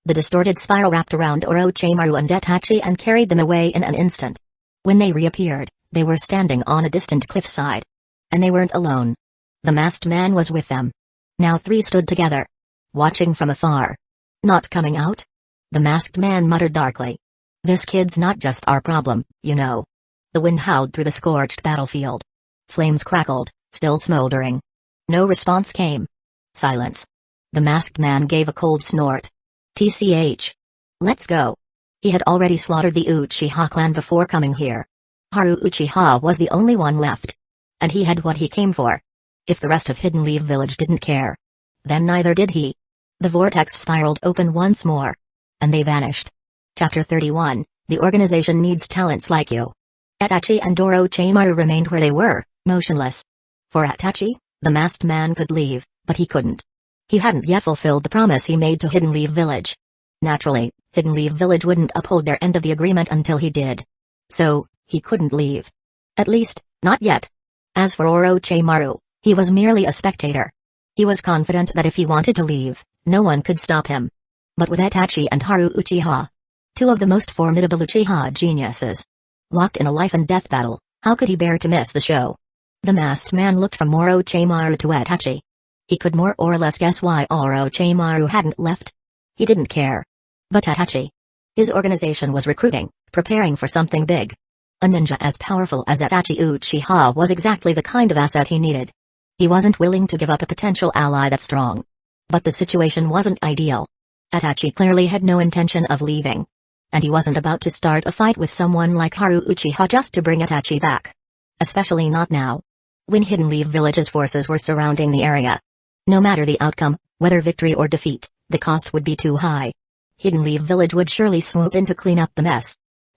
The distorted spiral wrapped around Orochimaru and Itachi and carried them away in an instant. When they reappeared, they were standing on a distant cliffside. And they weren't alone. The masked man was with them. Now three stood together. Watching from afar. Not coming out? The masked man muttered darkly. This kid's not just our problem, you know. The wind howled through the scorched battlefield. Flames crackled, still smoldering. No response came. Silence. The masked man gave a cold snort. TCH. Let's go. He had already slaughtered the Uchiha clan before coming here. Haru Uchiha was the only one left. And he had what he came for. If the rest of Hidden Leaf Village didn't care, then neither did he. The vortex spiraled open once more. And they vanished. Chapter 31, The organization needs talents like you. Itachi and Orochimaru remained where they were, motionless. For Itachi, the masked man could leave, but he couldn't. He hadn't yet fulfilled the promise he made to Hidden Leaf Village. Naturally, Hidden Leaf Village wouldn't uphold their end of the agreement until he did. So, he couldn't leave. At least, not yet. As for Orochimaru, he was merely a spectator. He was confident that if he wanted to leave, no one could stop him. But with Itachi and Haru Uchiha, two of the most formidable Uchiha geniuses, locked in a life-and-death battle, how could he bear to miss the show? The masked man looked from Orochimaru to Itachi. He could more or less guess why Orochimaru hadn't left. He didn't care. But Itachi. His organization was recruiting, preparing for something big. A ninja as powerful as Itachi Uchiha was exactly the kind of asset he needed. He wasn't willing to give up a potential ally that strong. But the situation wasn't ideal. Itachi clearly had no intention of leaving. And he wasn't about to start a fight with someone like Haru Uchiha just to bring Itachi back. Especially not now. When Hidden Leaf Village's forces were surrounding the area. No matter the outcome, whether victory or defeat, the cost would be too high. Hidden Leaf Village would surely swoop in to clean up the mess.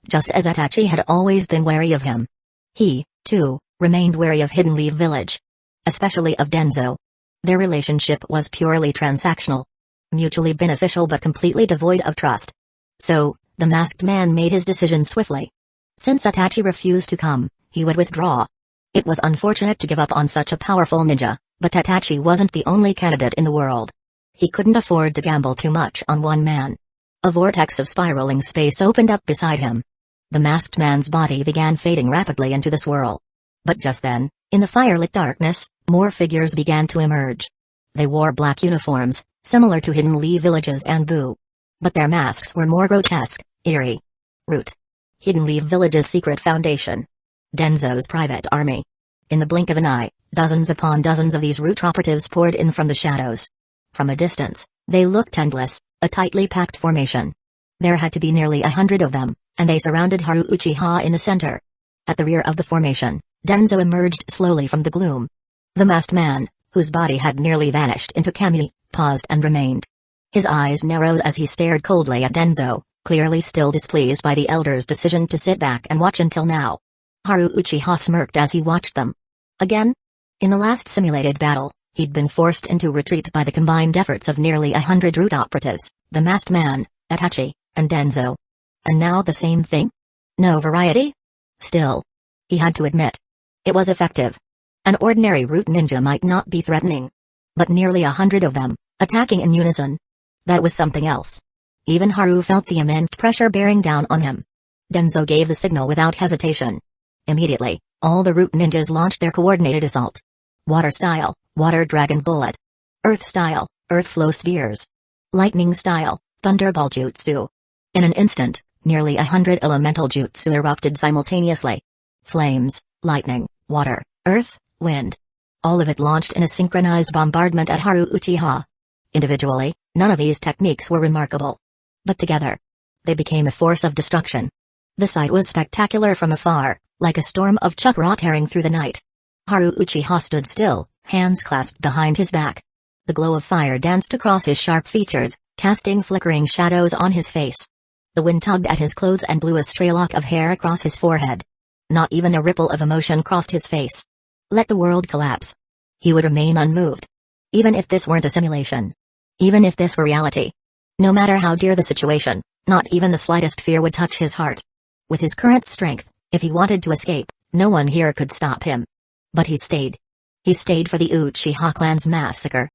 Just as Itachi had always been wary of him. He, too, remained wary of Hidden Leaf Village. Especially of Denzo. Their relationship was purely transactional. Mutually beneficial but completely devoid of trust. So, the masked man made his decision swiftly. Since Itachi refused to come, he would withdraw. It was unfortunate to give up on such a powerful ninja, but Itachi wasn't the only candidate in the world. He couldn't afford to gamble too much on one man. A vortex of spiraling space opened up beside him. The masked man's body began fading rapidly into the swirl. But just then, in the firelit darkness, more figures began to emerge. They wore black uniforms, similar to Hidden Leaf Village's Anbu. But their masks were more grotesque, eerie. Root. Hidden Leaf Village's secret foundation. Denzo's private army. In the blink of an eye, dozens upon dozens of these root operatives poured in from the shadows. From a distance, they looked endless, a tightly packed formation. There had to be nearly 100 of them, and they surrounded Haru Uchiha in the center. At the rear of the formation, Denzo emerged slowly from the gloom. The masked man, whose body had nearly vanished into Kami, paused and remained. His eyes narrowed as he stared coldly at Denzo, clearly still displeased by the elder's decision to sit back and watch until now. Haru Uchiha smirked as he watched them. Again? In the last simulated battle, he'd been forced into retreat by the combined efforts of nearly 100 root operatives, the masked man, Itachi, and Denzo. And now the same thing? No variety? Still. He had to admit. It was effective. An ordinary root ninja might not be threatening. But nearly 100 of them, attacking in unison. That was something else. Even Haru felt the immense pressure bearing down on him. Denzo gave the signal without hesitation. Immediately, all the root ninjas launched their coordinated assault. Water style, water dragon bullet. Earth style, earth flow spheres. Lightning style, Thunderball Jutsu. In an instant, nearly 100 elemental jutsu erupted simultaneously. Flames, lightning, water, earth, wind. All of it launched in a synchronized bombardment at Haru Uchiha. Individually, none of these techniques were remarkable. But together, they became a force of destruction. The sight was spectacular from afar, like a storm of chakra tearing through the night. Haru Uchiha stood still, hands clasped behind his back. The glow of fire danced across his sharp features, casting flickering shadows on his face. The wind tugged at his clothes and blew a stray lock of hair across his forehead. Not even a ripple of emotion crossed his face. Let the world collapse. He would remain unmoved. Even if this weren't a simulation. Even if this were reality. No matter how dear the situation, not even the slightest fear would touch his heart. With his current strength, if he wanted to escape, no one here could stop him. But he stayed. He stayed for the Uchiha clan's massacre.